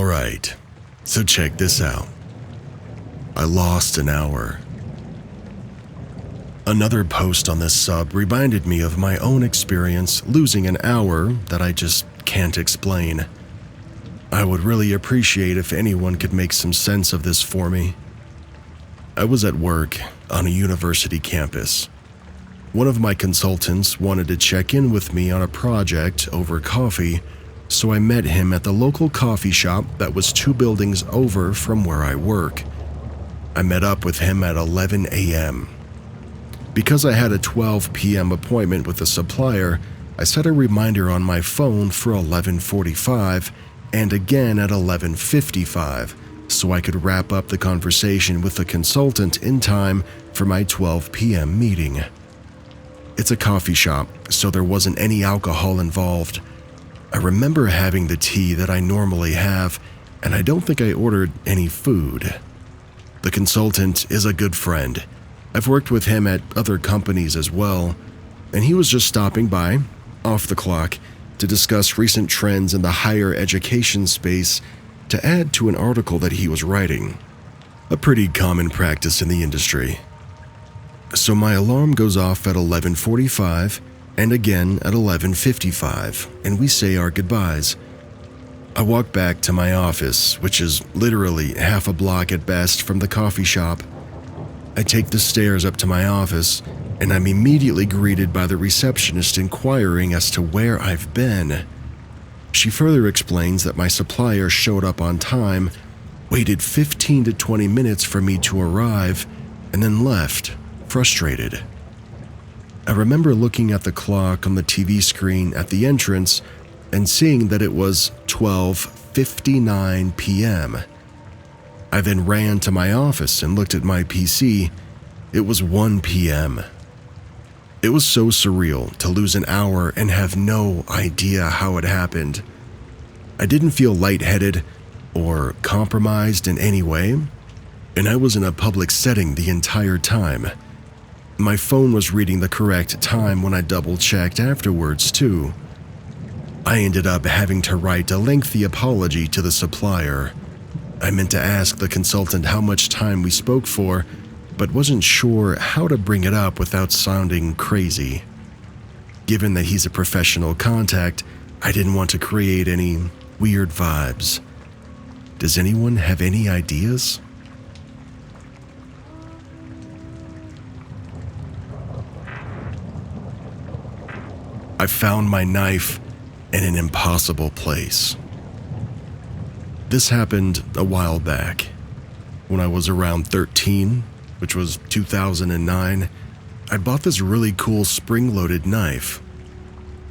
Alright, so check this out. I lost an hour. Another post on this sub reminded me of my own experience losing an hour that I just can't explain. I would really appreciate if anyone could make some sense of this for me. I was at work on a university campus. One of my consultants wanted to check in with me on a project over coffee, so I met him at the local coffee shop that was 2 buildings over from where I work. I met up with him at 11 a.m. Because I had a 12 p.m. appointment with a supplier, I set a reminder on my phone for 11:45 and again at 11:55 so I could wrap up the conversation with the consultant in time for my 12 p.m. meeting. It's a coffee shop, so there wasn't any alcohol involved. I remember having the tea that I normally have, and I don't think I ordered any food. The consultant is a good friend. I've worked with him at other companies as well, and he was just stopping by, off the clock, to discuss recent trends in the higher education space to add to an article that he was writing. A pretty common practice in the industry. So my alarm goes off at 11:45 and again at 11:55, and we say our goodbyes. I walk back to my office, which is literally half a block at best from the coffee shop. I take the stairs up to my office, and I'm immediately greeted by the receptionist inquiring as to where I've been. She further explains that my supplier showed up on time, waited 15 to 20 minutes for me to arrive, and then left, frustrated. I remember looking at the clock on the TV screen at the entrance and seeing that it was 12:59 p.m. I then ran to my office and looked at my PC. It was 1 p.m. It was so surreal to lose an hour and have no idea how it happened. I didn't feel lightheaded or compromised in any way, and I was in a public setting the entire time. My phone was reading the correct time when I double-checked afterwards, too. I ended up having to write a lengthy apology to the supplier. I meant to ask the consultant how much time we spoke for, but wasn't sure how to bring it up without sounding crazy. Given that he's a professional contact, I didn't want to create any weird vibes. Does anyone have any ideas? I found my knife in an impossible place. This happened a while back. When I was around 13, which was 2009, I bought this really cool spring-loaded knife.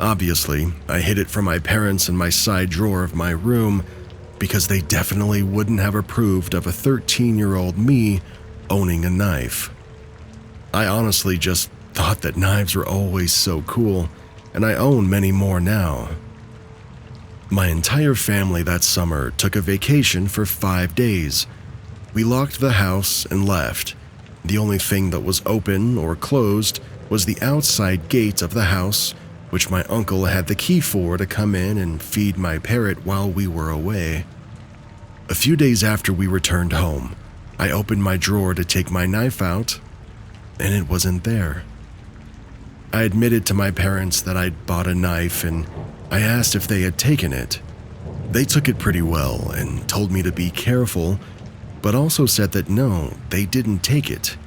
Obviously, I hid it from my parents in my side drawer of my room because they definitely wouldn't have approved of a 13-year-old me owning a knife. I honestly just thought that knives were always so cool, and I own many more now. My entire family that summer took a vacation for 5 days. We locked the house and left. The only thing that was open or closed was the outside gate of the house, which my uncle had the key for to come in and feed my parrot while we were away. A few days after we returned home, I opened my drawer to take my knife out, and it wasn't there. I admitted to my parents that I'd bought a knife, and I asked if they had taken it. They took it pretty well and told me to be careful, but also said that no, they didn't take it.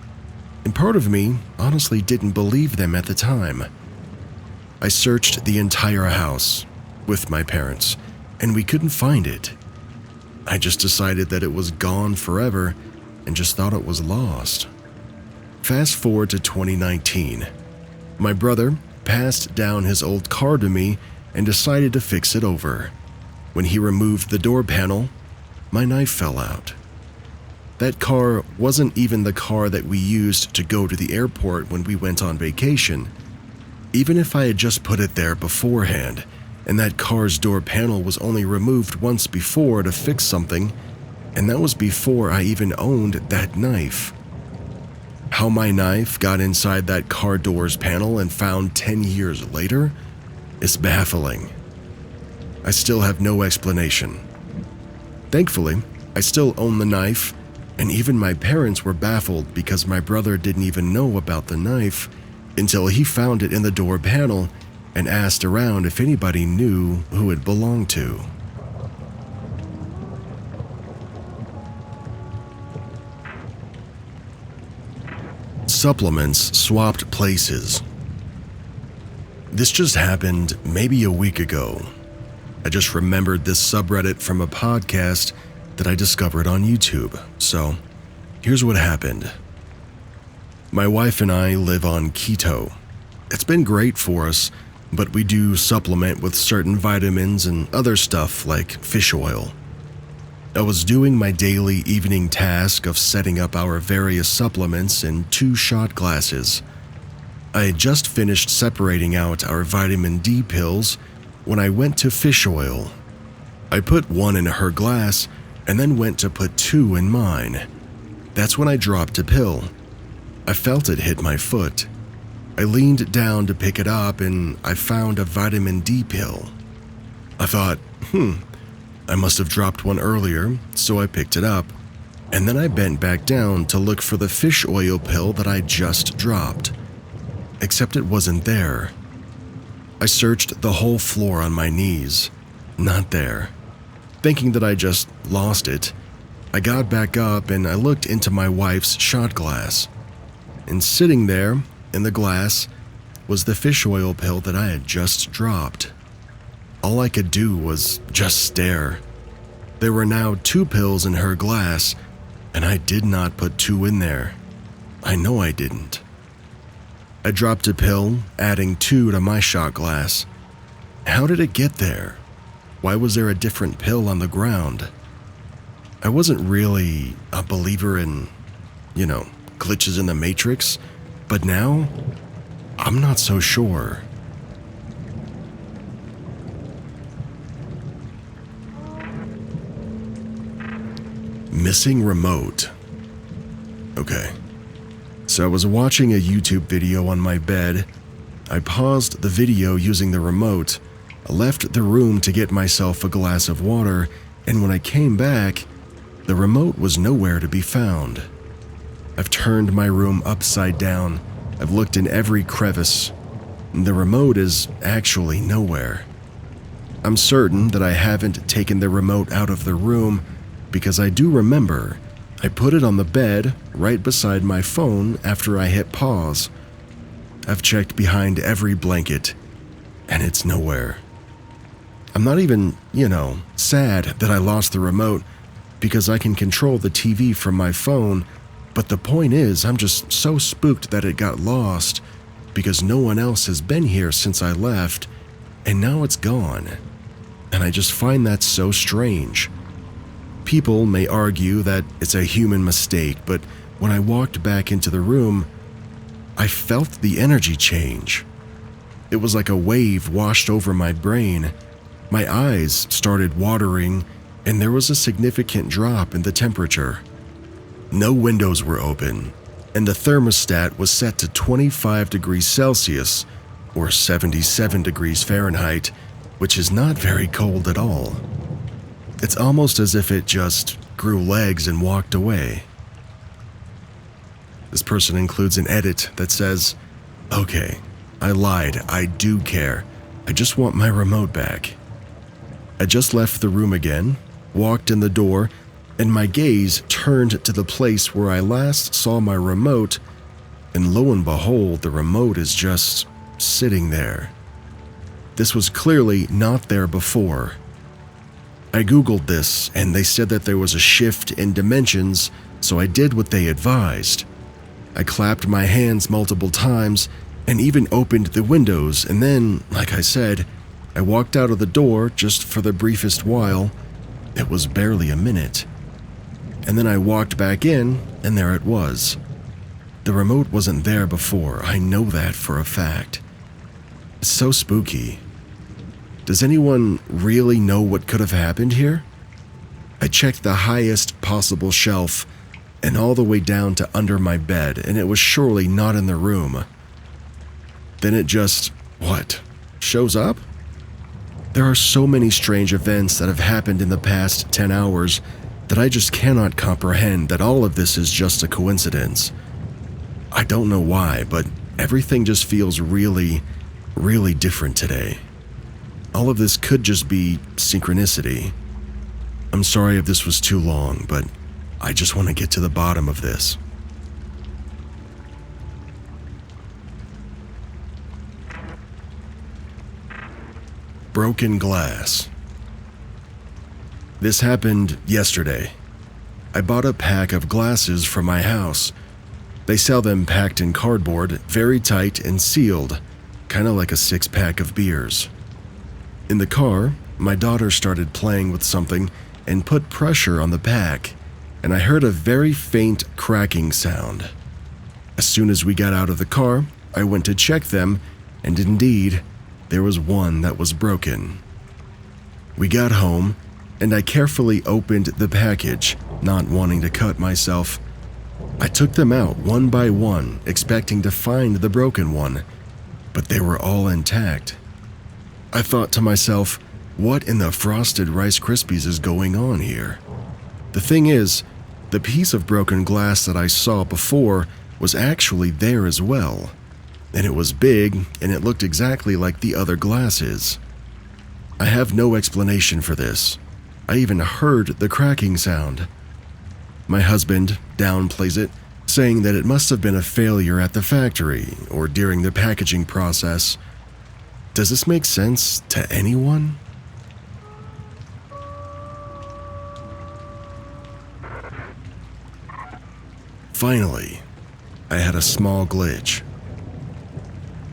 And part of me honestly didn't believe them at the time. I searched the entire house with my parents, and we couldn't find it. I just decided that it was gone forever and just thought it was lost. Fast forward to 2019. My brother passed down his old car to me and decided to fix it over. When he removed the door panel, my knife fell out. That car wasn't even the car that we used to go to the airport when we went on vacation. Even if I had just put it there beforehand, and that car's door panel was only removed once before to fix something, and that was before I even owned that knife. How my knife got inside that car door's panel and found 10 years later is baffling. I still have no explanation. Thankfully, I still own the knife, and even my parents were baffled because my brother didn't even know about the knife until he found it in the door panel and asked around if anybody knew who it belonged to. Supplements swapped places. This just happened maybe a week ago. I just remembered this subreddit from a podcast that I discovered on YouTube. So, here's what happened. My wife and I live on keto. It's been great for us, but we do supplement with certain vitamins and other stuff like fish oil. I was doing my daily evening task of setting up our various supplements in 2 shot glasses. I had just finished separating out our vitamin D pills when I went to fish oil. I put 1 in her glass and then went to put 2 in mine. That's when I dropped a pill. I felt it hit my foot. I leaned down to pick it up and I found a vitamin D pill. I thought, I must have dropped one earlier, so I picked it up, and then I bent back down to look for the fish oil pill that I just dropped. Except it wasn't there. I searched the whole floor on my knees. Not there. Thinking that I just lost it, I got back up and I looked into my wife's shot glass. And sitting there, in the glass, was the fish oil pill that I had just dropped. All I could do was just stare. There were now 2 pills in her glass, and I did not put 2 in there. I know I didn't. I dropped a pill, adding 2 to my shot glass. How did it get there? Why was there a different pill on the ground? I wasn't really a believer in, glitches in the Matrix, but now, I'm not so sure. Missing remote. Okay. So I was watching a YouTube video on my bed. I paused the video using the remote, left the room to get myself a glass of water, and when I came back, the remote was nowhere to be found. I've turned my room upside down. I've looked in every crevice. The remote is actually nowhere. I'm certain that I haven't taken the remote out of the room because I do remember I put it on the bed right beside my phone after I hit pause. I've checked behind every blanket, and it's nowhere. I'm not even, sad that I lost the remote because I can control the TV from my phone, but the point is I'm just so spooked that it got lost because no one else has been here since I left, and now it's gone. And I just find that so strange. People may argue that it's a human mistake, but when I walked back into the room, I felt the energy change. It was like a wave washed over my brain. My eyes started watering, and there was a significant drop in the temperature. No windows were open, and the thermostat was set to 25 degrees Celsius, or 77 degrees Fahrenheit, which is not very cold at all. It's almost as if it just grew legs and walked away. This person includes an edit that says, "Okay, I lied, I do care. I just want my remote back." I just left the room again, walked in the door, and my gaze turned to the place where I last saw my remote, and lo and behold, the remote is just sitting there. This was clearly not there before. I googled this, and they said that there was a shift in dimensions, so I did what they advised. I clapped my hands multiple times and even opened the windows, and then, like I said, I walked out of the door just for the briefest while. It was barely a minute. And then I walked back in, and there it was. The remote wasn't there before, I know that for a fact. It's so spooky. Does anyone really know what could have happened here? I checked the highest possible shelf and all the way down to under my bed, and it was surely not in the room. Then it just, shows up? There are so many strange events that have happened in the past 10 hours that I just cannot comprehend that all of this is just a coincidence. I don't know why, but everything just feels really, really different today. All of this could just be synchronicity. I'm sorry if this was too long, but I just want to get to the bottom of this. Broken glass. This happened yesterday. I bought a pack of glasses from my house. They sell them packed in cardboard, very tight and sealed, kind of like a 6-pack of beers. In the car, my daughter started playing with something and put pressure on the pack, and I heard a very faint cracking sound. As soon as we got out of the car, I went to check them, and indeed, there was one that was broken. We got home, and I carefully opened the package, not wanting to cut myself. I took them out one by one, expecting to find the broken one, but they were all intact. I thought to myself, what in the frosted Rice Krispies is going on here? The thing is, the piece of broken glass that I saw before was actually there as well, and it was big and it looked exactly like the other glasses. I have no explanation for this. I even heard the cracking sound. My husband downplays it, saying that it must have been a failure at the factory or during the packaging process. Does this make sense to anyone? Finally, I had a small glitch.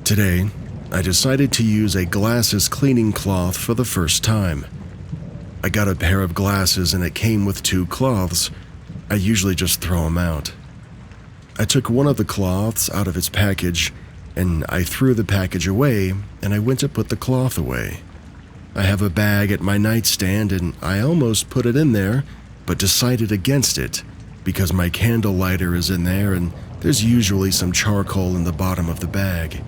Today, I decided to use a glasses cleaning cloth for the first time. I got a pair of glasses and it came with 2 cloths. I usually just throw them out. I took one of the cloths out of its package and I threw the package away and I went to put the cloth away. I have a bag at my nightstand and I almost put it in there, but decided against it because my candle lighter is in there and there's usually some charcoal in the bottom of the bag.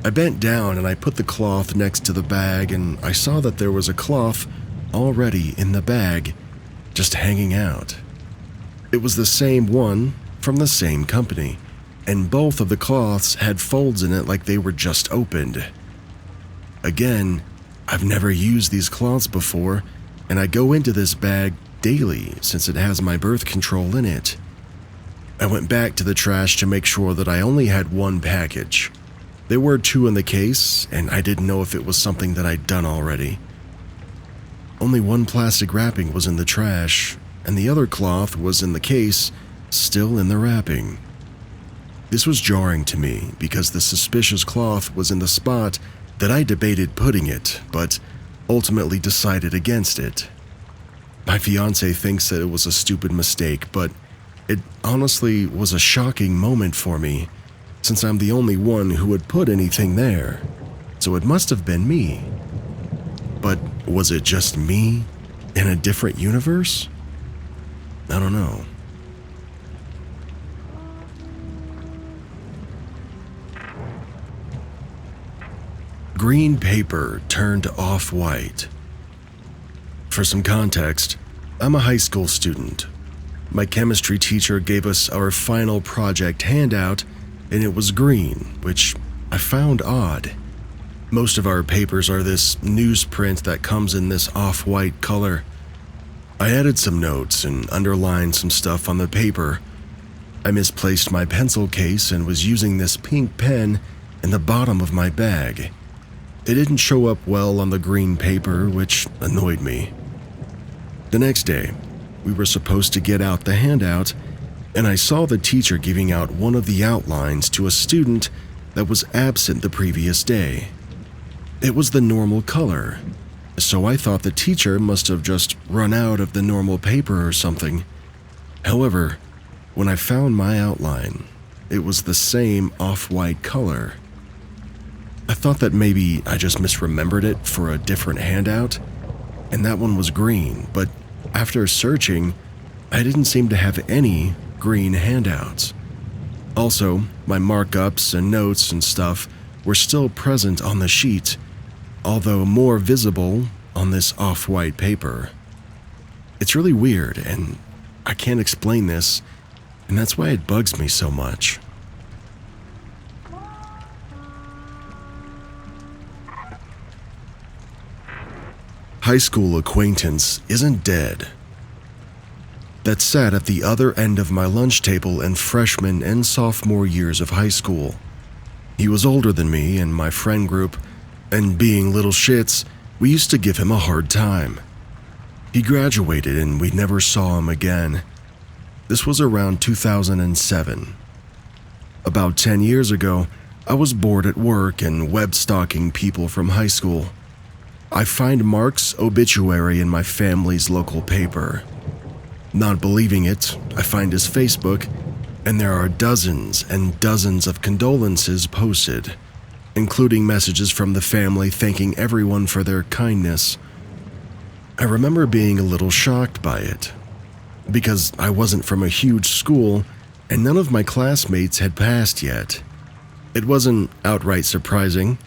I bent down and I put the cloth next to the bag and I saw that there was a cloth already in the bag, just hanging out. It was the same one from the same company, and both of the cloths had folds in it like they were just opened. Again, I've never used these cloths before, and I go into this bag daily since it has my birth control in it. I went back to the trash to make sure that I only had one package. There were 2 in the case, and I didn't know if it was something that I'd done already. Only one plastic wrapping was in the trash, and the other cloth was in the case, still in the wrapping. This was jarring to me because the suspicious cloth was in the spot that I debated putting it, but ultimately decided against it. My fiance thinks that it was a stupid mistake, but it honestly was a shocking moment for me, since I'm the only one who would put anything there, so it must have been me. But was it just me in a different universe? I don't know. Green paper turned off-white. For some context, I'm a high school student. My chemistry teacher gave us our final project handout, and it was green, which I found odd. Most of our papers are this newsprint that comes in this off-white color. I added some notes and underlined some stuff on the paper. I misplaced my pencil case and was using this pink pen in the bottom of my bag. It didn't show up well on the green paper, which annoyed me. The next day, we were supposed to get out the handout, and I saw the teacher giving out one of the outlines to a student that was absent the previous day. It was the normal color, so I thought the teacher must have just run out of the normal paper or something. However, when I found my outline, it was the same off-white color. I thought that maybe I just misremembered it for a different handout, and that one was green, but after searching, I didn't seem to have any green handouts. Also, my markups and notes and stuff were still present on the sheet. although more visible on this off-white paper. It's really weird, and I can't explain this, and that's why it bugs me so much. High school acquaintance isn't dead. That sat at the other end of my lunch table in freshman and sophomore years of high school. He was older than me in my friend group, and being little shits, we used to give him a hard time. He graduated and we never saw him again. This was around 2007. About 10 years ago, I was bored at work and web stalking people from high school. I find Mark's obituary in my family's local paper. Not believing it, I find his Facebook, and there are dozens and dozens of condolences posted, including messages from the family thanking everyone for their kindness. I remember being a little shocked by it, because I wasn't from a huge school and none of my classmates had passed yet. It wasn't outright surprising.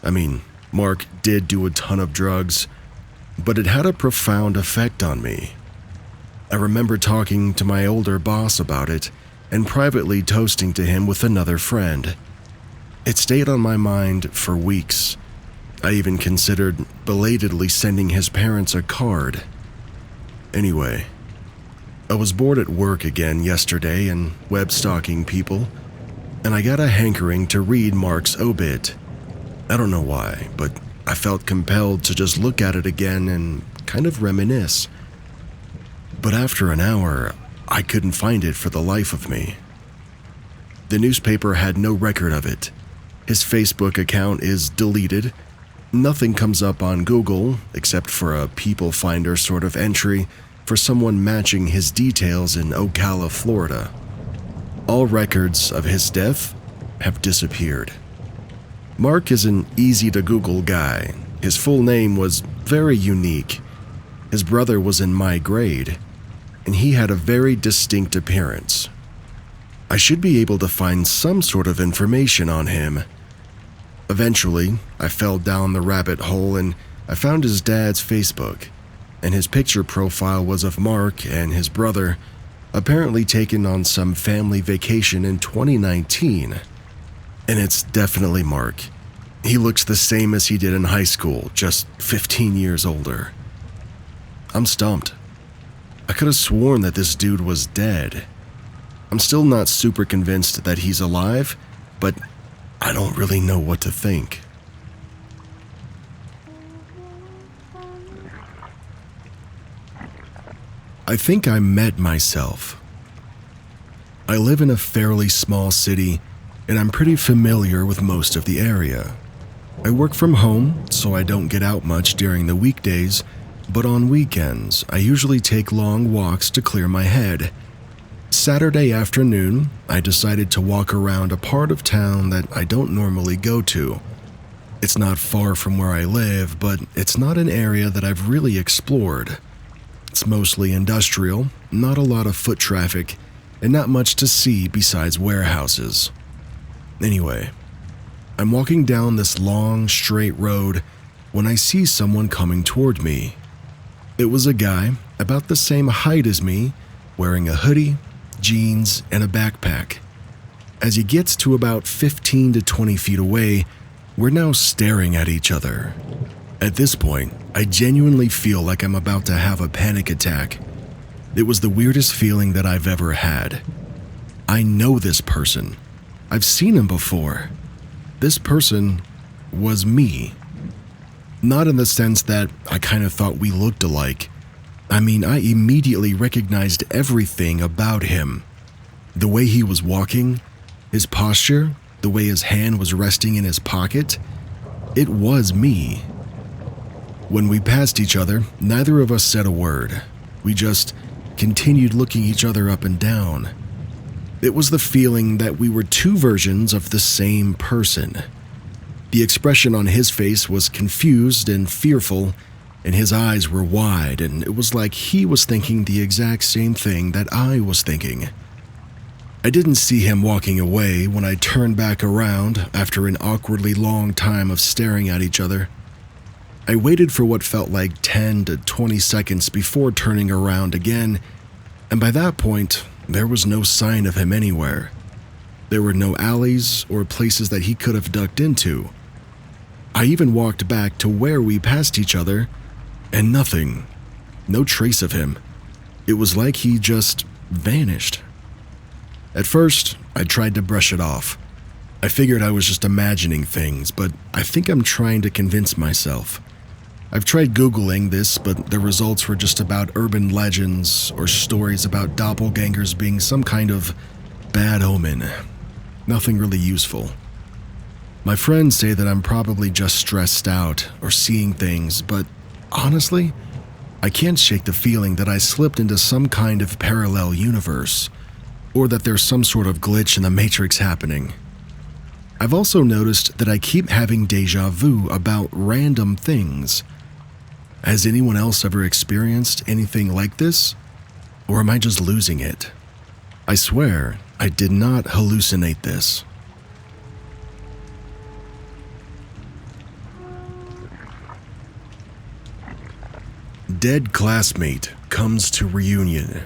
I mean, Mark did do a ton of drugs, but it had a profound effect on me. I remember talking to my older boss about it and privately toasting to him with another friend. It stayed on my mind for weeks. I even considered belatedly sending his parents a card. Anyway, I was bored at work again yesterday and web stalking people, and I got a hankering to read Mark's obit. I don't know why, but I felt compelled to just look at it again and kind of reminisce. But after an hour, I couldn't find it for the life of me. The newspaper had no record of it. His Facebook account is deleted. Nothing comes up on Google except for a People Finder sort of entry for someone matching his details in Ocala, Florida. All records of his death have disappeared. Mark is an easy-to-Google guy. His full name was very unique. His brother was in my grade, and he had a very distinct appearance. I should be able to find some sort of information on him. Eventually, I fell down the rabbit hole and I found his dad's Facebook, and his picture profile was of Mark and his brother, apparently taken on some family vacation in 2019. And it's definitely Mark. He looks the same as he did in high school, just 15 years older. I'm stumped. I could have sworn that this dude was dead. I'm still not super convinced that he's alive, but I don't really know what to think. I think I met myself. I live in a fairly small city, and I'm pretty familiar with most of the area. I work from home, so I don't get out much during the weekdays, but on weekends, I usually take long walks to clear my head. Saturday afternoon, I decided to walk around a part of town that I don't normally go to. It's not far from where I live, but it's not an area that I've really explored. It's mostly industrial, not a lot of foot traffic, and not much to see besides warehouses. Anyway, I'm walking down this long, straight road when I see someone coming toward me. It was a guy about the same height as me, wearing a hoodie, jeans, and a backpack. As he gets to about 15 to 20 feet away, we're now staring at each other. At this point, I genuinely feel like I'm about to have a panic attack. It was the weirdest feeling that I've ever had. I know this person. I've seen him before. This person was me. Not in the sense that I kind of thought we looked alike. I mean, I immediately recognized everything about him. The way he was walking, his posture, the way his hand was resting in his pocket. It was me. When we passed each other, neither of us said a word. We just continued looking each other up and down. It was the feeling that we were two versions of the same person. The expression on his face was confused and fearful, and his eyes were wide, and it was like he was thinking the exact same thing that I was thinking. I didn't see him walking away when I turned back around after an awkwardly long time of staring at each other. I waited for what felt like 10 to 20 seconds before turning around again, and by that point, there was no sign of him anywhere. There were no alleys or places that he could have ducked into. I even walked back to where we passed each other, and nothing. No trace of him. It was like he just vanished. At first, I tried to brush it off. I figured I was just imagining things, but I think I'm trying to convince myself. I've tried Googling this, but the results were just about urban legends or stories about doppelgangers being some kind of bad omen. Nothing really useful. My friends say that I'm probably just stressed out or seeing things, but honestly, I can't shake the feeling that I slipped into some kind of parallel universe, or that there's some sort of glitch in the Matrix happening. I've also noticed that I keep having deja vu about random things. Has anyone else ever experienced anything like this? Or am I just losing it? I swear, I did not hallucinate this. Dead classmate comes to reunion.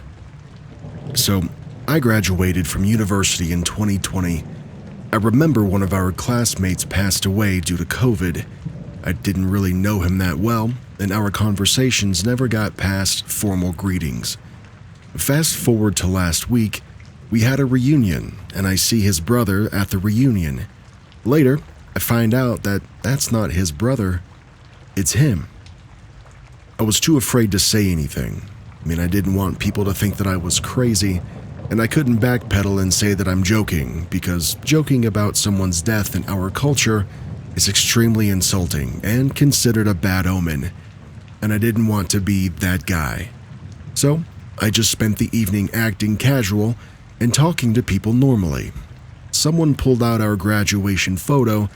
So, I graduated from university in 2020. I remember one of our classmates passed away due to COVID. I didn't really know him that well, and our conversations never got past formal greetings. Fast forward to last week, we had a reunion, and I see his brother at the reunion. Later, I find out that that's not his brother, it's him. I was too afraid to say anything. I didn't want people to think that I was crazy, and I couldn't backpedal and say that I'm joking, because joking about someone's death in our culture is extremely insulting and considered a bad omen, and I didn't want to be that guy. So, I just spent the evening acting casual and talking to people normally. Someone pulled out our graduation photo,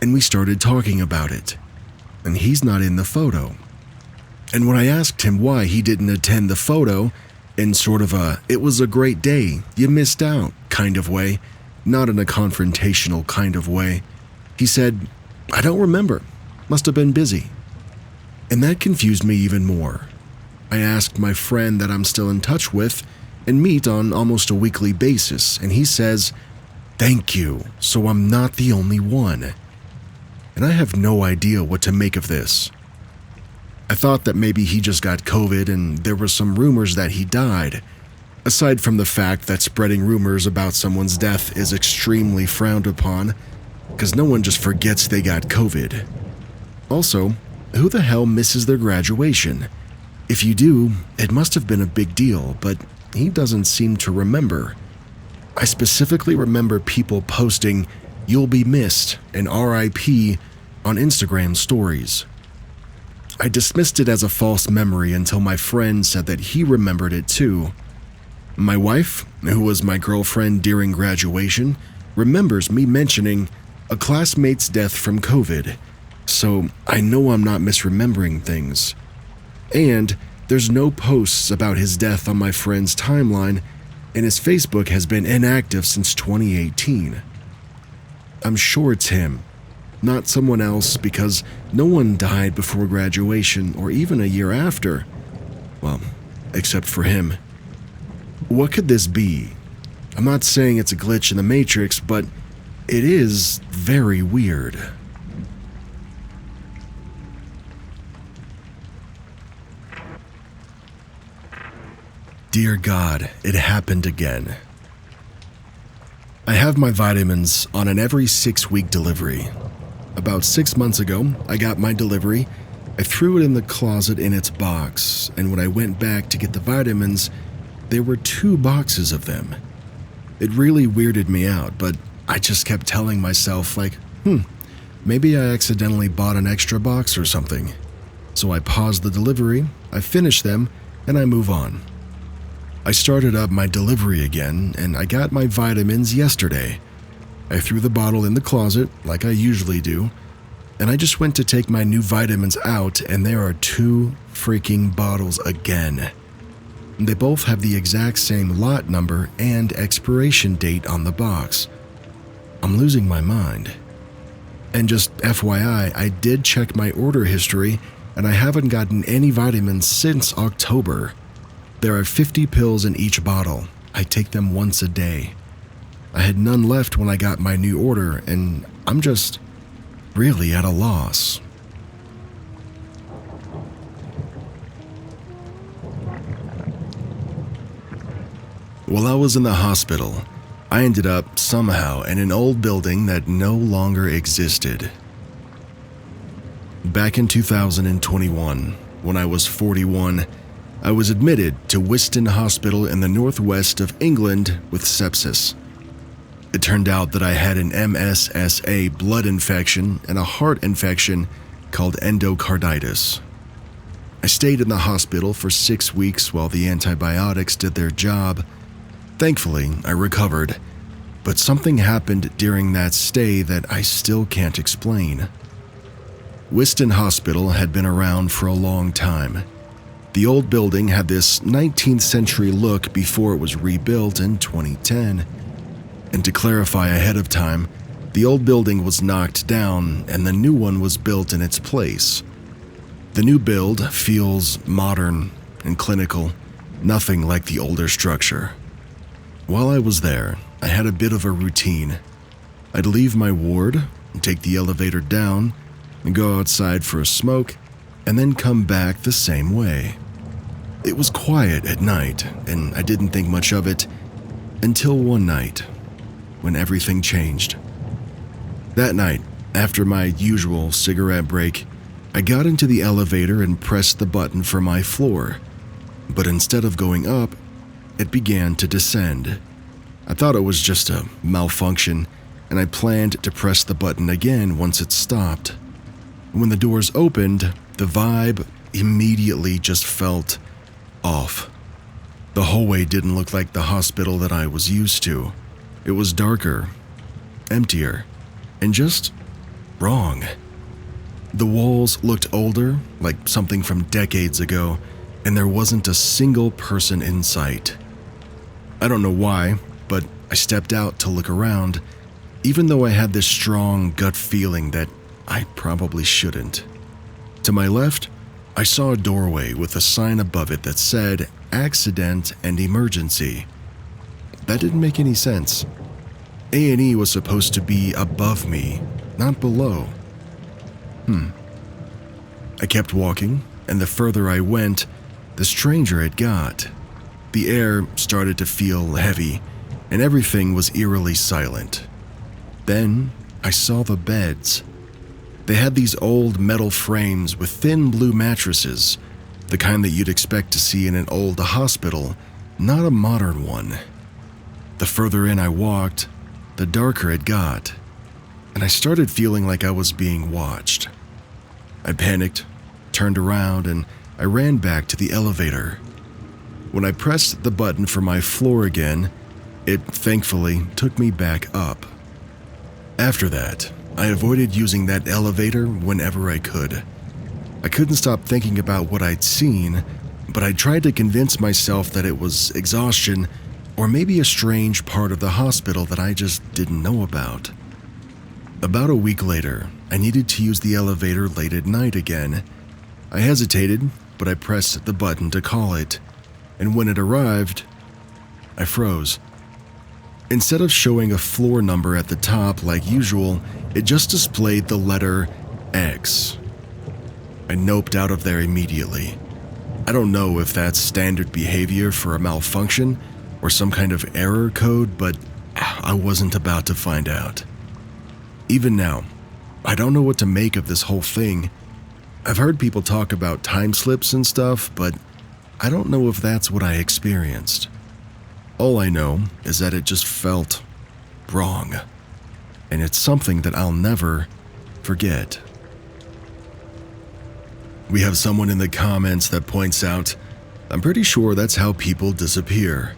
and we started talking about it. And he's not in the photo. And when I asked him why he didn't attend the photo, in sort of a, "it was a great day, you missed out" kind of way, not in a confrontational kind of way, he said, "I don't remember, must have been busy." And that confused me even more. I asked my friend that I'm still in touch with and meet on almost a weekly basis, and he says, "Thank you, so I'm not the only one." And I have no idea what to make of this. I thought that maybe he just got COVID and there were some rumors that he died, aside from the fact that spreading rumors about someone's death is extremely frowned upon, because no one just forgets they got COVID. Also, who the hell misses their graduation? If you do, it must have been a big deal, but he doesn't seem to remember. I specifically remember people posting "you'll be missed" and RIP on Instagram stories. I dismissed it as a false memory until my friend said that he remembered it too. My wife, who was my girlfriend during graduation, remembers me mentioning a classmate's death from COVID, so I know I'm not misremembering things. And there's no posts about his death on my friend's timeline, and his Facebook has been inactive since 2018. I'm sure it's him, not someone else, because no one died before graduation or even a year after. Well, except for him. What could this be? I'm not saying it's a glitch in the Matrix, but it is very weird. Dear God, it happened again. I have my vitamins on an every 6-week delivery. About 6 months ago, I got my delivery. I threw it in the closet in its box, and when I went back to get the vitamins, there were 2 boxes of them. It really weirded me out, but I just kept telling myself, maybe I accidentally bought an extra box or something. So I paused the delivery, I finished them, and I move on. I started up my delivery again, and I got my vitamins yesterday. I threw the bottle in the closet, like I usually do, and I just went to take my new vitamins out, and there are 2 freaking bottles again. They both have the exact same lot number and expiration date on the box. I'm losing my mind. And just FYI, I did check my order history and I haven't gotten any vitamins since October. There are 50 pills in each bottle. I take them once a day. I had none left when I got my new order, and I'm just really at a loss. While I was in the hospital, I ended up somehow in an old building that no longer existed. Back in 2021, when I was 41, I was admitted to Wiston Hospital in the northwest of England with sepsis. It turned out that I had an MSSA blood infection and a heart infection called endocarditis. I stayed in the hospital for 6 weeks while the antibiotics did their job. Thankfully, I recovered, but something happened during that stay that I still can't explain. Wiston Hospital had been around for a long time. The old building had this 19th century look before it was rebuilt in 2010. And to clarify ahead of time, the old building was knocked down and the new one was built in its place. The new build feels modern and clinical, nothing like the older structure. While I was there, I had a bit of a routine. I'd leave my ward, take the elevator down, and go outside for a smoke, and then come back the same way. It was quiet at night, and I didn't think much of it until one night, when everything changed. That night, after my usual cigarette break, I got into the elevator and pressed the button for my floor, but instead of going up, it began to descend. I thought it was just a malfunction, and I planned to press the button again once it stopped. When the doors opened, the vibe immediately just felt off. The hallway didn't look like the hospital that I was used to. It was darker, emptier, and just wrong. The walls looked older, like something from decades ago, and there wasn't a single person in sight. I don't know why, but I stepped out to look around, even though I had this strong gut feeling that I probably shouldn't. To my left, I saw a doorway with a sign above it that said "Accident and Emergency." That didn't make any sense. A&E was supposed to be above me, not below. I kept walking, and the further I went, the stranger it got. The air started to feel heavy, and everything was eerily silent. Then I saw the beds. They had these old metal frames with thin blue mattresses, the kind that you'd expect to see in an old hospital, not a modern one. The further in I walked, the darker it got, and I started feeling like I was being watched. I panicked, turned around, and I ran back to the elevator. When I pressed the button for my floor again, it thankfully took me back up. After that, I avoided using that elevator whenever I could. I couldn't stop thinking about what I'd seen, but I tried to convince myself that it was exhaustion or maybe a strange part of the hospital that I just didn't know about. About a week later, I needed to use the elevator late at night again. I hesitated, but I pressed the button to call it, and when it arrived, I froze. Instead of showing a floor number at the top like usual, it just displayed the letter X. I noped out of there immediately. I don't know if that's standard behavior for a malfunction or some kind of error code, but I wasn't about to find out. Even now, I don't know what to make of this whole thing. I've heard people talk about time slips and stuff, but I don't know if that's what I experienced. All I know is that it just felt wrong, and it's something that I'll never forget. We have someone in the comments that points out, "I'm pretty sure that's how people disappear.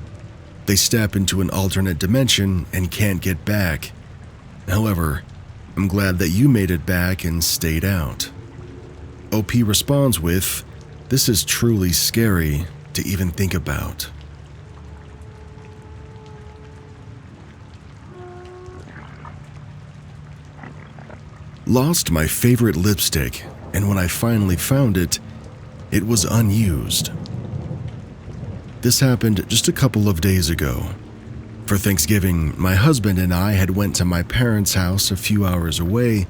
They step into an alternate dimension and can't get back. However, I'm glad that you made it back and stayed out." OP responds with, "This is truly scary to even think about." Lost my favorite lipstick, and when I finally found it, it was unused. This happened just a couple of days ago. For Thanksgiving, my husband and I had went to my parents' house a few hours away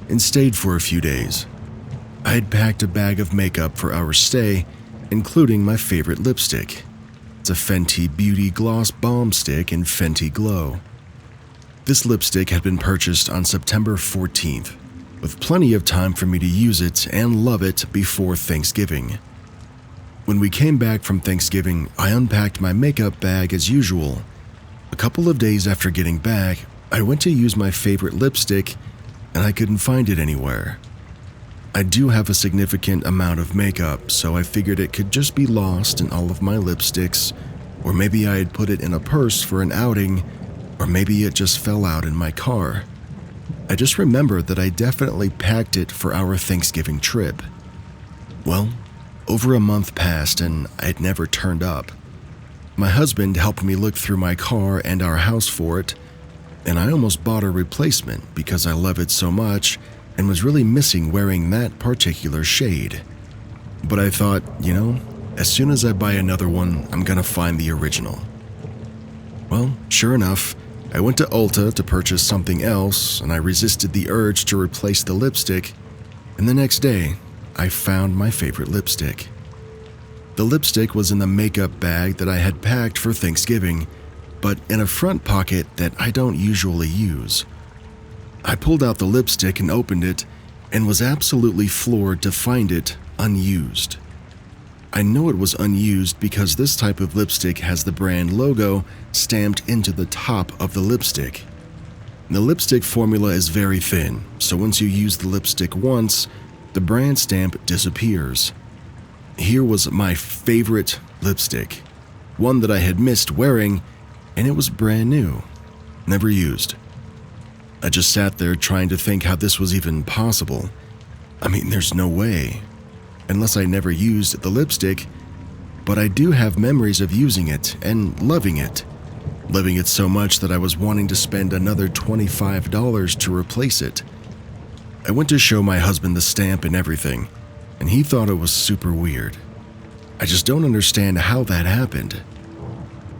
and stayed for a few days. I had packed a bag of makeup for our stay, including my favorite lipstick. It's a Fenty Beauty Gloss Balm Stick in Fenty Glow. This lipstick had been purchased on September 14th, with plenty of time for me to use it and love it before Thanksgiving. When we came back from Thanksgiving, I unpacked my makeup bag as usual. A couple of days after getting back, I went to use my favorite lipstick, and I couldn't find it anywhere. I do have a significant amount of makeup, so I figured it could just be lost in all of my lipsticks, or maybe I had put it in a purse for an outing, or maybe it just fell out in my car. I just remembered that I definitely packed it for our Thanksgiving trip. Well, over a month passed and it never turned up. My husband helped me look through my car and our house for it, and I almost bought a replacement because I love it so much and was really missing wearing that particular shade. But I thought, as soon as I buy another one, I'm gonna find the original. Well, sure enough, I went to Ulta to purchase something else, and I resisted the urge to replace the lipstick, and the next day, I found my favorite lipstick. The lipstick was in the makeup bag that I had packed for Thanksgiving, but in a front pocket that I don't usually use. I pulled out the lipstick and opened it, and was absolutely floored to find it unused. I know it was unused because this type of lipstick has the brand logo stamped into the top of the lipstick. The lipstick formula is very thin, so once you use the lipstick once, the brand stamp disappears. Here was my favorite lipstick, one that I had missed wearing, and it was brand new, never used. I just sat there trying to think how this was even possible. I mean, there's no way, unless I never used the lipstick, but I do have memories of using it and loving it so much that I was wanting to spend another $25 to replace it. I went to show my husband the stamp and everything, and he thought it was super weird. I just don't understand how that happened.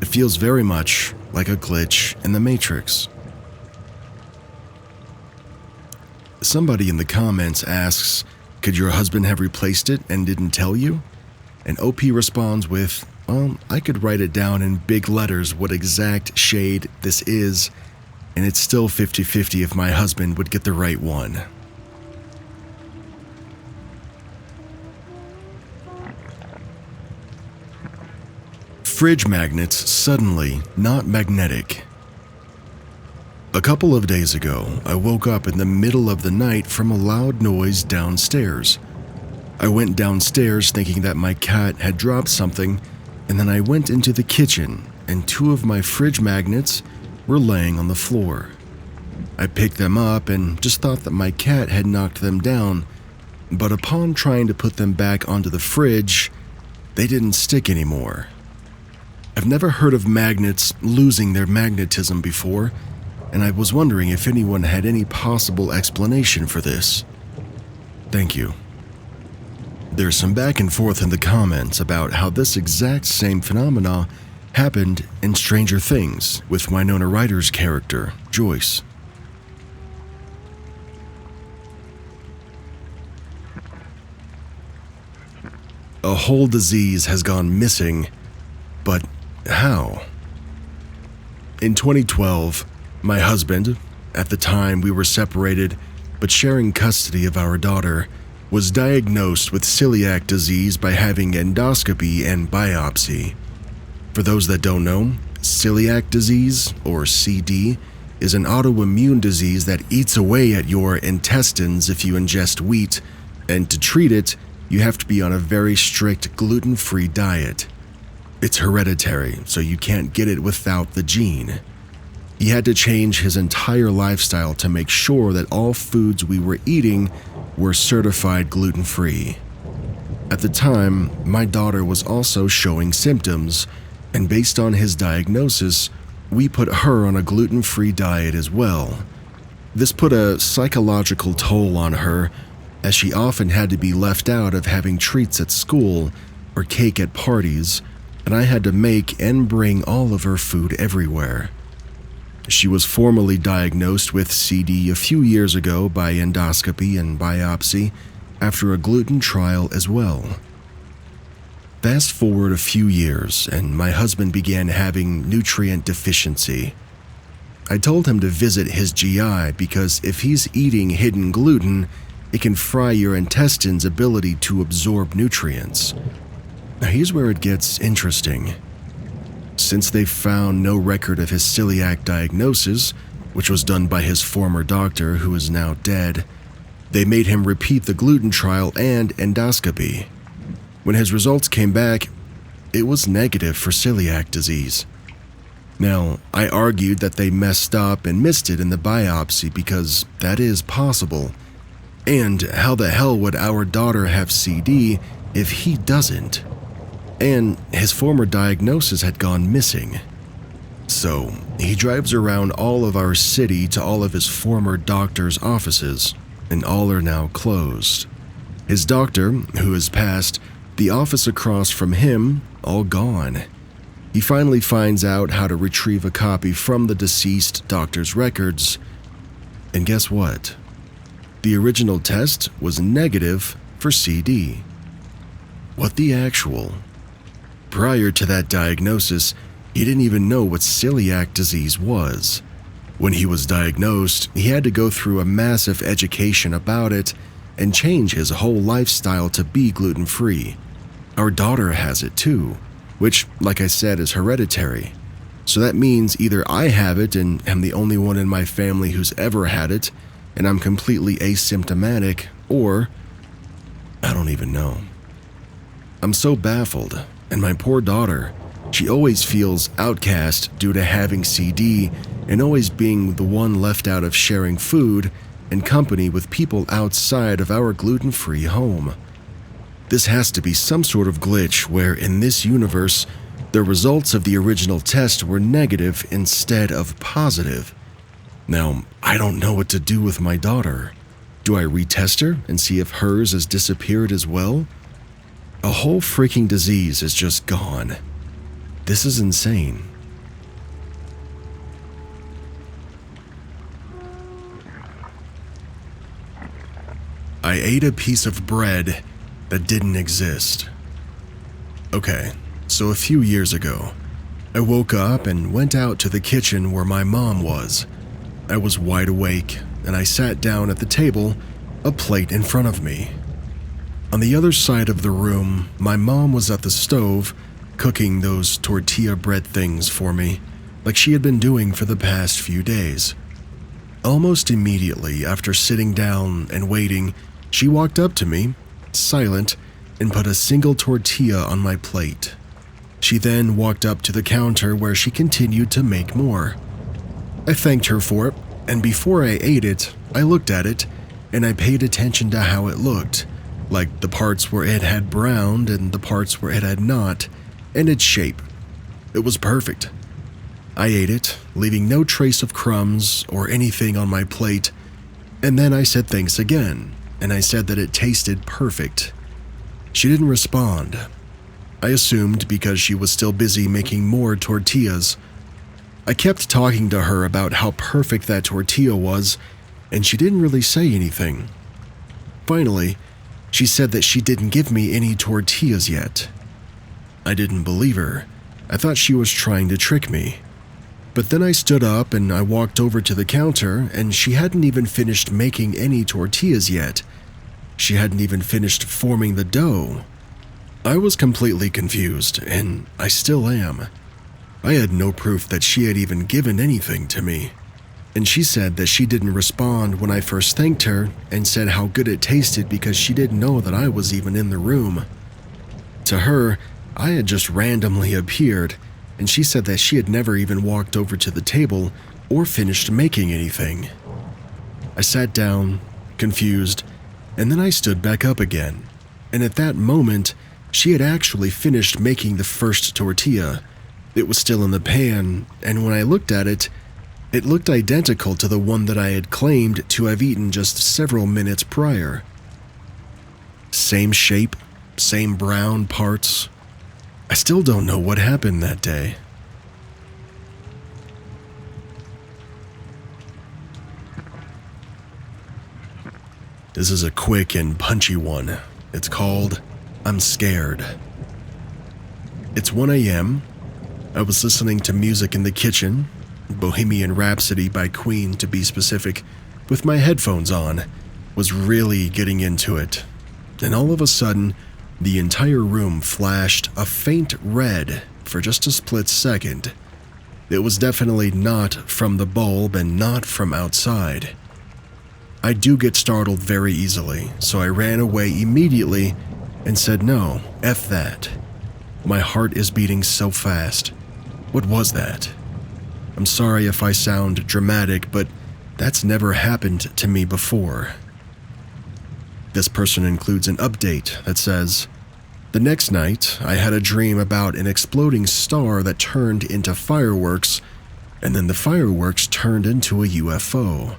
It feels very much like a glitch in the Matrix. Somebody in the comments asks, could your husband have replaced it and didn't tell you? And OP responds with, well, I could write it down in big letters what exact shade this is, and it's still 50-50 if my husband would get the right one. Fridge magnets suddenly not magnetic. A couple of days ago, I woke up in the middle of the night from a loud noise downstairs. I went downstairs thinking that my cat had dropped something, and then I went into the kitchen and two of my fridge magnets were laying on the floor. I picked them up and just thought that my cat had knocked them down, but upon trying to put them back onto the fridge, they didn't stick anymore. I've never heard of magnets losing their magnetism before, and I was wondering if anyone had any possible explanation for this. Thank you. There's some back and forth in the comments about how this exact same phenomena happened in Stranger Things with Winona Ryder's character, Joyce. A whole disease has gone missing, but how? In 2012, my husband, at the time we were separated but sharing custody of our daughter, was diagnosed with celiac disease by having endoscopy and biopsy. For those that don't know, celiac disease, or CD, is an autoimmune disease that eats away at your intestines if you ingest wheat, and to treat it, you have to be on a very strict gluten-free diet. It's hereditary, so you can't get it without the gene. He had to change his entire lifestyle to make sure that all foods we were eating were certified gluten-free. At the time, my daughter was also showing symptoms, and based on his diagnosis, we put her on a gluten-free diet as well. This put a psychological toll on her, as she often had to be left out of having treats at school or cake at parties, and I had to make and bring all of her food everywhere. She was formally diagnosed with CD a few years ago by endoscopy and biopsy after a gluten trial as well. Fast forward a few years, and my husband began having nutrient deficiency. I told him to visit his GI because if he's eating hidden gluten, it can fry your intestines' ability to absorb nutrients. Now here's where it gets interesting. Since they've found no record of his celiac diagnosis, which was done by his former doctor who is now dead, they made him repeat the gluten trial and endoscopy. When his results came back, it was negative for celiac disease. Now, I argued that they messed up and missed it in the biopsy because that is possible. And how the hell would our daughter have CD if he doesn't? And his former diagnosis had gone missing. So, he drives around all of our city to all of his former doctor's offices, and all are now closed. His doctor, who has passed, the office across from him, all gone. He finally finds out how to retrieve a copy from the deceased doctor's records. And guess what? The original test was negative for CD. What the actual? Prior to that diagnosis, he didn't even know what celiac disease was. When he was diagnosed, he had to go through a massive education about it and change his whole lifestyle to be gluten-free. Our daughter has it too, which, like I said, is hereditary. So that means either I have it and am the only one in my family who's ever had it, and I'm completely asymptomatic, or I don't even know. I'm so baffled, and my poor daughter, she always feels outcast due to having CD and always being the one left out of sharing food and company with people outside of our gluten-free home. This has to be some sort of glitch where in this universe, the results of the original test were negative instead of positive. Now, I don't know what to do with my daughter. Do I retest her and see if hers has disappeared as well? A whole freaking disease is just gone. This is insane. I ate a piece of bread that didn't exist. Okay, so a few years ago, I woke up and went out to the kitchen where my mom was. I was wide awake, and I sat down at the table, a plate in front of me. On the other side of the room, my mom was at the stove, cooking those tortilla bread things for me, like she had been doing for the past few days. Almost immediately after sitting down and waiting, she walked up to me, silent, and put a single tortilla on my plate. She then walked up to the counter where she continued to make more. I thanked her for it, and before I ate it, I looked at it, and I paid attention to how it looked, like the parts where it had browned and the parts where it had not, and its shape. It was perfect. I ate it, leaving no trace of crumbs or anything on my plate, and then I said thanks again, and I said that it tasted perfect. She didn't respond. I assumed because she was still busy making more tortillas. I kept talking to her about how perfect that tortilla was, and she didn't really say anything. Finally, she said that she didn't give me any tortillas yet. I didn't believe her. I thought she was trying to trick me. But then I stood up and I walked over to the counter, and she hadn't even finished making any tortillas yet. She hadn't even finished forming the dough. I was completely confused, and I still am. I had no proof that she had even given anything to me. And she said that she didn't respond when I first thanked her and said how good it tasted because she didn't know that I was even in the room. To her, I had just randomly appeared, and she said that she had never even walked over to the table or finished making anything. I sat down, confused, and then I stood back up again, and at that moment, she had actually finished making the first tortilla. It was still in the pan, and when I looked at it, It looked identical to the one that I had claimed to have eaten just several minutes prior. Same shape, same brown parts. I still don't know what happened that day. This is a quick and punchy one. It's called I'm Scared. It's 1 a.m. I was listening to music in the kitchen, Bohemian Rhapsody by Queen to be specific, with my headphones on, was really getting into it. And all of a sudden, the entire room flashed a faint red for just a split second. It was definitely not from the bulb and not from outside. I do get startled very easily, so I ran away immediately and said, "No, F that. My heart is beating so fast. What was that?" I'm sorry if I sound dramatic, but that's never happened to me before. This person includes an update that says, "The next night, I had a dream about an exploding star that turned into fireworks, and then the fireworks turned into a UFO.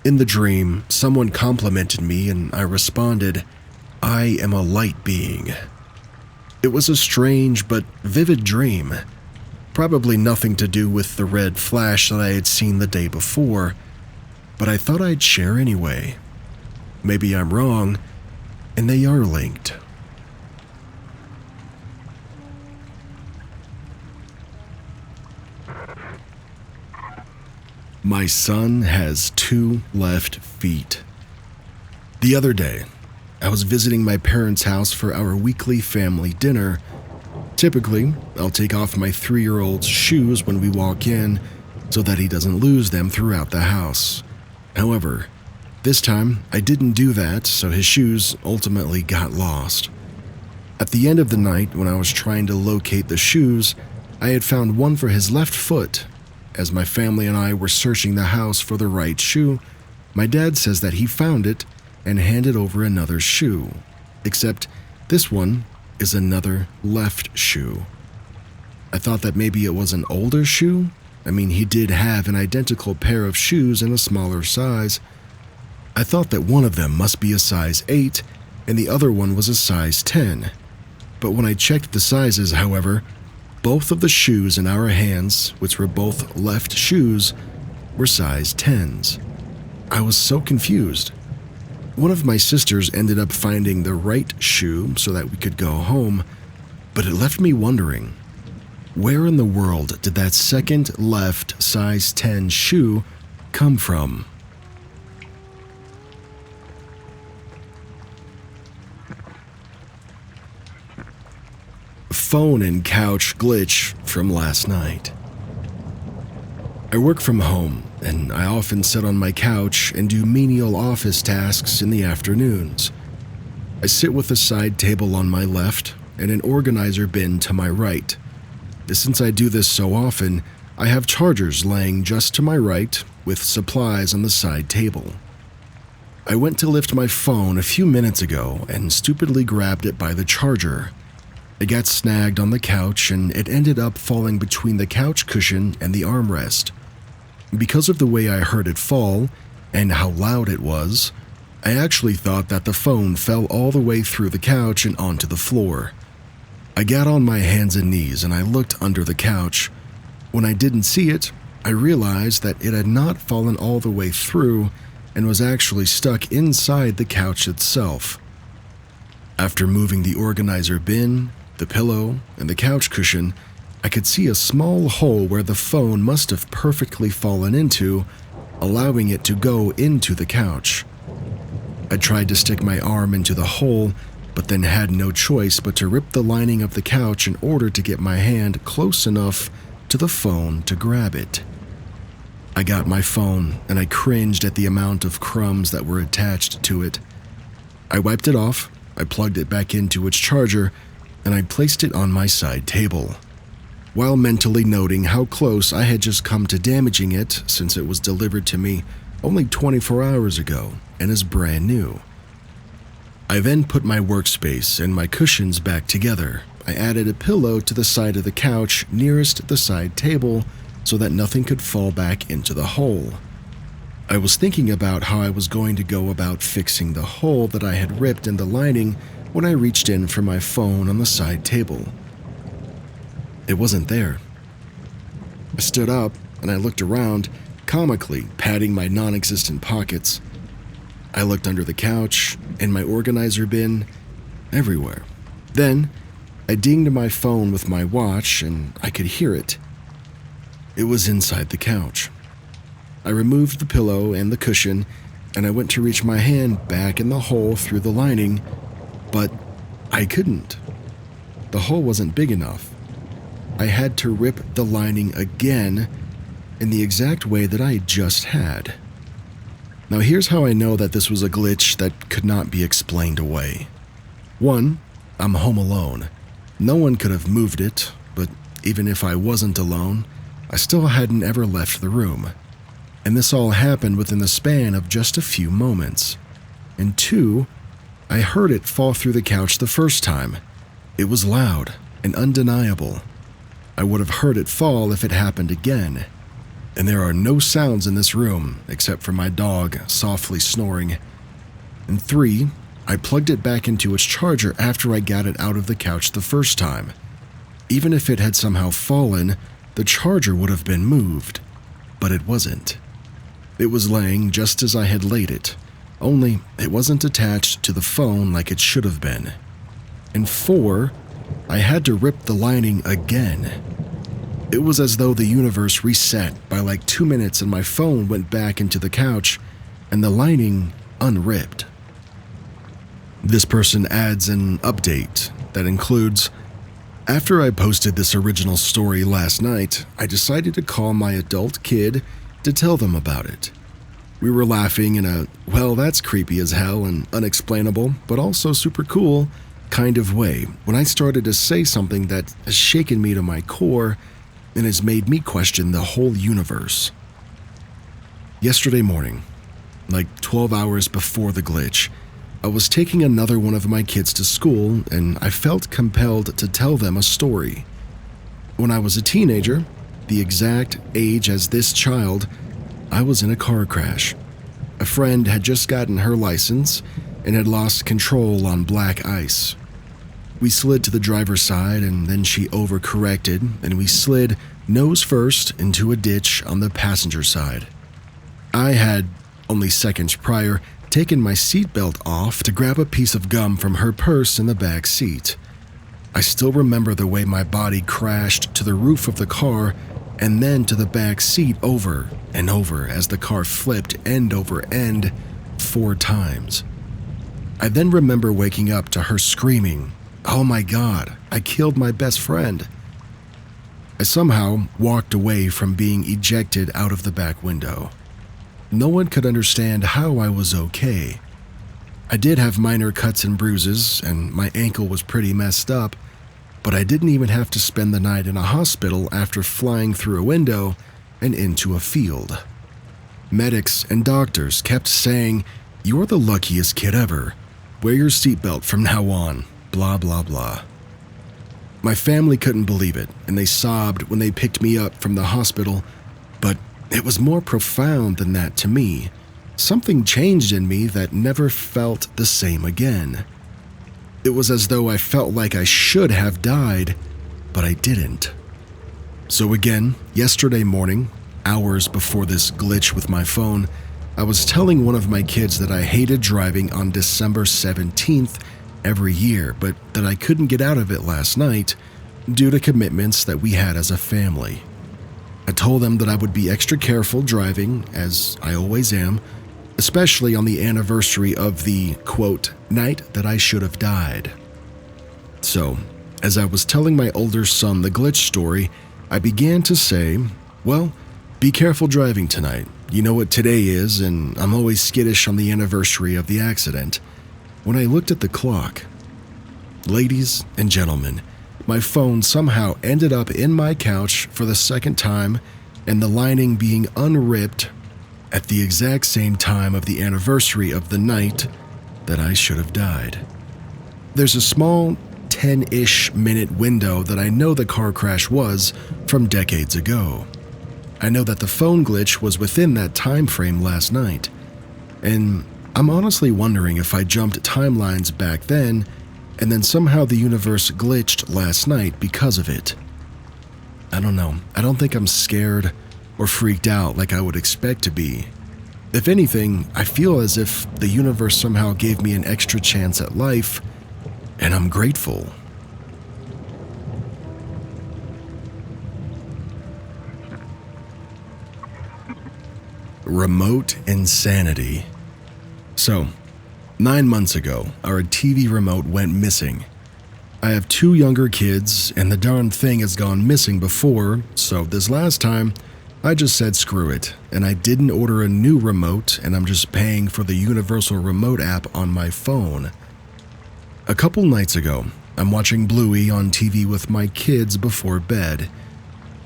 In the dream, someone complimented me and I responded, 'I am a light being.' It was a strange but vivid dream. Probably nothing to do with the red flash that I had seen the day before, but I thought I'd share anyway. Maybe I'm wrong, and they are linked." My son has 2 left feet. The other day, I was visiting my parents' house for our weekly family dinner. Typically, I'll take off my 3-year-old's shoes when we walk in so that he doesn't lose them throughout the house. However, this time I didn't do that, so his shoes ultimately got lost. At the end of the night, when I was trying to locate the shoes, I had found one for his left foot. As my family and I were searching the house for the right shoe, my dad says that he found it and handed over another shoe, except this one is another left shoe. I thought that maybe it was an older shoe. I mean, he did have an identical pair of shoes in a smaller size. I thought that one of them must be a size 8 and the other one was a size 10. But when I checked the sizes, however, both of the shoes in our hands, which were both left shoes, were size 10s. I was so confused. One of my sisters ended up finding the right shoe so that we could go home, but it left me wondering, where in the world did that second left size 10 shoe come from? Phone and couch glitch from last night. I work from home, and I often sit on my couch and do menial office tasks in the afternoons. I sit with a side table on my left and an organizer bin to my right. Since I do this so often, I have chargers laying just to my right with supplies on the side table. I went to lift my phone a few minutes ago and stupidly grabbed it by the charger. It got snagged on the couch and it ended up falling between the couch cushion and the armrest. Because of the way I heard it fall and how loud it was, I actually thought that the phone fell all the way through the couch and onto the floor. I got on my hands and knees and I looked under the couch. When I didn't see it, I realized that it had not fallen all the way through and was actually stuck inside the couch itself. After moving the organizer bin, the pillow, and the couch cushion, I could see a small hole where the phone must have perfectly fallen into, allowing it to go into the couch. I tried to stick my arm into the hole, but then had no choice but to rip the lining of the couch in order to get my hand close enough to the phone to grab it. I got my phone, and I cringed at the amount of crumbs that were attached to it. I wiped it off, I plugged it back into its charger, and I placed it on my side table, while mentally noting how close I had just come to damaging it since it was delivered to me only 24 hours ago and is brand new. I then put my workspace and my cushions back together. I added a pillow to the side of the couch nearest the side table so that nothing could fall back into the hole. I was thinking about how I was going to go about fixing the hole that I had ripped in the lining when I reached in for my phone on the side table. It wasn't there. I stood up and I looked around, comically patting my non-existent pockets. I looked under the couch, in my organizer bin, everywhere. Then, I dinged my phone with my watch and I could hear it. It was inside the couch. I removed the pillow and the cushion and I went to reach my hand back in the hole through the lining, but I couldn't. The hole wasn't big enough. I had to rip the lining again in the exact way that I just had. Now here's how I know that this was a glitch that could not be explained away. 1, I'm home alone. No one could have moved it, but even if I wasn't alone, I still hadn't ever left the room. And this all happened within the span of just a few moments. And 2, I heard it fall through the couch the first time. It was loud and undeniable. I would have heard it fall if it happened again. And there are no sounds in this room except for my dog softly snoring. And 3, I plugged it back into its charger after I got it out of the couch the first time. Even if it had somehow fallen, the charger would have been moved. But it wasn't. It was laying just as I had laid it, only it wasn't attached to the phone like it should have been. And 4, I had to rip the lining again. It was as though the universe reset by like 2 minutes and my phone went back into the couch and the lining unripped. This person adds an update that includes, after I posted this original story last night, I decided to call my adult kid to tell them about it. We were laughing in a, well, that's creepy as hell and unexplainable, but also super cool kind of way when I started to say something that has shaken me to my core and has made me question the whole universe. Yesterday morning, like 12 hours before the glitch, I was taking another one of my kids to school and I felt compelled to tell them a story. When I was a teenager, the exact age as this child, I was in a car crash. A friend had just gotten her license and had lost control on black ice. We slid to the driver's side and then she overcorrected and we slid nose first into a ditch on the passenger side. I had, only seconds prior, taken my seatbelt off to grab a piece of gum from her purse in the back seat. I still remember the way my body crashed to the roof of the car and then to the back seat over and over as the car flipped end over end 4 times. I then remember waking up to her screaming, "Oh my God, I killed my best friend." I somehow walked away from being ejected out of the back window. No one could understand how I was okay. I did have minor cuts and bruises, and my ankle was pretty messed up, but I didn't even have to spend the night in a hospital after flying through a window and into a field. Medics and doctors kept saying, "You're the luckiest kid ever. Wear your seatbelt from now on, blah blah blah." My family couldn't believe it, and they sobbed when they picked me up from the hospital, but it was more profound than that to me. Something changed in me that never felt the same again. It was as though I felt like I should have died, but I didn't. So again, yesterday morning, hours before this glitch with my phone, I was telling one of my kids that I hated driving on December 17th every year, but that I couldn't get out of it last night due to commitments that we had as a family. I told them that I would be extra careful driving, as I always am, especially on the anniversary of the, quote, night that I should have died. So, as I was telling my older son the glitch story, I began to say, well, be careful driving tonight. You know what today is, and I'm always skittish on the anniversary of the accident. When I looked at the clock, ladies and gentlemen, my phone somehow ended up in my couch for the second time and the lining being unripped at the exact same time of the anniversary of the night that I should have died. There's a small 10-ish minute window that I know the car crash was from decades ago. I know that the phone glitch was within that time frame last night, and I'm honestly wondering if I jumped timelines back then and then somehow the universe glitched last night because of it. I don't know. I don't think I'm scared or freaked out like I would expect to be. If anything, I feel as if the universe somehow gave me an extra chance at life, and I'm grateful. Remote insanity. So, 9 months ago, our TV remote went missing. I have 2 younger kids, and the darn thing has gone missing before, so this last time, I just said screw it, and I didn't order a new remote, and I'm just paying for the Universal Remote app on my phone. A couple nights ago, I'm watching Bluey on TV with my kids before bed.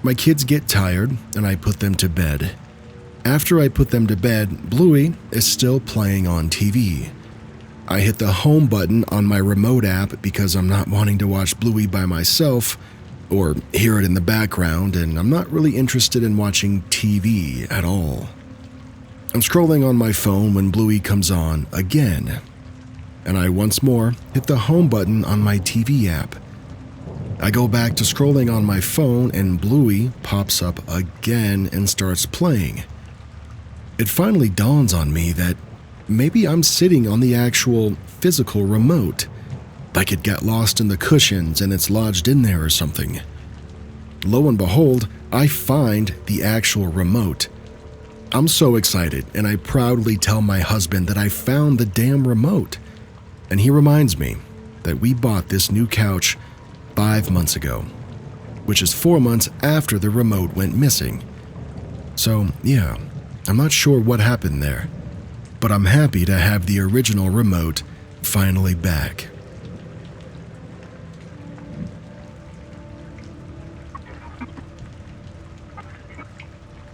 My kids get tired, and I put them to bed. After I put them to bed, Bluey is still playing on TV. I hit the home button on my remote app because I'm not wanting to watch Bluey by myself or hear it in the background, and I'm not really interested in watching TV at all. I'm scrolling on my phone when Bluey comes on again, and I once more hit the home button on my TV app. I go back to scrolling on my phone, and Bluey pops up again and starts playing. It finally dawns on me that maybe I'm sitting on the actual physical remote, like it got lost in the cushions and it's lodged in there or something. Lo and behold, I find the actual remote. I'm so excited, and I proudly tell my husband that I found the damn remote. And he reminds me that we bought this new couch 5 months ago, which is 4 months after the remote went missing. So, yeah, I'm not sure what happened there, but I'm happy to have the original remote finally back.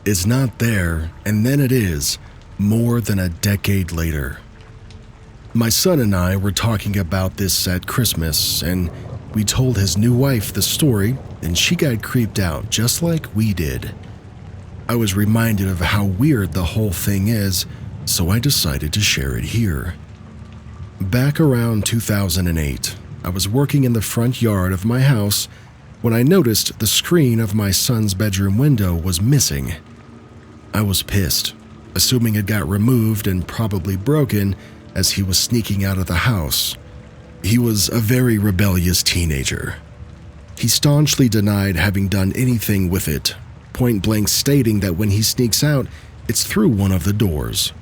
It's not there, and then it is, more than a decade later. My son and I were talking about this at Christmas, and we told his new wife the story, and she got creeped out just like we did. I was reminded of how weird the whole thing is, so I decided to share it here. Back around 2008, I was working in the front yard of my house when I noticed the screen of my son's bedroom window was missing. I was pissed, assuming it got removed and probably broken as he was sneaking out of the house. He was a very rebellious teenager. He staunchly denied having done anything with it, point blank stating that when he sneaks out, it's through one of the doors.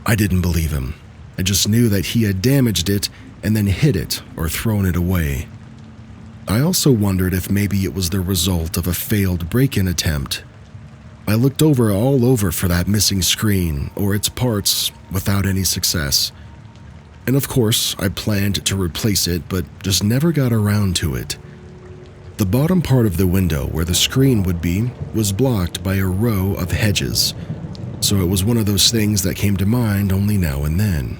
I didn't believe him. I just knew that he had damaged it and then hid it or thrown it away. I also wondered if maybe it was the result of a failed break-in attempt. I looked all over for that missing screen or its parts without any success. And of course, I planned to replace it, but just never got around to it. The bottom part of the window where the screen would be was blocked by a row of hedges, so it was one of those things that came to mind only now and then.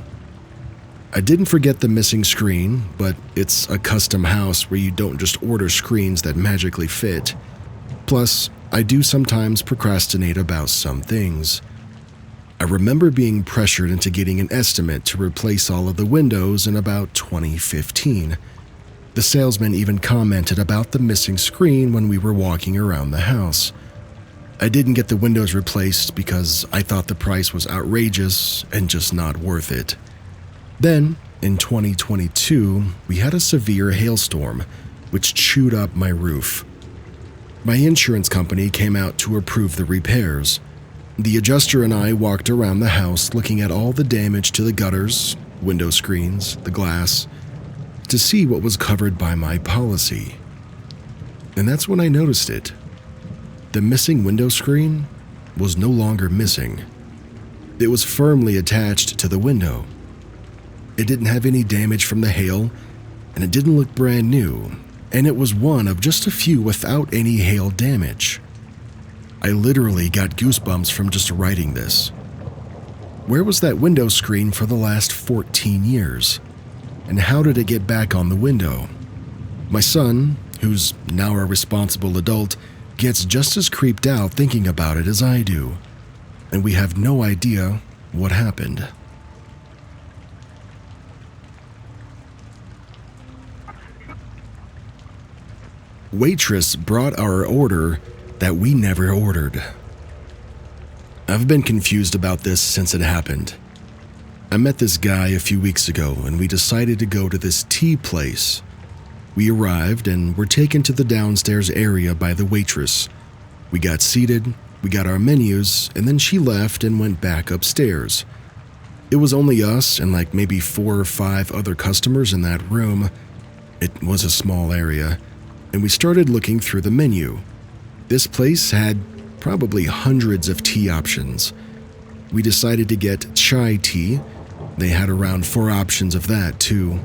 I didn't forget the missing screen, but it's a custom house where you don't just order screens that magically fit. Plus, I do sometimes procrastinate about some things. I remember being pressured into getting an estimate to replace all of the windows in about 2015. The salesman even commented about the missing screen when we were walking around the house. I didn't get the windows replaced because I thought the price was outrageous and just not worth it. Then, in 2022, we had a severe hailstorm, which chewed up my roof. My insurance company came out to approve the repairs. The adjuster and I walked around the house looking at all the damage to the gutters, window screens, the glass, to see what was covered by my policy. And that's when I noticed it. The missing window screen was no longer missing. It was firmly attached to the window. It didn't have any damage from the hail, and it didn't look brand new, and it was one of just a few without any hail damage. I literally got goosebumps from just writing this. Where was that window screen for the last 14 years? And how did it get back on the window? My son, who's now a responsible adult, gets just as creeped out thinking about it as I do, and we have no idea what happened. Waitress brought our order that we never ordered. I've been confused about this since it happened. I met this guy a few weeks ago and we decided to go to this tea place. We arrived and were taken to the downstairs area by the waitress. We got seated, we got our menus, and then she left and went back upstairs. It was only us and like maybe 4 or 5 other customers in that room. It was a small area, and we started looking through the menu. This place had probably hundreds of tea options. We decided to get chai tea. They had around 4 options of that too.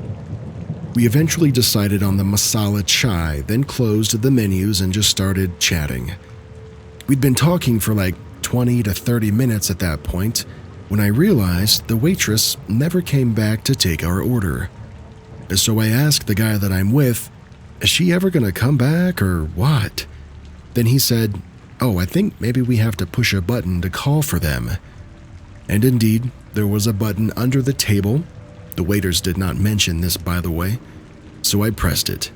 We eventually decided on the masala chai, then closed the menus and just started chatting. We'd been talking for like 20 to 30 minutes at that point when I realized the waitress never came back to take our order. So I asked the guy that I'm with, is she ever gonna come back or what? Then he said, oh, I think maybe we have to push a button to call for them. And indeed, there was a button under the table. The waiters did not mention this, by the way, so I pressed it.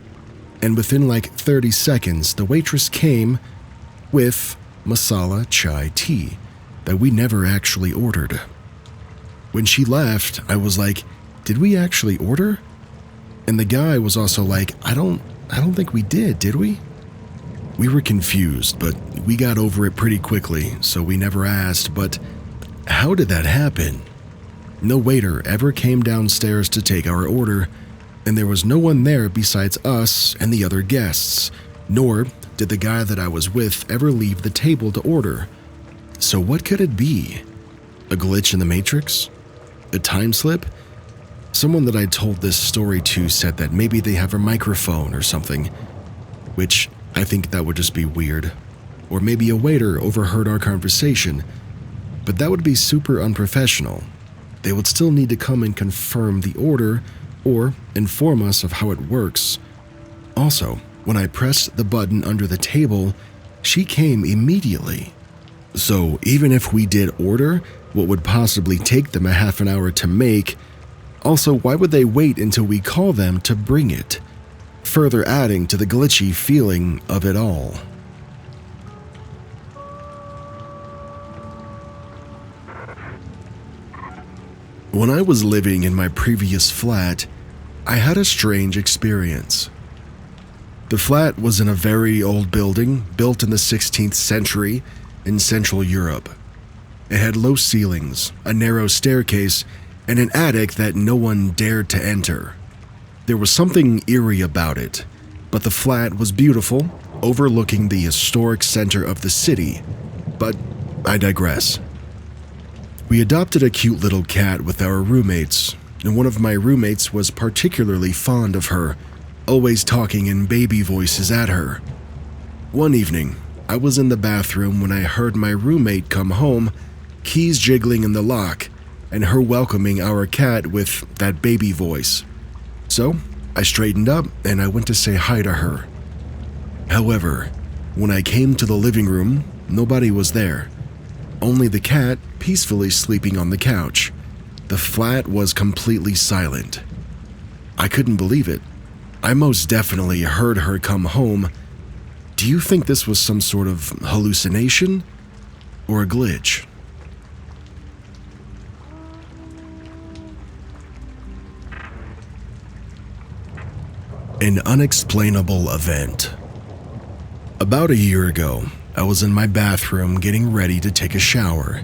And within like 30 seconds, the waitress came with masala chai tea that we never actually ordered. When she left, I was like, did we actually order? And the guy was also like, I don't think we did we? We were confused, but we got over it pretty quickly, so we never asked, but how did that happen? No waiter ever came downstairs to take our order, and there was no one there besides us and the other guests, nor did the guy that I was with ever leave the table to order. So what could it be? A glitch in the Matrix? A time slip? Someone that I told this story to said that maybe they have a microphone or something, which I think that would just be weird. Or maybe a waiter overheard our conversation, but that would be super unprofessional. They would still need to come and confirm the order or inform us of how it works. Also, when I pressed the button under the table, she came immediately. So even if we did order what would possibly take them a half an hour to make, also why would they wait until we call them to bring it? Further adding to the glitchy feeling of it all. When I was living in my previous flat, I had a strange experience. The flat was in a very old building built in the 16th century in Central Europe. It had low ceilings, a narrow staircase, and an attic that no one dared to enter. There was something eerie about it, but the flat was beautiful, overlooking the historic center of the city. But I digress. We adopted a cute little cat with our roommates, and one of my roommates was particularly fond of her, always talking in baby voices at her. One evening, I was in the bathroom when I heard my roommate come home, keys jiggling in the lock, and her welcoming our cat with that baby voice. So, I straightened up and I went to say hi to her. However, when I came to the living room, nobody was there. Only the cat peacefully sleeping on the couch. The flat was completely silent. I couldn't believe it. I most definitely heard her come home. Do you think this was some sort of hallucination or a glitch? An unexplainable event. About a year ago, I was in my bathroom getting ready to take a shower.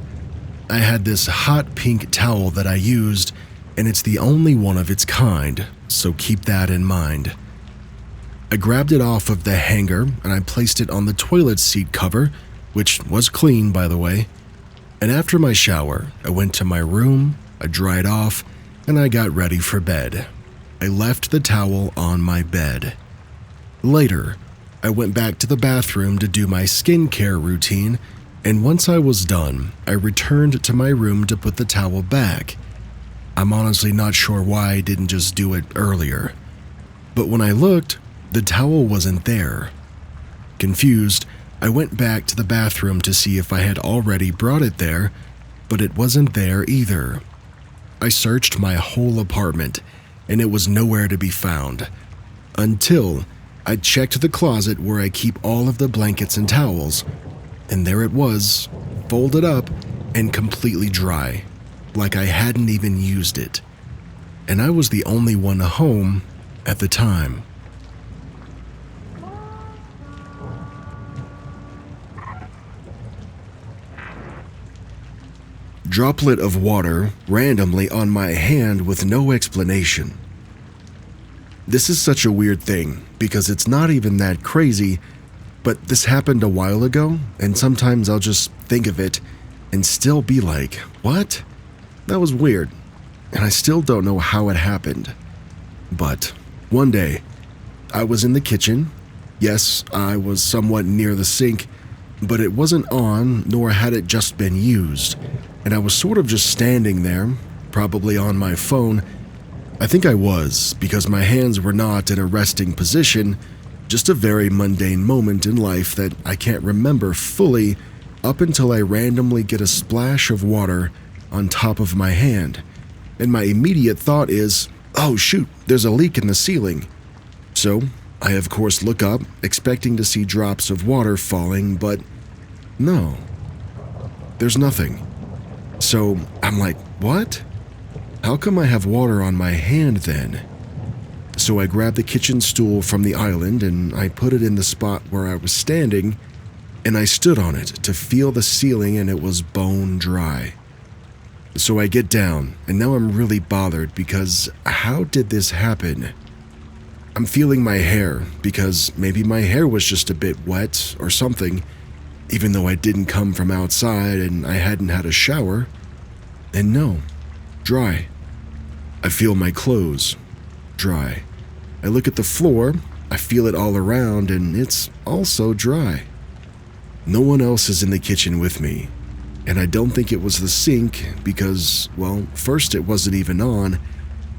I had this hot pink towel that I used, and it's the only one of its kind, so keep that in mind. I grabbed it off of the hanger and I placed it on the toilet seat cover, which was clean, by the way. And after my shower, I went to my room, I dried off, and I got ready for bed. I left the towel on my bed. Later, I went back to the bathroom to do my skincare routine, and once I was done, I returned to my room to put the towel back. I'm honestly not sure why I didn't just do it earlier. But when I looked, the towel wasn't there. Confused, I went back to the bathroom to see if I had already brought it there, but it wasn't there either. I searched my whole apartment, and it was nowhere to be found. Until I checked the closet where I keep all of the blankets and towels, and there it was, folded up and completely dry, like I hadn't even used it. And I was the only one home at the time. Droplet of water randomly on my hand with no explanation. This is such a weird thing because it's not even that crazy, but this happened a while ago, and sometimes I'll just think of it and still be like, what? That was weird, and I still don't know how it happened. But one day, I was in the kitchen. Yes, I was somewhat near the sink, but it wasn't on, nor had it just been used, and I was sort of just standing there, probably on my phone. I think I was, because my hands were not in a resting position, just a very mundane moment in life that I can't remember fully up until I randomly get a splash of water on top of my hand, and my immediate thought is, oh shoot, there's a leak in the ceiling. So I of course look up, expecting to see drops of water falling, but no, there's nothing. So I'm like, what? How come I have water on my hand then? So I grabbed the kitchen stool from the island and I put it in the spot where I was standing, and I stood on it to feel the ceiling, and it was bone dry. So I get down, and now I'm really bothered because how did this happen? I'm feeling my hair because maybe my hair was just a bit wet or something, even though I didn't come from outside and I hadn't had a shower. And no, dry. I feel my clothes, dry. I look at the floor, I feel it all around, and it's also dry. No one else is in the kitchen with me, and I don't think it was the sink because, well, first it wasn't even on,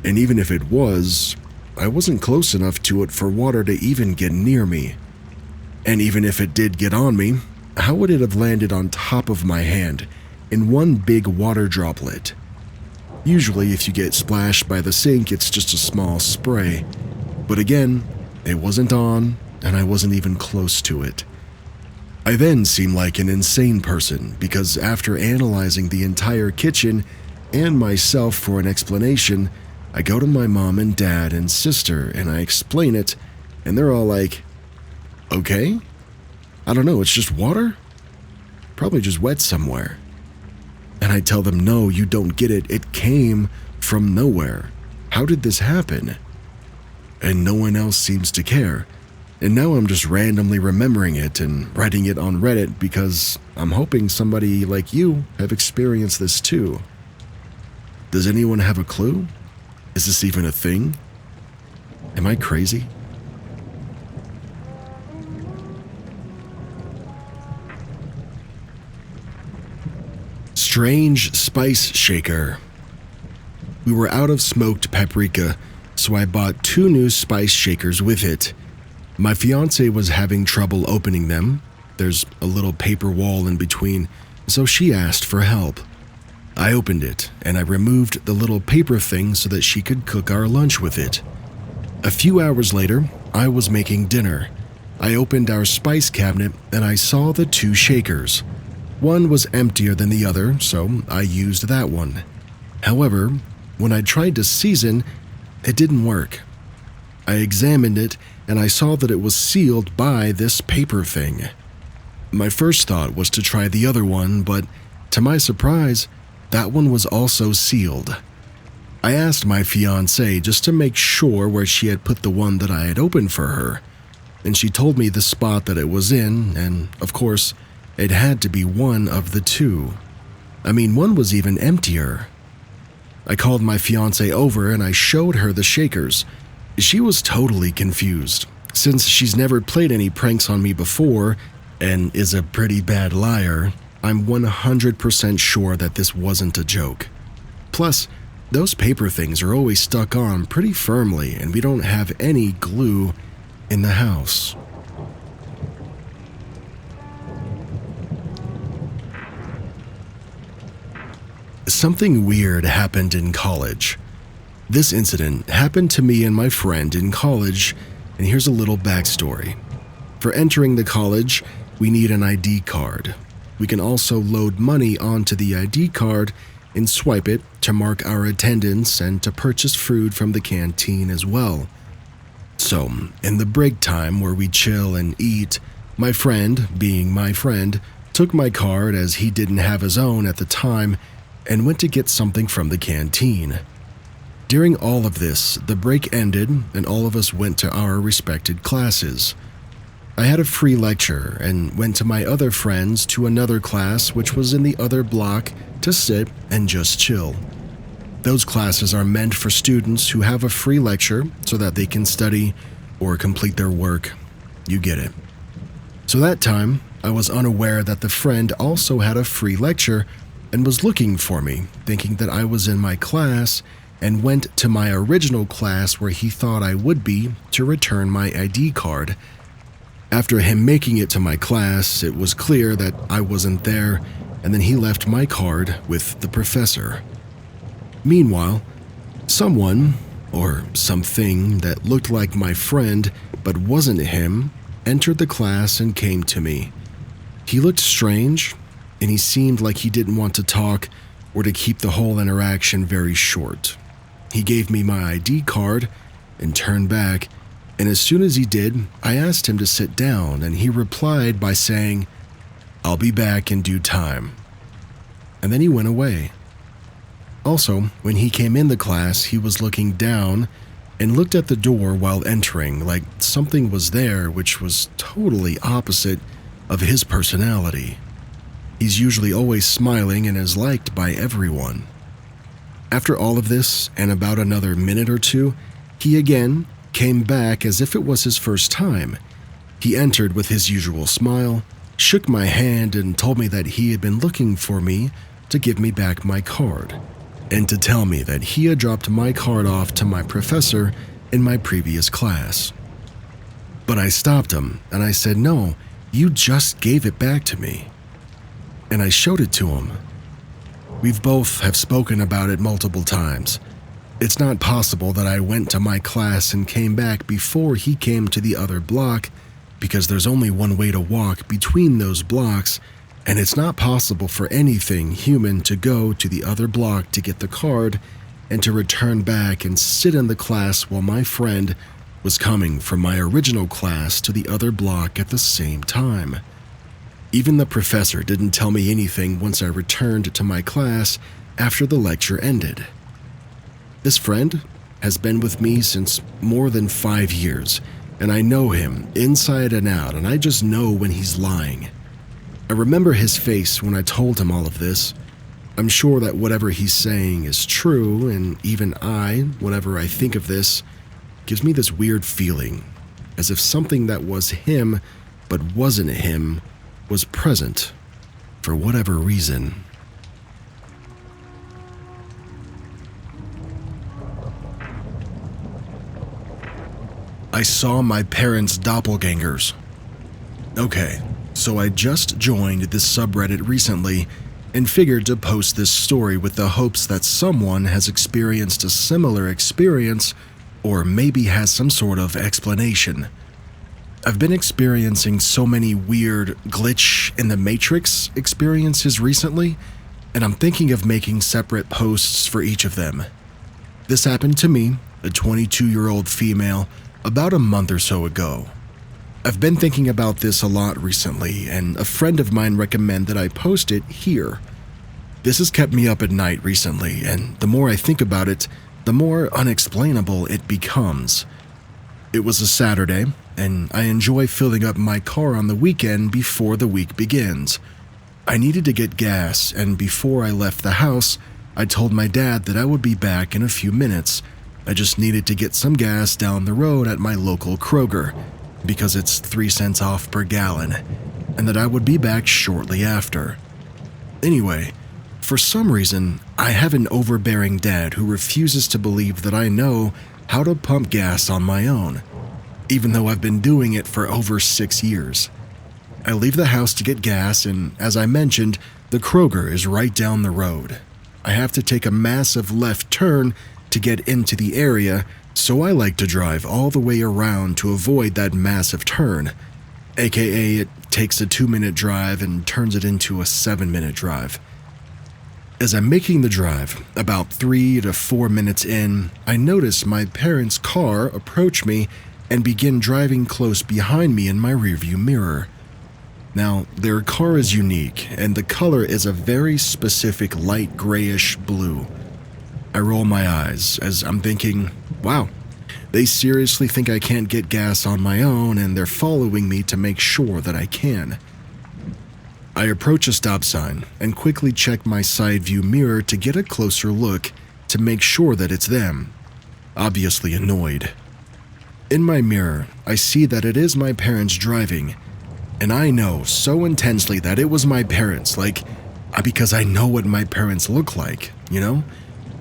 and even if it was, I wasn't close enough to it for water to even get near me. And even if it did get on me, how would it have landed on top of my hand in one big water droplet? Usually if you get splashed by the sink, it's just a small spray. But again, it wasn't on, and I wasn't even close to it. I then seem like an insane person because after analyzing the entire kitchen and myself for an explanation, I go to my mom and dad and sister and I explain it, and they're all like, okay? I don't know, it's just water? Probably just wet somewhere. And I tell them, no, you don't get it. It came from nowhere. How did this happen? And no one else seems to care. And now I'm just randomly remembering it and writing it on Reddit because I'm hoping somebody like you have experienced this too. Does anyone have a clue? Is this even a thing? Am I crazy? Strange spice shaker. We were out of smoked paprika, so I bought 2 new spice shakers with it. My fiance was having trouble opening them. There's a little paper wall in between, so she asked for help. I opened it, and I removed the little paper thing so that she could cook our lunch with it. A few hours later, I was making dinner. I opened our spice cabinet, and I saw the 2 shakers. One was emptier than the other, so I used that one. However, when I tried to season, it didn't work. I examined it, and I saw that it was sealed by this paper thing. My first thought was to try the other one, but to my surprise, that one was also sealed. I asked my fiancée just to make sure where she had put the one that I had opened for her, and she told me the spot that it was in, and of course, it had to be one of the 2. I mean, one was even emptier. I called my fiancée over and I showed her the shakers. She was totally confused, since she's never played any pranks on me before and is a pretty bad liar. I'm 100% sure that this wasn't a joke. Plus, those paper things are always stuck on pretty firmly, and we don't have any glue in the house. Something weird happened in college. This incident happened to me and my friend in college, and here's a little backstory. For entering the college, we need an ID card. We can also load money onto the ID card and swipe it to mark our attendance and to purchase food from the canteen as well. So, in the break time where we chill and eat, my friend, being my friend, took my card as he didn't have his own at the time and went to get something from the canteen. During all of this, the break ended and all of us went to our respected classes. I had a free lecture and went to my other friends to another class which was in the other block to sit and just chill. Those classes are meant for students who have a free lecture so that they can study or complete their work. You get it. So that time, I was unaware that the friend also had a free lecture and was looking for me, thinking that I was in my class, and went to my original class where he thought I would be to return my ID card. After him making it to my class, it was clear that I wasn't there, and then he left my card with the professor. Meanwhile, someone, or something that looked like my friend but wasn't him, entered the class and came to me. He looked strange, and he seemed like he didn't want to talk or to keep the whole interaction very short. He gave me my ID card and turned back, and as soon as he did, I asked him to sit down, and he replied by saying, "I'll be back in due time." And then he went away. Also, when he came in the class, he was looking down and looked at the door while entering, like something was there which was totally opposite of his personality. He's usually always smiling and is liked by everyone. After all of this, and about another minute or two, he again came back as if it was his first time. He entered with his usual smile, shook my hand, and told me that he had been looking for me to give me back my card, and to tell me that he had dropped my card off to my professor in my previous class. But I stopped him, and I said, "No, you just gave it back to me." And I showed it to him. We've both have spoken about it multiple times. It's not possible that I went to my class and came back before he came to the other block, because there's only one way to walk between those blocks, and it's not possible for anything human to go to the other block to get the card and to return back and sit in the class while my friend was coming from my original class to the other block at the same time. Even the professor didn't tell me anything once I returned to my class after the lecture ended. This friend has been with me since more than 5 years, and I know him inside and out, and I just know when he's lying. I remember his face when I told him all of this. I'm sure that whatever he's saying is true, and even I, whenever I think of this, gives me this weird feeling, as if something that was him but wasn't him was present, for whatever reason. I saw my parents' doppelgangers. Okay, so I just joined this subreddit recently and figured to post this story with the hopes that someone has experienced a similar experience or maybe has some sort of explanation. I've been experiencing so many weird glitch in the Matrix experiences recently, and I'm thinking of making separate posts for each of them. This happened to me, a 22-year-old female, about a month or so ago. I've been thinking about this a lot recently, and a friend of mine recommended I post it here. This has kept me up at night recently, and the more I think about it, the more unexplainable it becomes. It was a Saturday, and I enjoy filling up my car on the weekend before the week begins. I needed to get gas, and before I left the house, I told my dad that I would be back in a few minutes. I just needed to get some gas down the road at my local Kroger, because it's 3 cents off per gallon, and that I would be back shortly after. Anyway, for some reason, I have an overbearing dad who refuses to believe that I know how to pump gas on my own, even though I've been doing it for over 6 years. I leave the house to get gas, and as I mentioned, the Kroger is right down the road. I have to take a massive left turn to get into the area, so I like to drive all the way around to avoid that massive turn. AKA, it takes a 2-minute drive and turns it into a 7-minute drive. As I'm making the drive, about 3 to 4 minutes in, I notice my parents' car approach me and begin driving close behind me in my rearview mirror. Now, their car is unique, and the color is a very specific light grayish blue. I roll my eyes as I'm thinking, wow, they seriously think I can't get gas on my own, and they're following me to make sure that I can. I approach a stop sign and quickly check my side view mirror to get a closer look to make sure that it's them, obviously annoyed. In my mirror, I see that it is my parents driving, and I know so intensely that it was my parents, because I know what my parents look like, you know?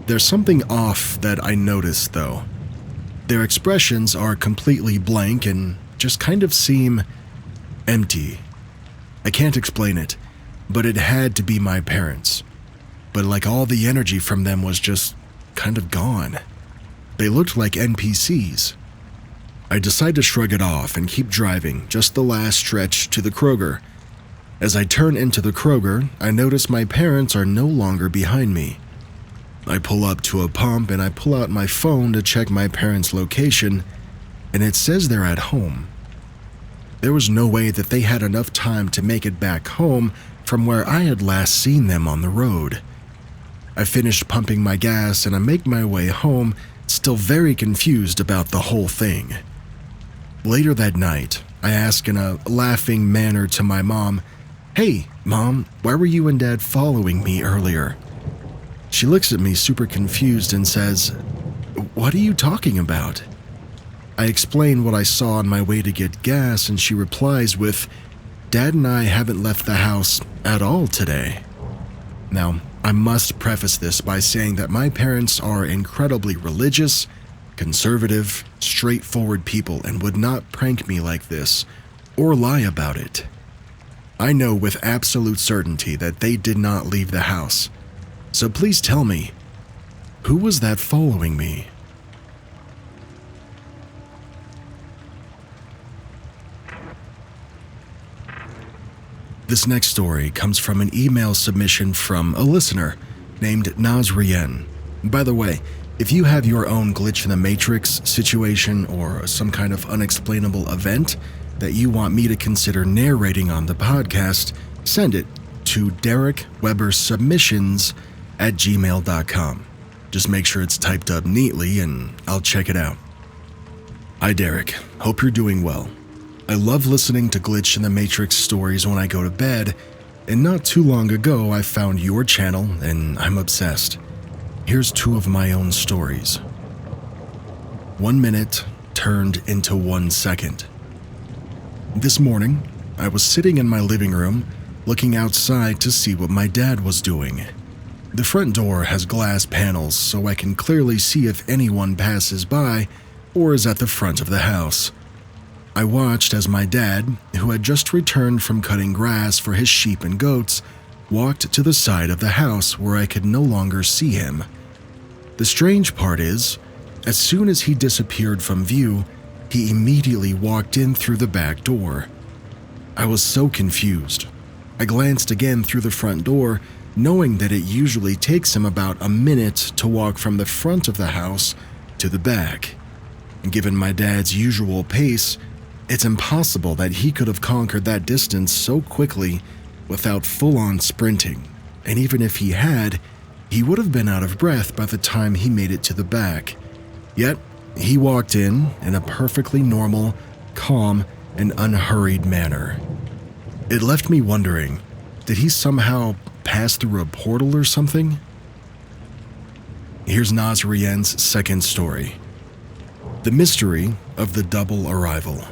There's something off that I noticed, though. Their expressions are completely blank and just kind of seem empty. I can't explain it, but it had to be my parents. But all the energy from them was just kind of gone. They looked like NPCs. I decide to shrug it off and keep driving just the last stretch to the Kroger. As I turn into the Kroger, I notice my parents are no longer behind me. I pull up to a pump and I pull out my phone to check my parents' location, and it says they're at home. There was no way that they had enough time to make it back home from where I had last seen them on the road. I finished pumping my gas and I make my way home, still very confused about the whole thing. Later that night, I ask in a laughing manner to my mom, "Hey, Mom, why were you and Dad following me earlier?" She looks at me super confused and says, "What are you talking about?" I explain what I saw on my way to get gas, and she replies with, "Dad and I haven't left the house at all today." Now, I must preface this by saying that my parents are incredibly religious, conservative, straightforward people and would not prank me like this or lie about it. I know with absolute certainty that they did not leave the house. So please tell me, who was that following me? This next story comes from an email submission from a listener named Nazrian. By the way, if you have your own glitch in the matrix situation or some kind of unexplainable event that you want me to consider narrating on the podcast, send it to derekwebersubmissions@gmail.com. Just make sure it's typed up neatly and I'll check it out. Hi Derek, hope you're doing well. I love listening to Glitch in the Matrix stories when I go to bed, and not too long ago I found your channel and I'm obsessed. Here's 2 of my own stories. 1 minute turned into 1 second. This morning, I was sitting in my living room, looking outside to see what my dad was doing. The front door has glass panels, so I can clearly see if anyone passes by or is at the front of the house. I watched as my dad, who had just returned from cutting grass for his sheep and goats, walked to the side of the house where I could no longer see him. The strange part is, as soon as he disappeared from view, he immediately walked in through the back door. I was so confused. I glanced again through the front door, knowing that it usually takes him about a minute to walk from the front of the house to the back. And given my dad's usual pace, it's impossible that he could have conquered that distance so quickly without full-on sprinting, and even if he had, he would have been out of breath by the time he made it to the back. Yet, he walked in a perfectly normal, calm, and unhurried manner. It left me wondering, did he somehow pass through a portal or something? Here's Nazrian's second story. The mystery of the double arrival.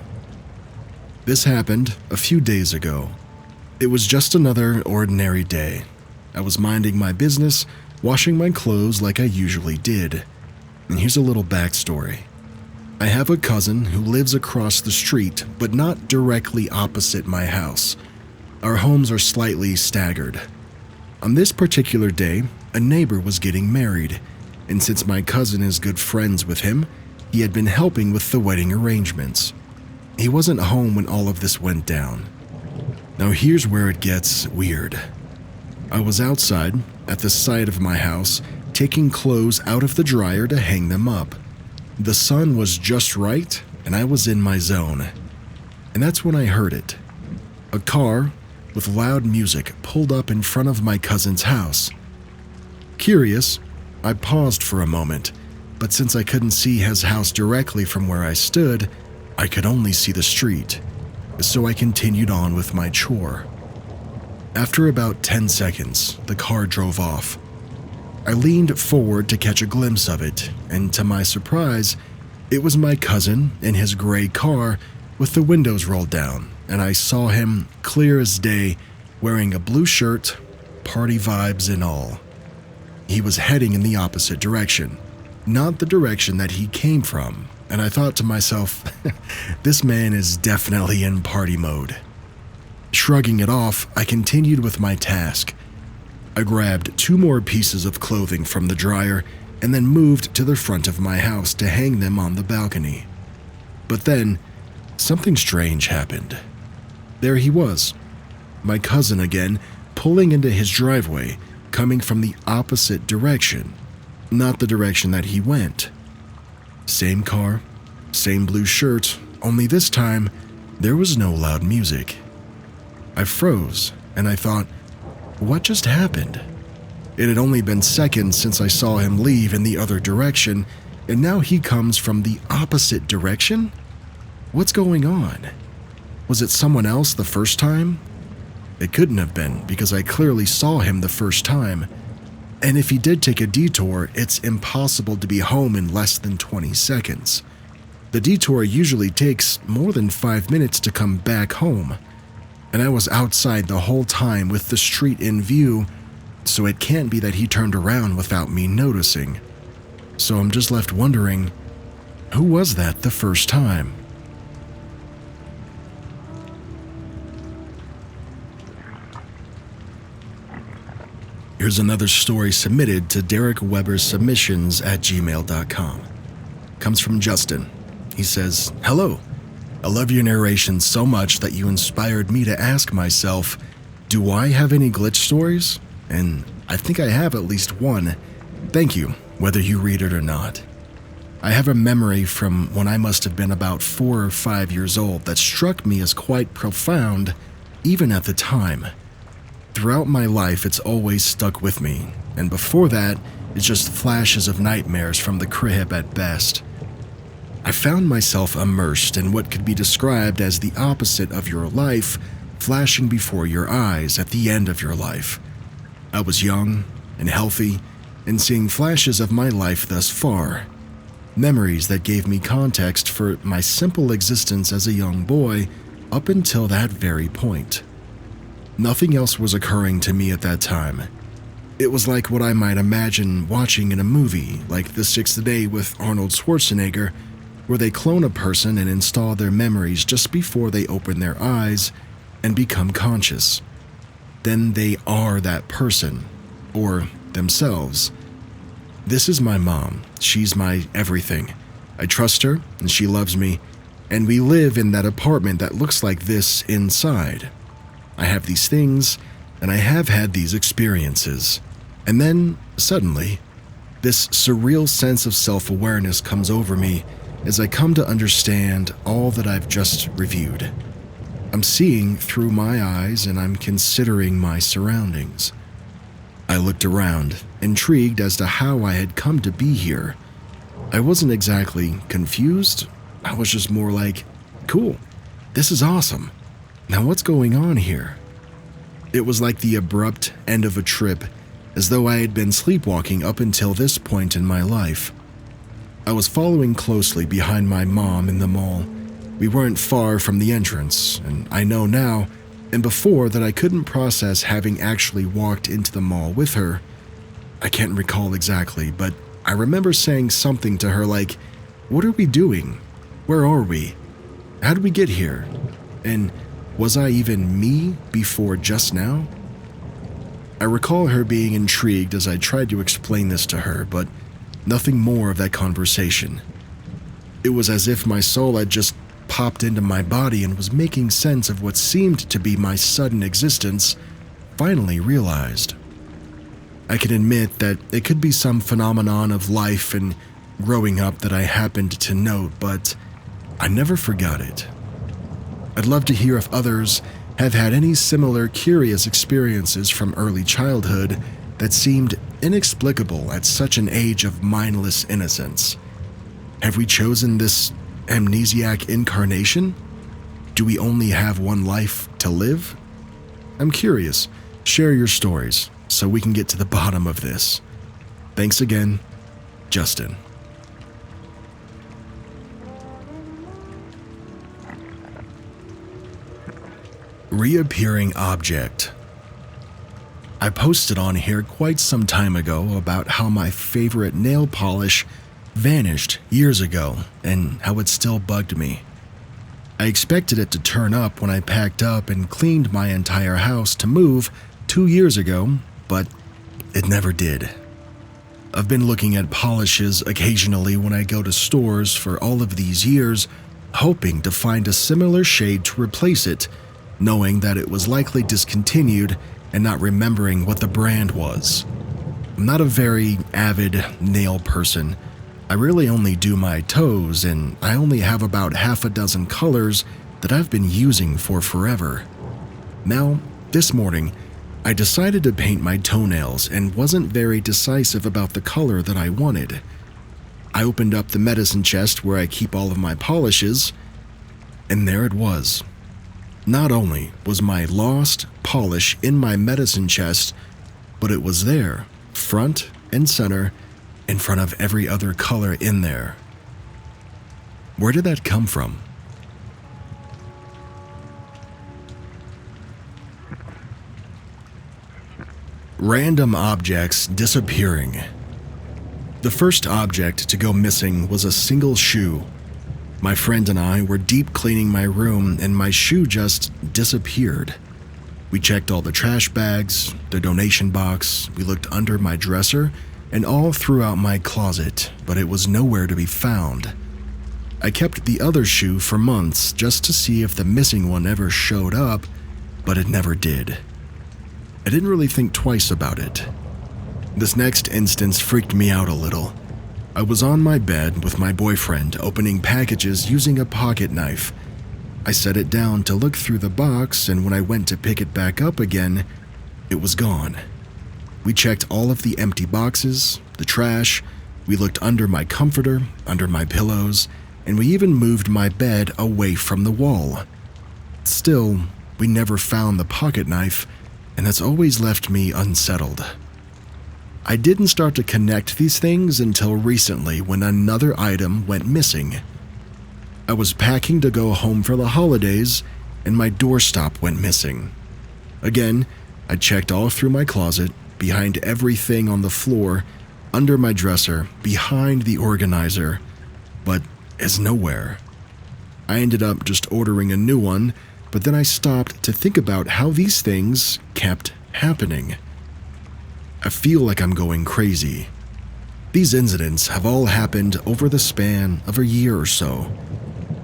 This happened a few days ago. It was just another ordinary day. I was minding my business, washing my clothes like I usually did. And here's a little backstory. I have a cousin who lives across the street, but not directly opposite my house. Our homes are slightly staggered. On this particular day, a neighbor was getting married, and since my cousin is good friends with him, he had been helping with the wedding arrangements. He wasn't home when all of this went down. Now here's where it gets weird. I was outside, at the side of my house, taking clothes out of the dryer to hang them up. The sun was just right, and I was in my zone. And that's when I heard it. A car with loud music pulled up in front of my cousin's house. Curious, I paused for a moment, but since I couldn't see his house directly from where I stood, I could only see the street, so I continued on with my chore. After about 10 seconds, the car drove off. I leaned forward to catch a glimpse of it, and to my surprise, it was my cousin in his gray car with the windows rolled down, and I saw him clear as day wearing a blue shirt, party vibes and all. He was heading in the opposite direction, not the direction that he came from, and I thought to myself, this man is definitely in party mode. Shrugging it off, I continued with my task. I grabbed 2 more pieces of clothing from the dryer and then moved to the front of my house to hang them on the balcony. But then, something strange happened. There he was, my cousin again, pulling into his driveway, coming from the opposite direction, not the direction that he went. Same car, same blue shirt, only this time, there was no loud music. I froze, and I thought, what just happened? It had only been seconds since I saw him leave in the other direction, and now he comes from the opposite direction? What's going on? Was it someone else the first time? It couldn't have been, because I clearly saw him the first time. And if he did take a detour, it's impossible to be home in less than 20 seconds. The detour usually takes more than 5 minutes to come back home. And I was outside the whole time with the street in view, so it can't be that he turned around without me noticing. So I'm just left wondering, who was that the first time? Here's another story submitted to DerekWeberSubmissions@gmail.com. Comes from Justin. He says, "Hello. I love your narration so much that you inspired me to ask myself, do I have any glitch stories? And I think I have at least one. Thank you, whether you read it or not. I have a memory from when I must have been about 4 or 5 years old that struck me as quite profound, even at the time. Throughout my life, it's always stuck with me, and before that, it's just flashes of nightmares from the crib at best. I found myself immersed in what could be described as the opposite of your life flashing before your eyes at the end of your life. I was young and healthy and seeing flashes of my life thus far. Memories that gave me context for my simple existence as a young boy up until that very point. Nothing else was occurring to me at that time. It was like what I might imagine watching in a movie like The Sixth Day with Arnold Schwarzenegger, where they clone a person and install their memories just before they open their eyes and become conscious. Then they are that person, or themselves. This is my mom. She's my everything. I trust her, and she loves me, and we live in that apartment that looks like this inside. I have these things, and I have had these experiences. And then, suddenly, this surreal sense of self-awareness comes over me as I come to understand all that I've just reviewed. I'm seeing through my eyes, and I'm considering my surroundings. I looked around, intrigued as to how I had come to be here. I wasn't exactly confused. I was just more like, cool, this is awesome. Now what's going on here? It was like the abrupt end of a trip, as though I had been sleepwalking up until this point in my life. I was following closely behind my mom in the mall. We weren't far from the entrance, and I know now, and before, that I couldn't process having actually walked into the mall with her. I can't recall exactly, but I remember saying something to her like, "What are we doing? Where are we? How did we get here? And was I even me before just now?" I recall her being intrigued as I tried to explain this to her, but nothing more of that conversation. It was as if my soul had just popped into my body and was making sense of what seemed to be my sudden existence, finally realized. I can admit that it could be some phenomenon of life and growing up that I happened to note, but I never forgot it. I'd love to hear if others have had any similar curious experiences from early childhood that seemed inexplicable at such an age of mindless innocence. Have we chosen this amnesiac incarnation? Do we only have one life to live? I'm curious. Share your stories so we can get to the bottom of this. Thanks again, Justin. Reappearing object. I posted on here quite some time ago about how my favorite nail polish vanished years ago and how it still bugged me. I expected it to turn up when I packed up and cleaned my entire house to move 2 years ago, but it never did. I've been looking at polishes occasionally when I go to stores for all of these years, hoping to find a similar shade to replace it, knowing that it was likely discontinued and not remembering what the brand was. I'm not a very avid nail person. I really only do my toes, and I only have about half a dozen colors that I've been using for forever. Now, this morning, I decided to paint my toenails and wasn't very decisive about the color that I wanted. I opened up the medicine chest where I keep all of my polishes, and there it was. Not only was my lost polish in my medicine chest, but it was there, front and center, in front of every other color in there. Where did that come from? Random objects disappearing. The first object to go missing was a single shoe. My friend and I were deep cleaning my room and my shoe just disappeared. We checked all the trash bags, the donation box, we looked under my dresser, and all throughout my closet, but it was nowhere to be found. I kept the other shoe for months just to see if the missing one ever showed up, but it never did. I didn't really think twice about it. This next instance freaked me out a little. I was on my bed with my boyfriend opening packages using a pocket knife. I set it down to look through the box, and when I went to pick it back up again, it was gone. We checked all of the empty boxes, the trash, we looked under my comforter, under my pillows, and we even moved my bed away from the wall. Still, we never found the pocket knife, and that's always left me unsettled. I didn't start to connect these things until recently when another item went missing. I was packing to go home for the holidays, and my doorstop went missing. Again, I checked all through my closet, behind everything on the floor, under my dresser, behind the organizer, but it's nowhere. I ended up just ordering a new one, but then I stopped to think about how these things kept happening. I feel like I'm going crazy. These incidents have all happened over the span of a year or so.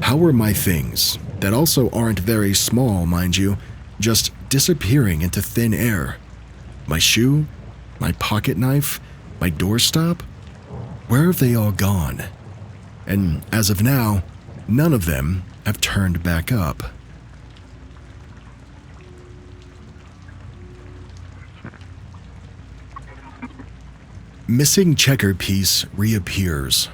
How are my things, that also aren't very small, mind you, just disappearing into thin air? My shoe? My pocket knife? My doorstop? Where have they all gone? And as of now, none of them have turned back up. Missing checker piece reappears.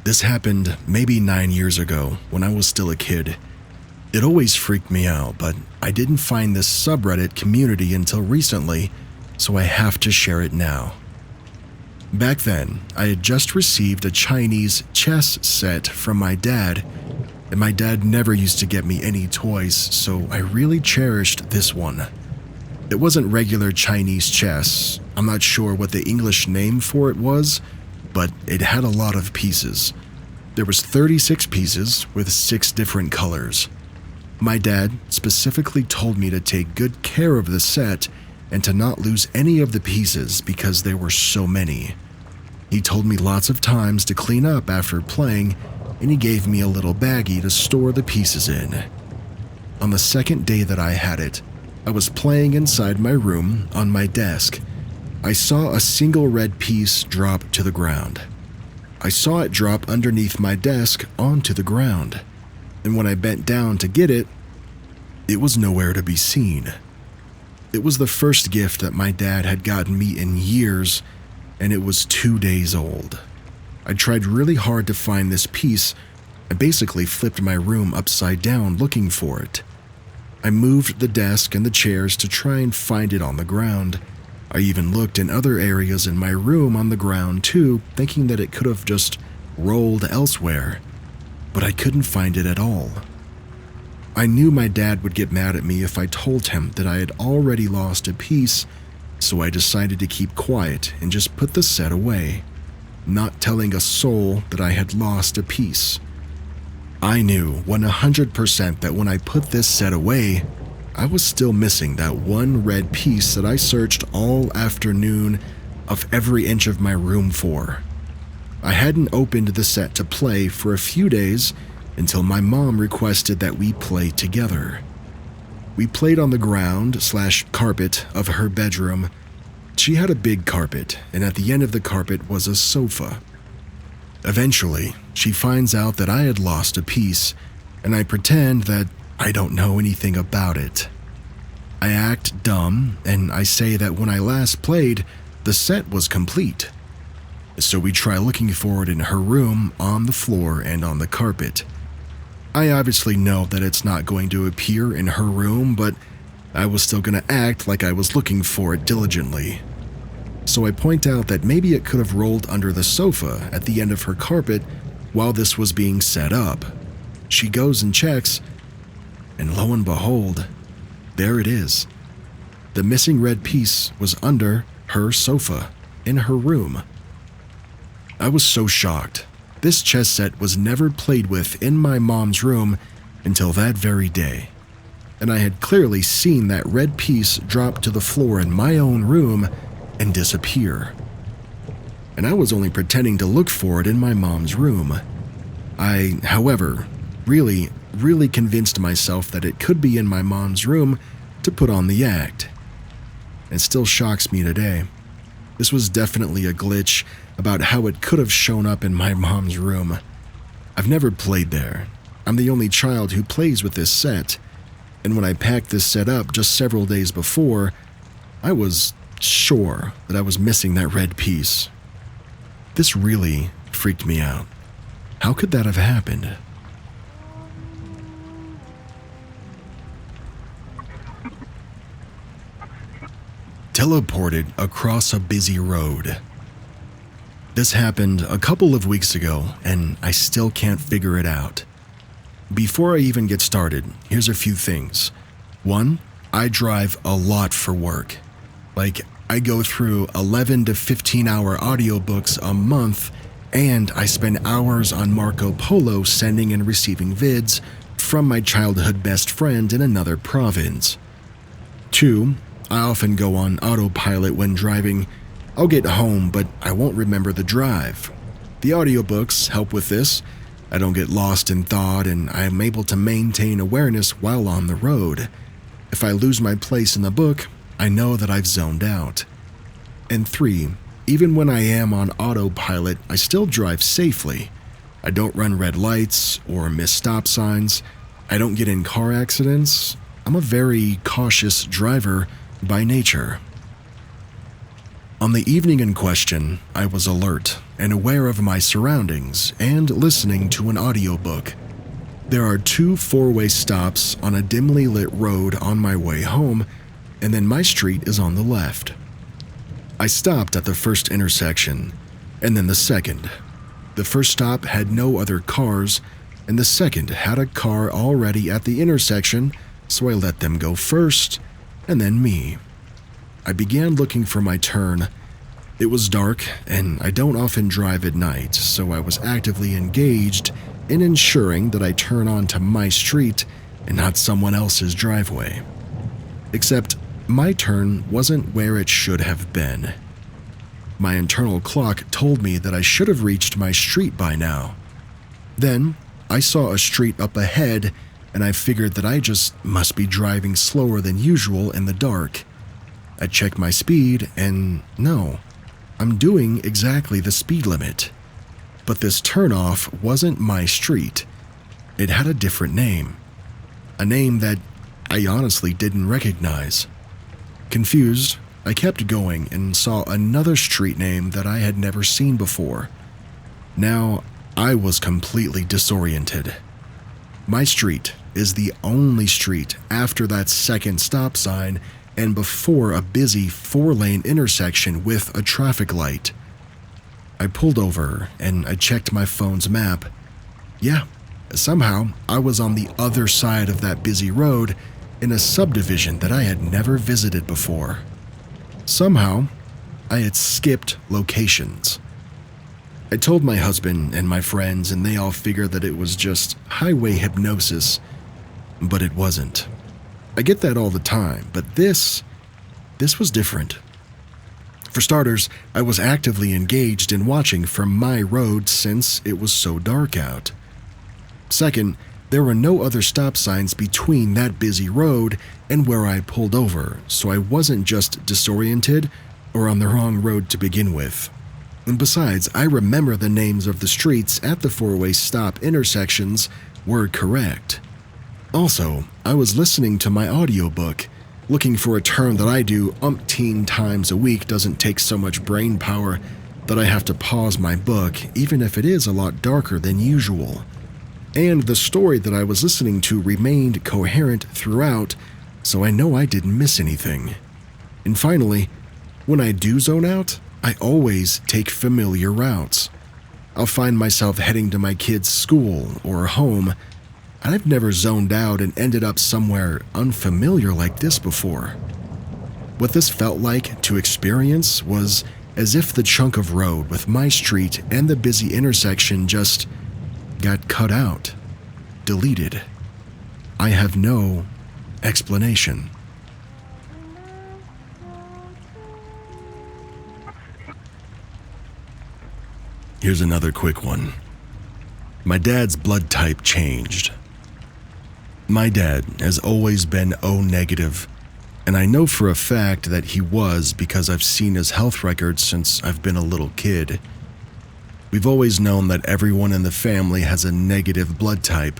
This happened maybe 9 years ago when I was still a kid. It always freaked me out, but I didn't find this subreddit community until recently, so I have to share it now. Back then, I had just received a Chinese chess set from my dad, and my dad never used to get me any toys, so I really cherished this one. It wasn't regular Chinese chess. I'm not sure what the English name for it was, but it had a lot of pieces. There was 36 pieces with 6 different colors. My dad specifically told me to take good care of the set and to not lose any of the pieces because there were so many. He told me lots of times to clean up after playing, and he gave me a little baggie to store the pieces in. On the second day that I had it, I was playing inside my room on my desk. I saw a single red piece drop to the ground. I saw it drop underneath my desk onto the ground, and when I bent down to get it, it was nowhere to be seen. It was the first gift that my dad had gotten me in years, and it was 2 days old. I tried really hard to find this piece. I basically flipped my room upside down looking for it. I moved the desk and the chairs to try and find it on the ground. I even looked in other areas in my room on the ground too, thinking that it could have just rolled elsewhere, but I couldn't find it at all. I knew my dad would get mad at me if I told him that I had already lost a piece, so I decided to keep quiet and just put the set away, not telling a soul that I had lost a piece. I knew 100% that when I put this set away, I was still missing that one red piece that I searched all afternoon of every inch of my room for. I hadn't opened the set to play for a few days until my mom requested that we play together. We played on the ground/carpet of her bedroom. She had a big carpet, and at the end of the carpet was a sofa. Eventually, she finds out that I had lost a piece, and I pretend that I don't know anything about it. I act dumb, and I say that when I last played, the set was complete. So we try looking for it in her room, on the floor, and on the carpet. I obviously know that it's not going to appear in her room, but I was still going to act like I was looking for it diligently. So I point out that maybe it could have rolled under the sofa at the end of her carpet while this was being set up. She goes and checks, and lo and behold, there it is. The missing red piece was under her sofa in her room. I was so shocked. This chess set was never played with in my mom's room until that very day, and I had clearly seen that red piece drop to the floor in my own room and disappear. And I was only pretending to look for it in my mom's room. I, however, really convinced myself that it could be in my mom's room to put on the act. It still shocks me today. This was definitely a glitch about how it could have shown up in my mom's room. I've never played there. I'm the only child who plays with this set, and when I packed this set up just several days before, I was sure that I was missing that red piece. This really freaked me out. How could that have happened? Teleported across a busy road. This happened a couple of weeks ago, and I still can't figure it out. Before I even get started, here's a few things. 1, I drive a lot for work. I go through 11 to 15-hour audiobooks a month, and I spend hours on Marco Polo sending and receiving vids from my childhood best friend in another province. 2, I often go on autopilot when driving. I'll get home, but I won't remember the drive. The audiobooks help with this. I don't get lost in thought, and I am able to maintain awareness while on the road. If I lose my place in the book, I know that I've zoned out. And 3, even when I am on autopilot, I still drive safely. I don't run red lights or miss stop signs. I don't get in car accidents. I'm a very cautious driver by nature. On the evening in question, I was alert and aware of my surroundings and listening to an audiobook. There are 2 four-way stops on a dimly lit road on my way home, and then my street is on the left. I stopped at the first intersection, and then the second. The first stop had no other cars, and the second had a car already at the intersection, so I let them go first, and then me. I began looking for my turn. It was dark, and I don't often drive at night, so I was actively engaged in ensuring that I turn onto my street and not someone else's driveway. Except, My turn wasn't where it should have been. My internal clock told me that I should have reached my street by now. Then, I saw a street up ahead, and I figured that I just must be driving slower than usual in the dark. I checked my speed, and no, I'm doing exactly the speed limit. But this turnoff wasn't my street. It had a different name. A name that I honestly didn't recognize. Confused, I kept going and saw another street name that I had never seen before. Now, I was completely disoriented. My street is the only street after that second stop sign and before a busy 4-lane intersection with a traffic light. I pulled over and I checked my phone's map. Yeah, somehow I was on the other side of that busy road in a subdivision that I had never visited before. Somehow, I had skipped locations. I told my husband and my friends, and they all figured that it was just highway hypnosis, but it wasn't. I get that all the time, but this was different. For starters, I was actively engaged in watching from my road since it was so dark out. Second, there were no other stop signs between that busy road and where I pulled over, so I wasn't just disoriented or on the wrong road to begin with. And besides, I remember the names of the streets at the 4-way stop intersections were correct. Also, I was listening to my audiobook. Looking for a term that I do umpteen times a week doesn't take so much brain power that I have to pause my book, even if it is a lot darker than usual. And the story that I was listening to remained coherent throughout, so I know I didn't miss anything. And finally, when I do zone out, I always take familiar routes. I'll find myself heading to my kids' school or home, and I've never zoned out and ended up somewhere unfamiliar like this before. What this felt like to experience was as if the chunk of road with my street and the busy intersection just got cut out, deleted. I have no explanation. Here's another quick one. My dad's blood type changed. My dad has always been O negative, and I know for a fact that he was because I've seen his health records since I've been a little kid. We've always known that everyone in the family has a negative blood type.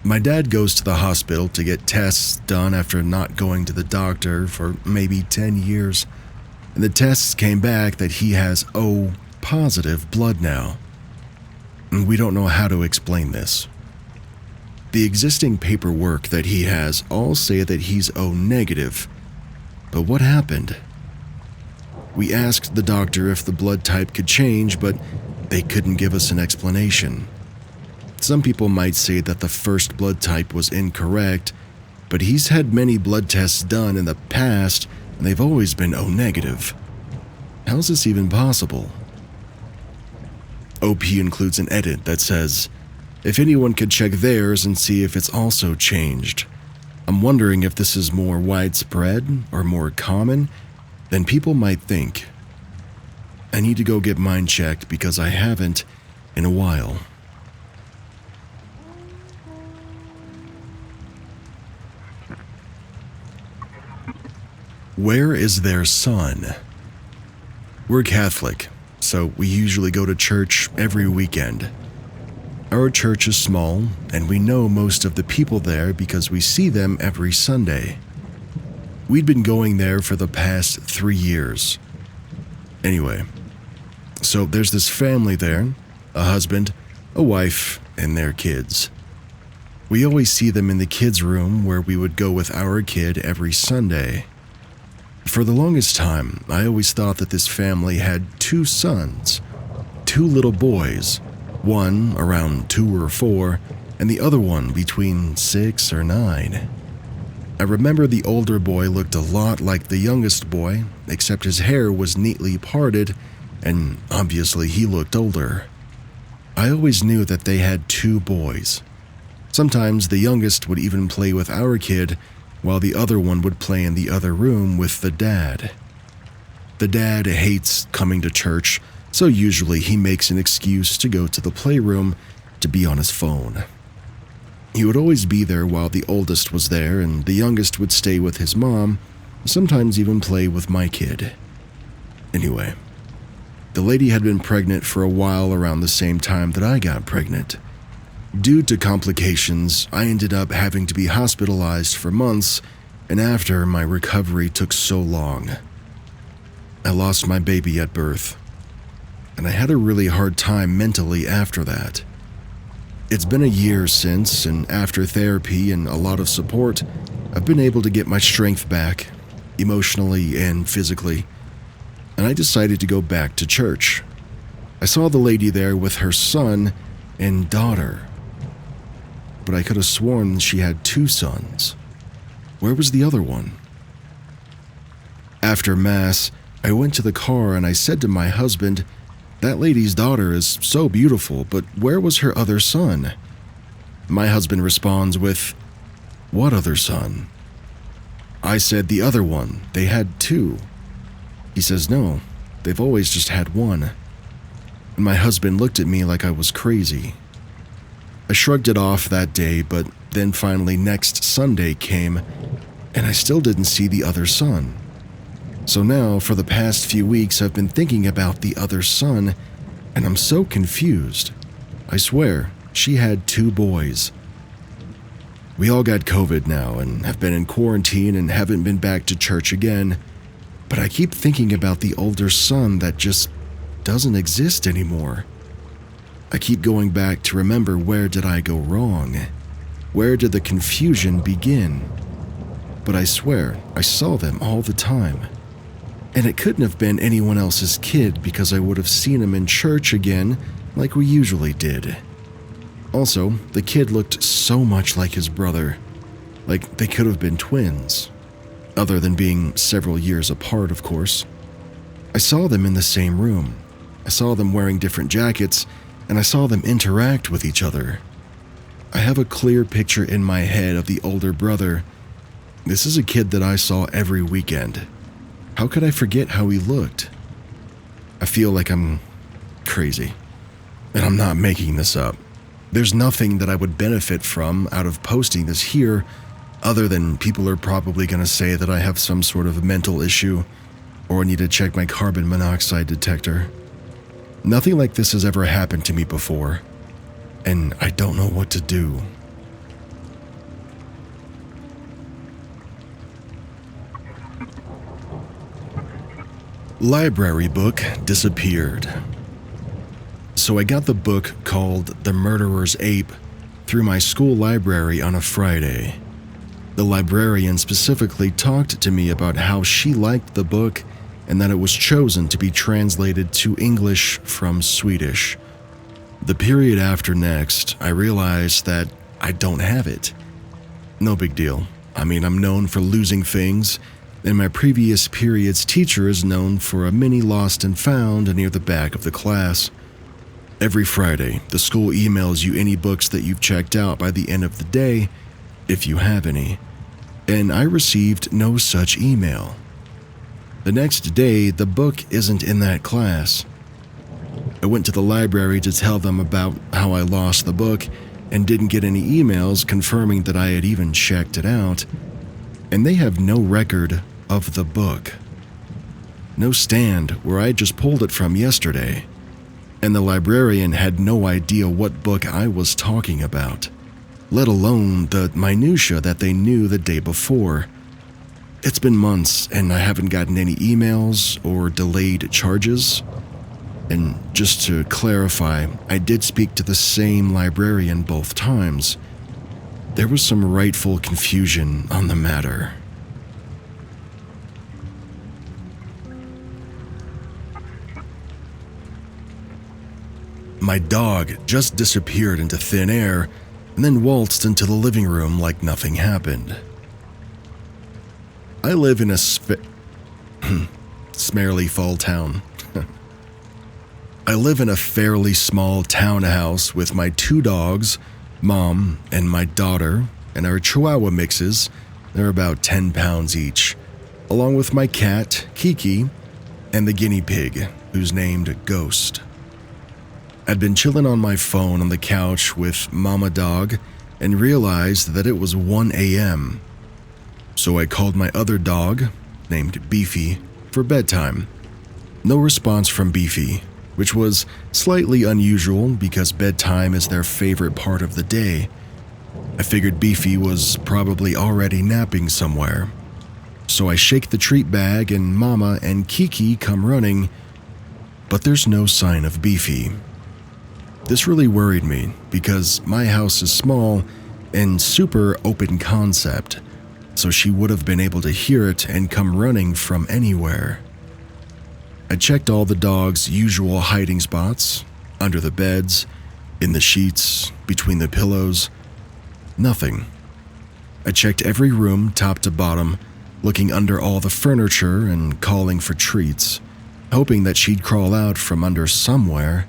My dad goes to the hospital to get tests done after not going to the doctor for maybe 10 years, and the tests came back that he has O positive blood now. And we don't know how to explain this. The existing paperwork that he has all say that he's O negative, but what happened? We asked the doctor if the blood type could change, but they couldn't give us an explanation. Some people might say that the first blood type was incorrect, but he's had many blood tests done in the past, and they've always been O negative. How is this even possible? OP includes an edit that says, if anyone could check theirs and see if it's also changed. I'm wondering if this is more widespread or more common than people might think. I need to go get mine checked because I haven't in a while. Where is their son? We're Catholic, so we usually go to church every weekend. Our church is small, and we know most of the people there because we see them every Sunday. We'd been going there for the past 3 years. Anyway, so there's this family there, a husband, a wife, and their kids. We always see them in the kids' room where we would go with our kid every Sunday. For the longest time, I always thought that this family had 2 sons, 2 little boys, one around 2 or 4, and the other one between 6 or 9. I remember the older boy looked a lot like the youngest boy, except his hair was neatly parted, and obviously he looked older. I always knew that they had 2 boys. Sometimes the youngest would even play with our kid, while the other one would play in the other room with the dad. The dad hates coming to church, so usually he makes an excuse to go to the playroom to be on his phone. He would always be there while the oldest was there, and the youngest would stay with his mom, sometimes even play with my kid. Anyway, the lady had been pregnant for a while around the same time that I got pregnant. Due to complications, I ended up having to be hospitalized for months, and after, my recovery took so long. I lost my baby at birth, and I had a really hard time mentally after that. It's been a year since, and after therapy and a lot of support, I've been able to get my strength back, emotionally and physically, and I decided to go back to church. I saw the lady there with her son and daughter, but I could have sworn she had 2 sons. Where was the other one? After Mass, I went to the car and I said to my husband, "That lady's daughter is so beautiful, but where was her other son?" My husband responds with, "What other son?" I said, "The other one. They had 2. He says, "No, they've always just had 1. And my husband looked at me like I was crazy. I shrugged it off that day, but then finally next Sunday came, and I still didn't see the other son. So now, for the past few weeks, I've been thinking about the other son, and I'm so confused. I swear, she had 2 boys. We all got COVID now and have been in quarantine and haven't been back to church again, but I keep thinking about the older son that just doesn't exist anymore. I keep going back to remember, where did I go wrong? Where did the confusion begin? But I swear, I saw them all the time. And it couldn't have been anyone else's kid because I would have seen him in church again like we usually did. Also, the kid looked so much like his brother, like they could have been twins, other than being several years apart, of course. I saw them in the same room. I saw them wearing different jackets, and I saw them interact with each other. I have a clear picture in my head of the older brother. This is a kid that I saw every weekend. How could I forget how he looked? I feel like I'm crazy, and I'm not making this up. There's nothing that I would benefit from out of posting this here, other than people are probably going to say that I have some sort of mental issue, or I need to check my carbon monoxide detector. Nothing like this has ever happened to me before, and I don't know what to do. Library book disappeared. So I got the book called The Murderer's Ape through my school library on a Friday. The librarian specifically talked to me about how she liked the book and that it was chosen to be translated to English from Swedish. The period after next, I realized that I don't have it. No big deal. I mean, I'm known for losing things, and my previous period's teacher is known for a mini lost and found near the back of the class. Every Friday, the school emails you any books that you've checked out by the end of the day, if you have any, and I received no such email. The next day, the book isn't in that class. I went to the library to tell them about how I lost the book and didn't get any emails confirming that I had even checked it out, and they have no record of the book. No stand where I just pulled it from yesterday, and the librarian had no idea what book I was talking about, let alone the minutia that they knew the day before. It's been months and I haven't gotten any emails or delayed charges. And just to clarify, I did speak to the same librarian both times. There was some rightful confusion on the matter. My dog just disappeared into thin air and then waltzed into the living room like nothing happened. I live in a smarely fall town. I live in a fairly small townhouse with my 2 dogs, Mom and my daughter, and our Chihuahua mixes, They're about 10 pounds each, along with my cat, Kiki, and the guinea pig, who's named Ghost. I'd been chilling on my phone on the couch with Mama Dog and realized that it was 1 a.m. So I called my other dog, named Beefy, for bedtime. No response from Beefy, which was slightly unusual because bedtime is their favorite part of the day. I figured Beefy was probably already napping somewhere. So I shake the treat bag and Mama and Kiki come running, but there's no sign of Beefy. This really worried me because my house is small and super open concept, so she would have been able to hear it and come running from anywhere. I checked all the dog's usual hiding spots, under the beds, in the sheets, between the pillows. Nothing. I checked every room top to bottom, looking under all the furniture and calling for treats, hoping that she'd crawl out from under somewhere,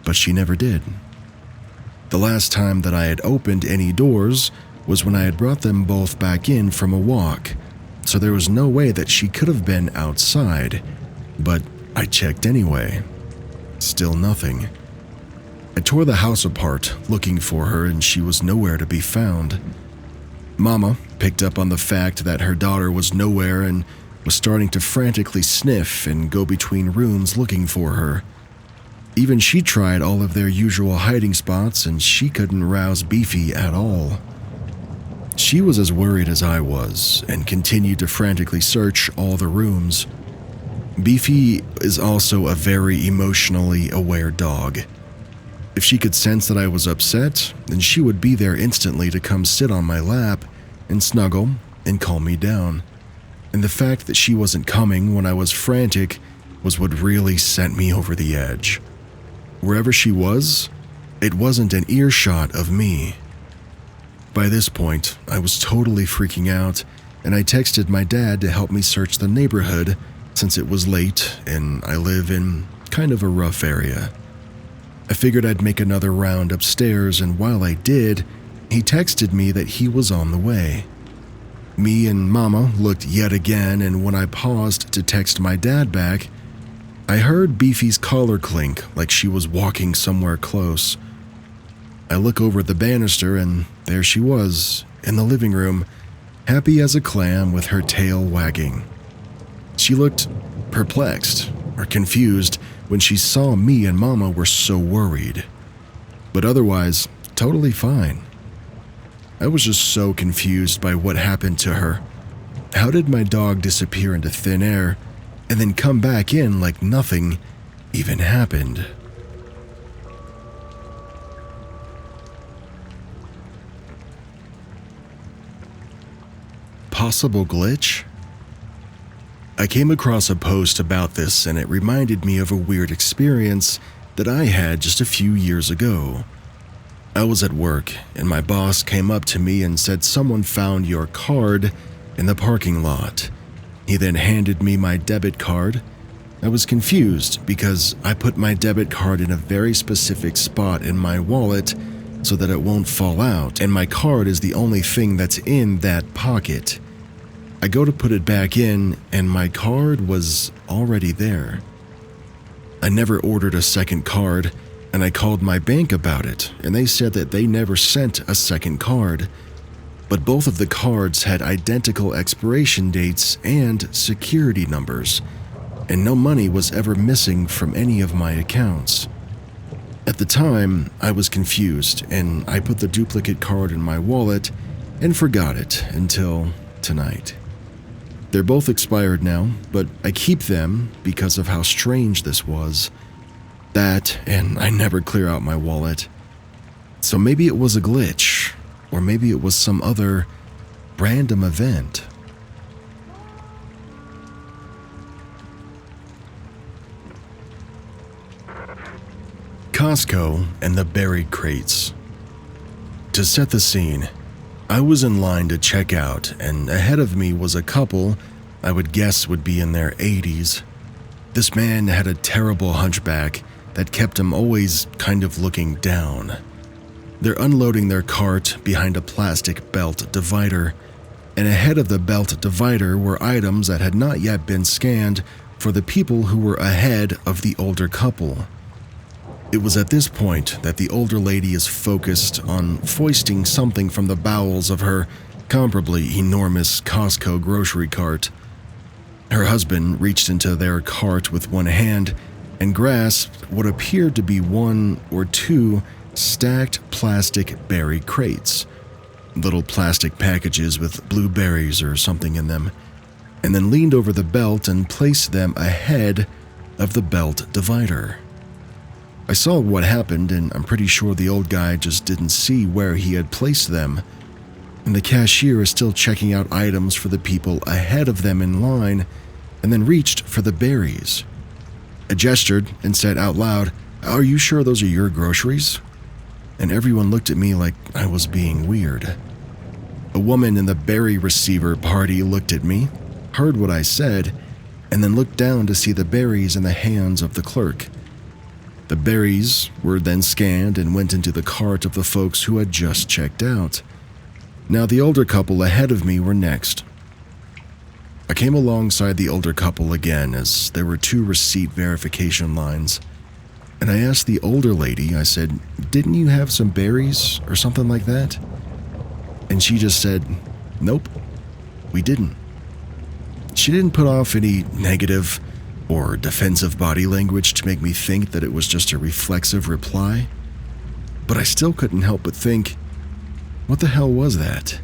but she never did. The last time that I had opened any doors was when I had brought them both back in from a walk, so there was no way that she could have been outside, but I checked anyway. Still nothing. I tore the house apart looking for her and she was nowhere to be found. Mama picked up on the fact that her daughter was nowhere and was starting to frantically sniff and go between rooms looking for her. Even she tried all of their usual hiding spots and she couldn't rouse Beefy at all. She was as worried as I was and continued to frantically search all the rooms. Beefy is also a very emotionally aware dog. If she could sense that I was upset, then she would be there instantly to come sit on my lap and snuggle and calm me down. And the fact that she wasn't coming when I was frantic was what really sent me over the edge. Wherever she was, it wasn't an earshot of me. By this point, I was totally freaking out, and I texted my dad to help me search the neighborhood since it was late and I live in kind of a rough area. I figured I'd make another round upstairs, and while I did, he texted me that he was on the way. Me and Mama looked yet again, and when I paused to text my dad back, I heard Beefy's collar clink like she was walking somewhere close. I look over the banister and there she was, in the living room, happy as a clam with her tail wagging. She looked perplexed or confused when she saw me and Mama were so worried, but otherwise totally fine. I was just so confused by what happened to her. How did my dog disappear into thin air and then come back in like nothing even happened? Possible glitch? I came across a post about this and it reminded me of a weird experience that I had just a few years ago. I was at work and my boss came up to me and said someone found your card in the parking lot. He then handed me my debit card. I was confused because I put my debit card in a very specific spot in my wallet so that it won't fall out, and my card is the only thing that's in that pocket. I go to put it back in, and my card was already there. I never ordered a second card, and I called my bank about it, and they said that they never sent a second card. But both of the cards had identical expiration dates and security numbers, and no money was ever missing from any of my accounts. At the time, I was confused, and I put the duplicate card in my wallet and forgot it until tonight. They're both expired now, but I keep them because of how strange this was. That, and I never clear out my wallet. So maybe it was a glitch, or maybe it was some other random event. Costco and the buried crates. To set the scene, I was in line to check out, and ahead of me was a couple I would guess would be in their 80s. This man had a terrible hunchback that kept him always kind of looking down. They're unloading their cart behind a plastic belt divider, and ahead of the belt divider were items that had not yet been scanned for the people who were ahead of the older couple. It was at this point that the older lady is focused on foisting something from the bowels of her comparably enormous Costco grocery cart. Her husband reached into their cart with one hand and grasped what appeared to be one or two stacked plastic berry crates, little plastic packages with blueberries or something in them, and then leaned over the belt and placed them ahead of the belt divider. I saw what happened, and I'm pretty sure the old guy just didn't see where he had placed them, and the cashier is still checking out items for the people ahead of them in line, and then reached for the berries. I gestured and said out loud, "Are you sure those are your groceries?" And everyone looked at me like I was being weird. A woman in the berry receiver party looked at me, heard what I said, and then looked down to see the berries in the hands of the clerk. The berries were then scanned and went into the cart of the folks who had just checked out. Now the older couple ahead of me were next. I came alongside the older couple again as there were 2 receipt verification lines, and I asked the older lady, I said, "Didn't you have some berries or something like that?" And she just said, "Nope, we didn't." She didn't put off any negative or defensive body language to make me think that it was just a reflexive reply, but I still couldn't help but think, what the hell was that?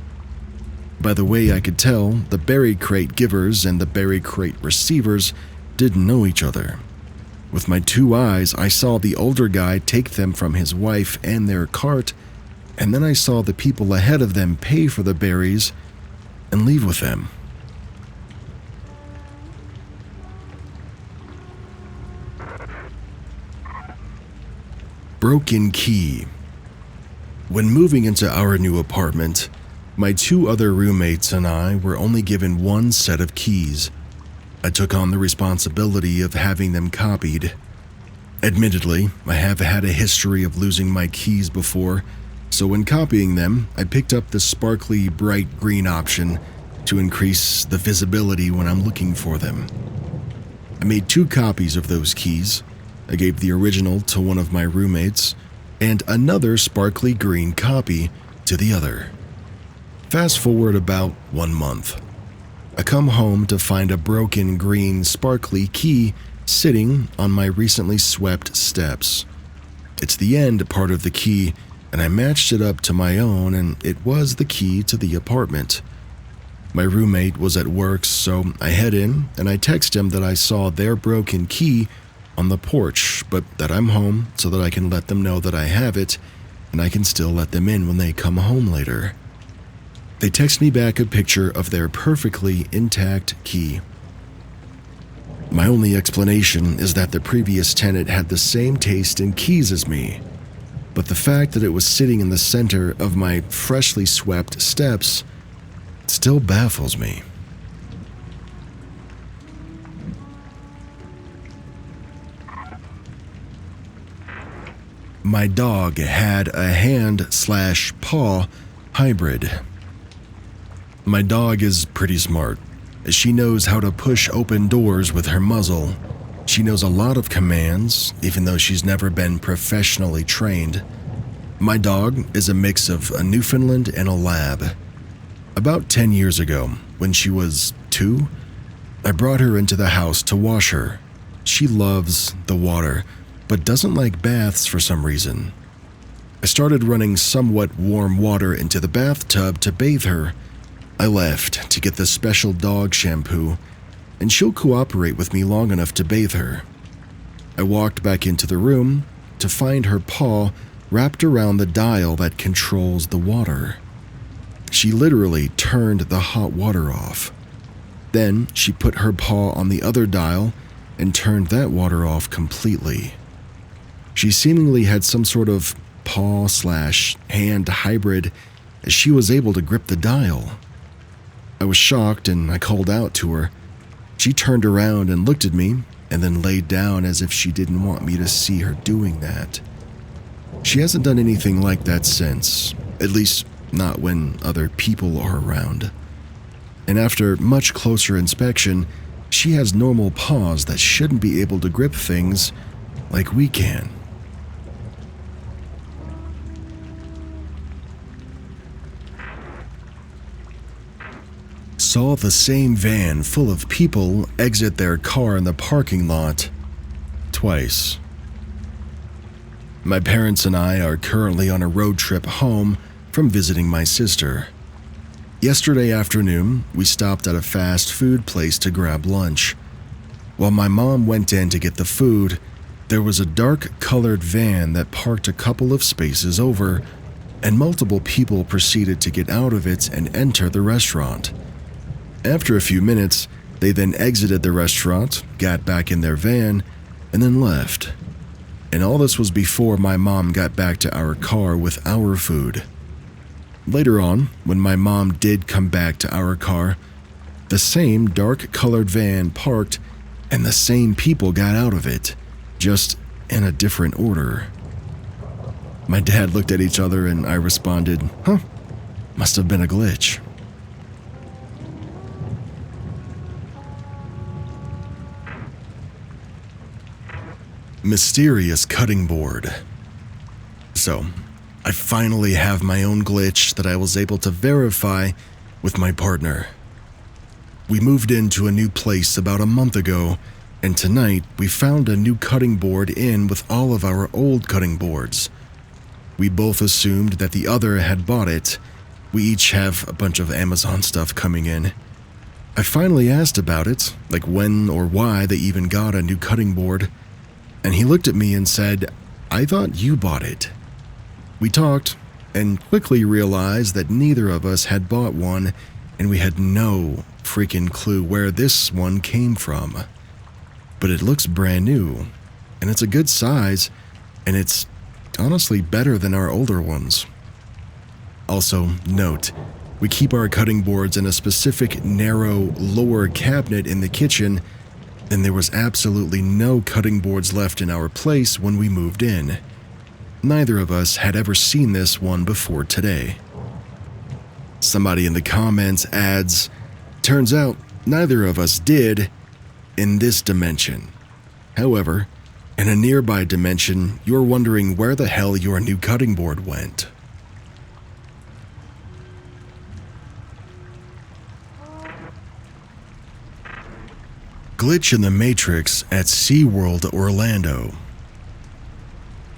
By the way I could tell, the berry crate givers and the berry crate receivers didn't know each other. With my 2 eyes, I saw the older guy take them from his wife and their cart, and then I saw the people ahead of them pay for the berries and leave with them. Broken key. When moving into our new apartment, my 2 other roommates and I were only given 1 set of keys. I took on the responsibility of having them copied. Admittedly, I have had a history of losing my keys before, so when copying them, I picked up the sparkly bright green option to increase the visibility when I'm looking for them. I made 2 copies of those keys. I gave the original to one of my roommates and another sparkly green copy to the other. Fast forward about 1 month. I come home to find a broken green sparkly key sitting on my recently swept steps. It's the end part of the key, and I matched it up to my own, and it was the key to the apartment. My roommate was at work, so I head in and I text him that I saw their broken key on the porch, but that I'm home so that I can let them know that I have it, and I can still let them in when they come home later. They text me back a picture of their perfectly intact key. My only explanation is that the previous tenant had the same taste in keys as me, but the fact that it was sitting in the center of my freshly swept steps still baffles me. My dog had a hand/paw hybrid. My dog is pretty smart. She knows how to push open doors with her muzzle. She knows a lot of commands, even though she's never been professionally trained. My dog is a mix of a Newfoundland and a lab. About 10 years ago, when she was 2, I brought her into the house to wash her. She loves the water, but doesn't like baths for some reason. I started running somewhat warm water into the bathtub to bathe her. I left to get the special dog shampoo, and she'll cooperate with me long enough to bathe her. I walked back into the room to find her paw wrapped around the dial that controls the water. She literally turned the hot water off. Then she put her paw on the other dial and turned that water off completely. She seemingly had some sort of paw/hand hybrid, as she was able to grip the dial. I was shocked and I called out to her. She turned around and looked at me and then laid down as if she didn't want me to see her doing that. She hasn't done anything like that since, at least not when other people are around. and after much closer inspection, she has normal paws that shouldn't be able to grip things like we can. Saw the same van full of people exit their car in the parking lot twice. My parents and I are currently on a road trip home from visiting my sister. Yesterday afternoon, we stopped at a fast food place to grab lunch. While my mom went in to get the food, there was a dark-colored van that parked a couple of spaces over, and multiple people proceeded to get out of it and enter the restaurant. After a few minutes, they then exited the restaurant, got back in their van, and then left. And all this was before my mom got back to our car with our food. Later on, when my mom did come back to our car, the same dark-colored van parked and the same people got out of it, just in a different order. My dad looked at each other and I responded, "Huh, must have been a glitch." Mysterious cutting board. So, I finally have my own glitch that I was able to verify with my partner. We moved into a new place about a month ago, and tonight we found a new cutting board in with all of our old cutting boards. We both assumed that the other had bought it. We each have a bunch of Amazon stuff coming in. I finally asked about it, like when or why they even got a new cutting board, and he looked at me and said, "I thought you bought it." We talked and quickly realized that neither of us had bought one, and we had no freaking clue where this one came from. But it looks brand new, and it's a good size, and it's honestly better than our older ones. Also, note, we keep our cutting boards in a specific narrow lower cabinet in the kitchen, and there was absolutely no cutting boards left in our place when we moved in. Neither of us had ever seen this one before today. Somebody in the comments adds, "Turns out neither of us did in this dimension. However, in a nearby dimension, you're wondering where the hell your new cutting board went." Glitch in the Matrix at SeaWorld Orlando.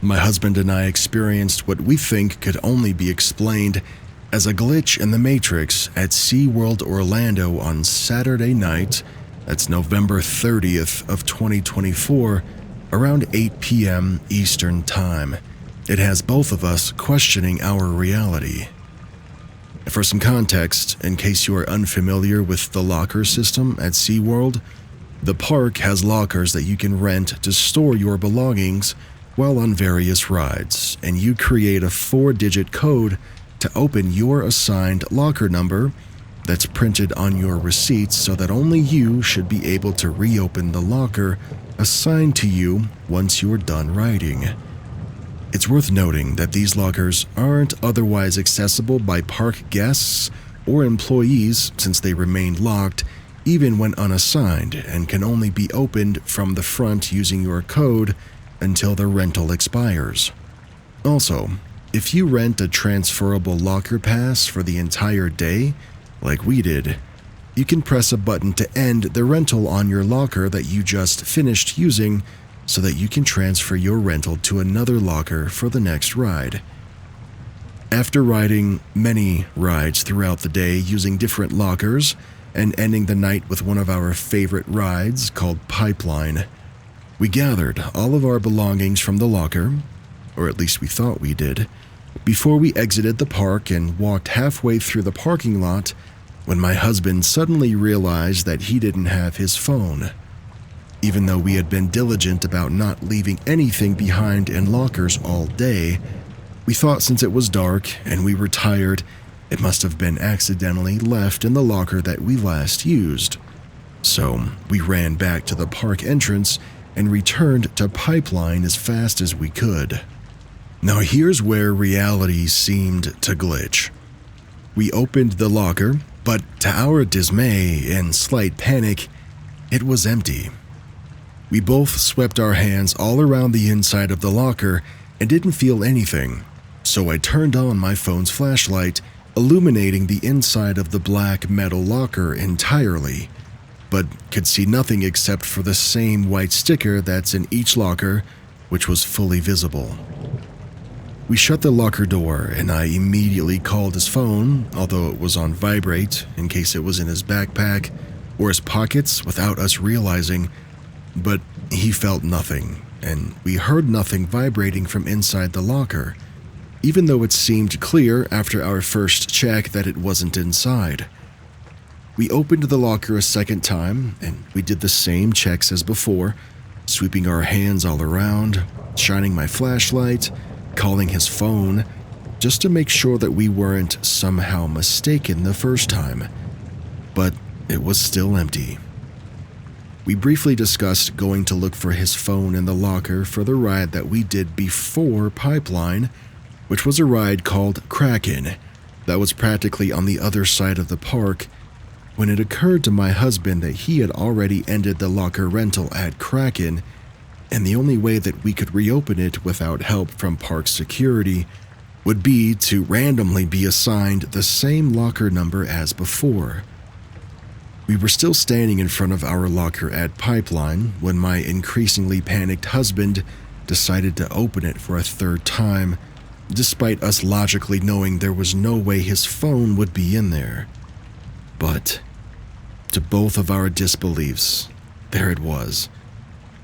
My husband and I experienced what we think could only be explained as a glitch in the Matrix at SeaWorld Orlando on Saturday night, that's November 30th of 2024, around 8 p.m. Eastern Time. It has both of us questioning our reality. For some context, in case you are unfamiliar with the locker system at SeaWorld, the park has lockers that you can rent to store your belongings while on various rides, and you create a 4-digit code to open your assigned locker number that's printed on your receipts so that only you should be able to reopen the locker assigned to you once you're done riding. It's worth noting that these lockers aren't otherwise accessible by park guests or employees since they remain locked even when unassigned and can only be opened from the front using your code until the rental expires. Also, if you rent a transferable locker pass for the entire day, like we did, you can press a button to end the rental on your locker that you just finished using so that you can transfer your rental to another locker for the next ride. After riding many rides throughout the day using different lockers and ending the night with one of our favorite rides called Pipeline, we gathered all of our belongings from the locker, or at least we thought we did, before we exited the park and walked halfway through the parking lot when my husband suddenly realized that he didn't have his phone. Even though we had been diligent about not leaving anything behind in lockers all day, we thought since it was dark and we were tired, it must have been accidentally left in the locker that we last used. So we ran back to the park entrance and returned to Pipeline as fast as we could. Now here's where reality seemed to glitch. We opened the locker, But to our dismay and slight panic, it was empty. We both swept our hands all around the inside of the locker and didn't feel anything, so I turned on my phone's flashlight, illuminating the inside of the black metal locker entirely, but could see nothing except for the same white sticker that's in each locker, which was fully visible. We shut the locker door and I immediately called his phone, although it was on vibrate in case it was in his backpack or his pockets without us realizing, but he felt nothing and we heard nothing vibrating from inside the locker, even though it seemed clear after our first check that it wasn't inside. We opened the locker a second time and we did the same checks as before, sweeping our hands all around, shining my flashlight, calling his phone, just to make sure that we weren't somehow mistaken the first time. But it was still empty. We briefly discussed going to look for his phone in the locker for the ride that we did before Pipeline, which was a ride called Kraken that was practically on the other side of the park, when it occurred to my husband that he had already ended the locker rental at Kraken, and the only way that we could reopen it without help from park security would be to randomly be assigned the same locker number as before. We were still standing in front of our locker at Pipeline when my increasingly panicked husband decided to open it for a third time, despite us logically knowing there was no way his phone would be in there. But, to both of our disbeliefs, there it was.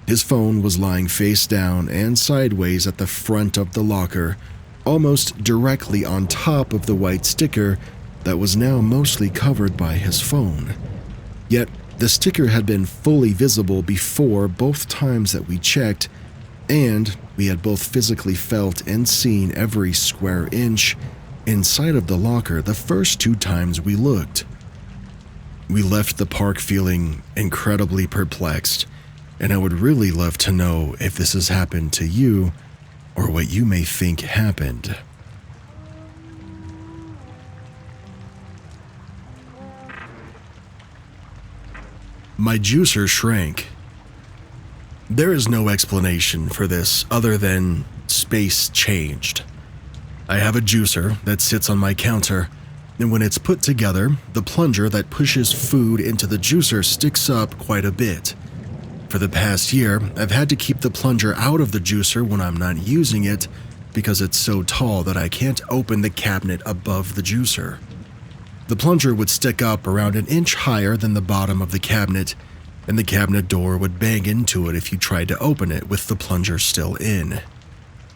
His phone was lying face down and sideways at the front of the locker, almost directly on top of the white sticker that was now mostly covered by his phone. Yet, the sticker had been fully visible before both times that we checked, and we had both physically felt and seen every square inch inside of the locker the first 2 times we looked. We left the park feeling incredibly perplexed, and I would really love to know if this has happened to you or what you may think happened. My juicer shrank. There is no explanation for this other than space changed. I have a juicer that sits on my counter, and when it's put together, the plunger that pushes food into the juicer sticks up quite a bit. For the past year, I've had to keep the plunger out of the juicer when I'm not using it because it's so tall that I can't open the cabinet above the juicer. The plunger would stick up around an inch higher than the bottom of the cabinet, and the cabinet door would bang into it if you tried to open it with the plunger still in.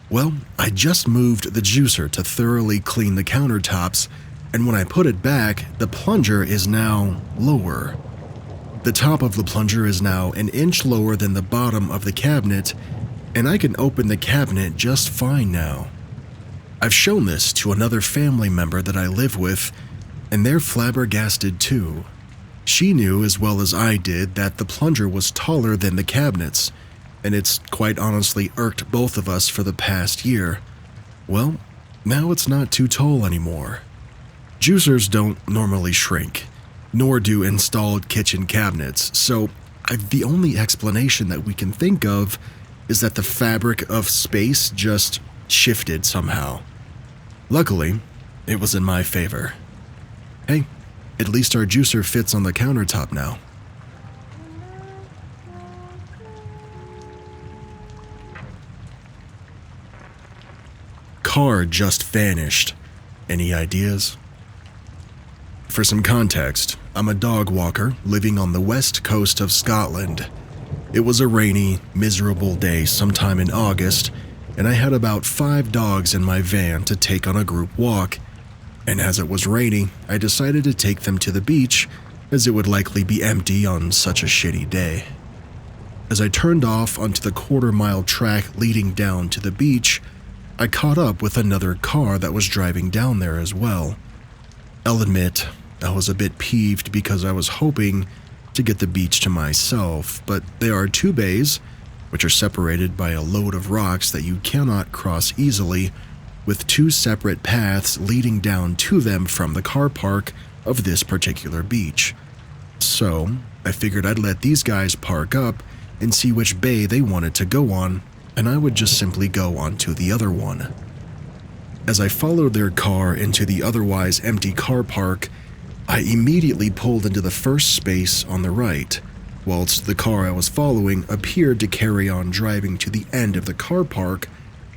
Well, I just moved the juicer to thoroughly clean the countertops, and when I put it back, the plunger is now lower. The top of the plunger is now an inch lower than the bottom of the cabinet, and I can open the cabinet just fine now. I've shown this to another family member that I live with, and they're flabbergasted too. She knew as well as I did that the plunger was taller than the cabinets, and it's quite honestly irked both of us for the past year. Well, now it's not too tall anymore. Juicers don't normally shrink, nor do installed kitchen cabinets, so the only explanation that we can think of is that the fabric of space just shifted somehow. Luckily, it was in my favor. Hey, at least our juicer fits on the countertop now. Car just vanished. Any ideas? For some context, I'm a dog walker living on the west coast of Scotland. It was a rainy, miserable day sometime in August, and I had about 5 dogs in my van to take on a group walk. And as it was rainy, I decided to take them to the beach, as it would likely be empty on such a shitty day. As I turned off onto the quarter-mile track leading down to the beach, I caught up with another car that was driving down there as well. I'll admit, I was a bit peeved because I was hoping to get the beach to myself, but there are 2 bays, which are separated by a load of rocks that you cannot cross easily, with 2 separate paths leading down to them from the car park of this particular beach. So, I figured I'd let these guys park up and see which bay they wanted to go on, and I would just simply go onto the other one. As I followed their car into the otherwise empty car park, I immediately pulled into the first space on the right, whilst the car I was following appeared to carry on driving to the end of the car park,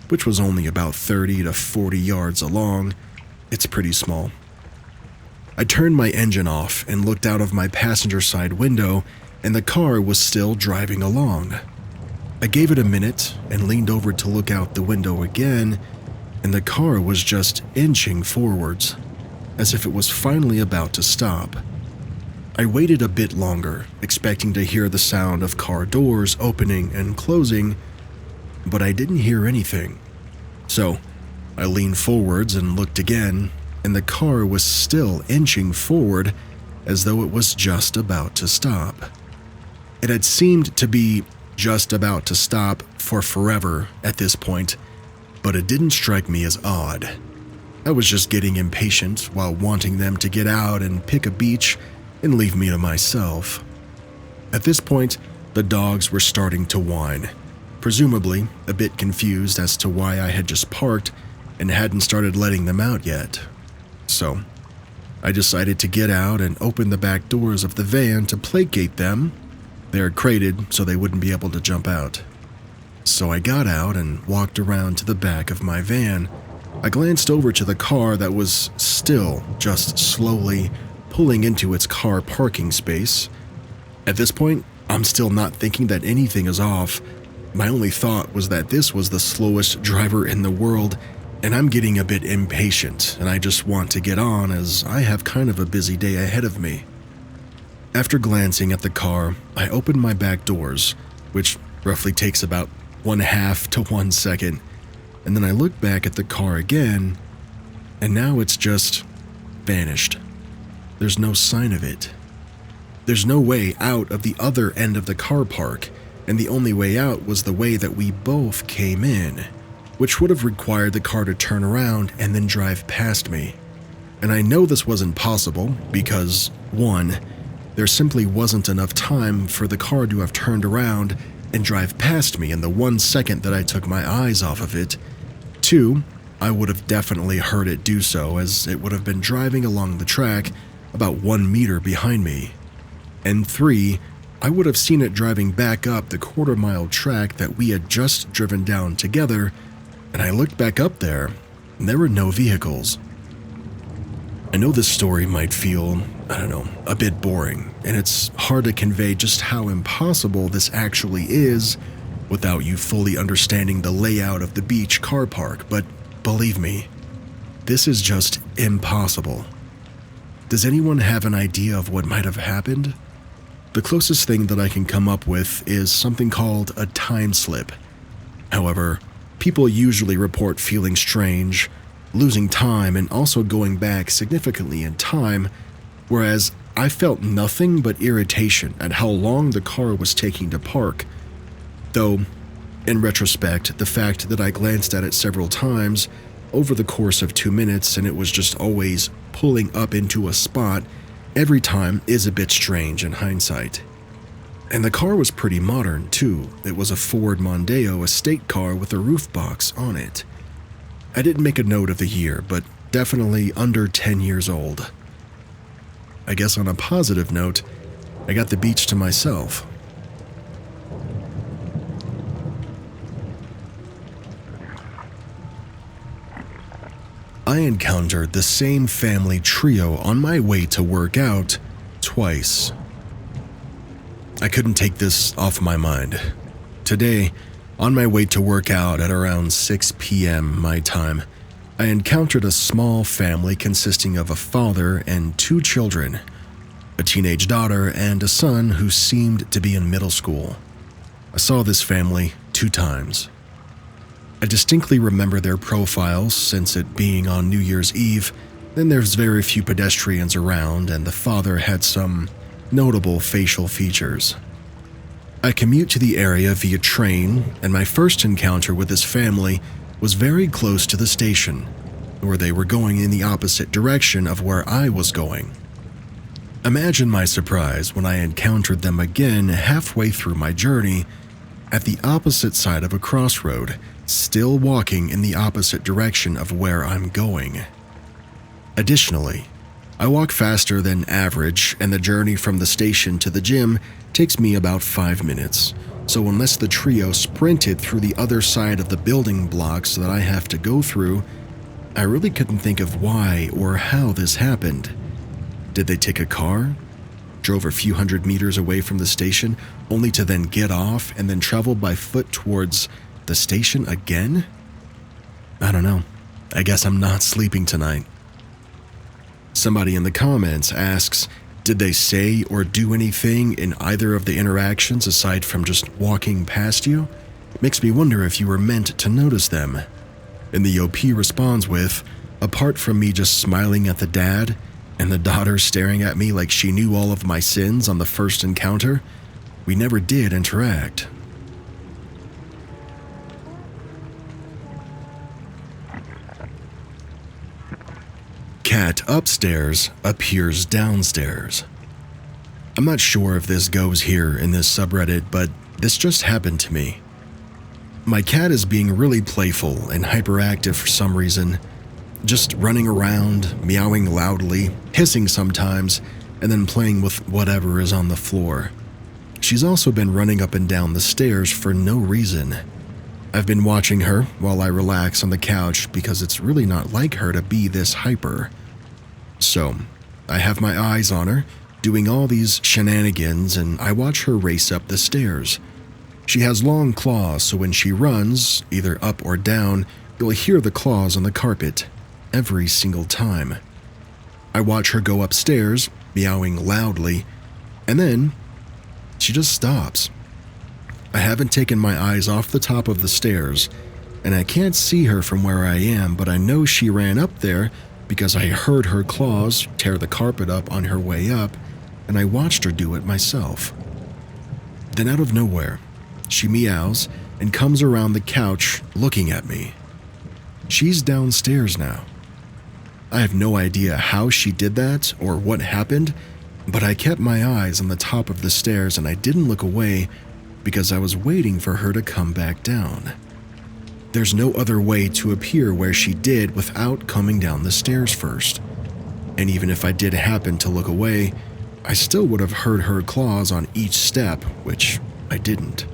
which was only about 30 to 40 yards along. It's pretty small. I turned my engine off and looked out of my passenger side window, and the car was still driving along. I gave it a minute and leaned over to look out the window again, and the car was just inching forwards, as if it was finally about to stop. I waited a bit longer, expecting to hear the sound of car doors opening and closing, but I didn't hear anything. So, I leaned forwards and looked again, and the car was still inching forward as though it was just about to stop. It had seemed to be just about to stop for forever at this point, but it didn't strike me as odd. I was just getting impatient while wanting them to get out and pick a beach and leave me to myself. At this point, the dogs were starting to whine, presumably a bit confused as to why I had just parked and hadn't started letting them out yet. So, I decided to get out and open the back doors of the van to placate them. They are crated so they wouldn't be able to jump out. So I got out and walked around to the back of my van. I glanced over to the car that was still just slowly pulling into its car parking space. At this point, I'm still not thinking that anything is off. My only thought was that this was the slowest driver in the world, and I'm getting a bit impatient, and I just want to get on as I have kind of a busy day ahead of me. After glancing at the car, I opened my back doors, which roughly takes about 1/2 to 1 second, and then I looked back at the car again, and now it's just vanished. There's no sign of it. There's no way out of the other end of the car park, and the only way out was the way that we both came in, which would have required the car to turn around and then drive past me. And I know this wasn't possible because, 1, there simply wasn't enough time for the car to have turned around and drive past me in the 1 second that I took my eyes off of it. 2, I would have definitely heard it do so, as it would have been driving along the track about 1 meter behind me. And 3, I would have seen it driving back up the quarter-mile track that we had just driven down together, and I looked back up there, and there were no vehicles. I know this story might feel, a bit boring, and it's hard to convey just how impossible this actually is without you fully understanding the layout of the beach car park, but believe me, this is just impossible. Does anyone have an idea of what might have happened? The closest thing that I can come up with is something called a time slip. However, people usually report feeling strange, losing time, and also going back significantly in time, whereas I felt nothing but irritation at how long the car was taking to park. Though, in retrospect, the fact that I glanced at it several times over the course of 2 minutes and it was just always pulling up into a spot every time is a bit strange in hindsight. And the car was pretty modern, too. It was a Ford Mondeo estate car with a roof box on it. I didn't make a note of the year, but definitely under 10 years old. I guess on a positive note, I got the beach to myself. I encountered the same family trio on my way to work out twice. I couldn't take this off my mind. Today, on my way to work out at around 6 p.m. my time, I encountered a small family consisting of a father and 2 children, a teenage daughter and a son who seemed to be in middle school. I saw this family 2 times. I distinctly remember their profiles since it being on New Year's Eve, and there's very few pedestrians around, and the father had some notable facial features. I commute to the area via train, and my first encounter with this family was very close to the station, where they were going in the opposite direction of where I was going. Imagine my surprise when I encountered them again halfway through my journey at the opposite side of a crossroad, still walking in the opposite direction of where I'm going. Additionally, I walk faster than average, and the journey from the station to the gym takes me about 5 minutes, so unless the trio sprinted through the other side of the building blocks that I have to go through, I really couldn't think of why or how this happened. Did they take a car? Drove a few hundred meters away from the station, only to then get off and then travel by foot towards the station again? I don't know. I guess I'm not sleeping tonight. Somebody in the comments asks, did they say or do anything in either of the interactions aside from just walking past you? Makes me wonder if you were meant to notice them. And the OP responds with, apart from me just smiling at the dad and the daughter staring at me like she knew all of my sins on the first encounter, we never did interact. Cat upstairs appears downstairs. I'm not sure if this goes here in this subreddit, but this just happened to me. My cat is being really playful and hyperactive for some reason, just running around, meowing loudly, hissing sometimes, and then playing with whatever is on the floor. She's also been running up and down the stairs for no reason. I've been watching her while I relax on the couch because it's really not like her to be this hyper. So, I have my eyes on her, doing all these shenanigans, and I watch her race up the stairs. She has long claws, so when she runs, either up or down, you'll hear the claws on the carpet every single time. I watch her go upstairs, meowing loudly, and then she just stops. I haven't taken my eyes off the top of the stairs, and I can't see her from where I am, but I know she ran up there because I heard her claws tear the carpet up on her way up, and I watched her do it myself. Then out of nowhere, she meows and comes around the couch looking at me. She's downstairs now. I have no idea how she did that or what happened, but I kept my eyes on the top of the stairs and I didn't look away because I was waiting for her to come back down. There's no other way to appear where she did without coming down the stairs first. And even if I did happen to look away, I still would have heard her claws on each step, which I didn't.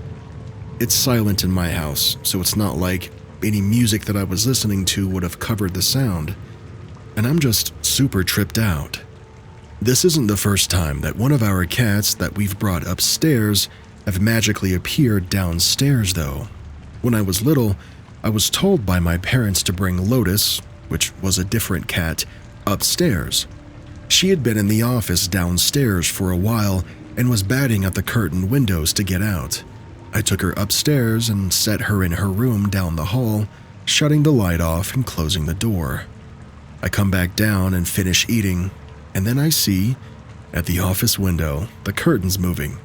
It's silent in my house, so it's not like any music that I was listening to would have covered the sound. And I'm just super tripped out. This isn't the first time that one of our cats that we've brought upstairs have magically appeared downstairs though. When I was little, I was told by my parents to bring Lotus, which was a different cat, upstairs. She had been in the office downstairs for a while and was batting at the curtained windows to get out. I took her upstairs and set her in her room down the hall, shutting the light off and closing the door. I come back down and finish eating, and then I see, at the office window, the curtains moving.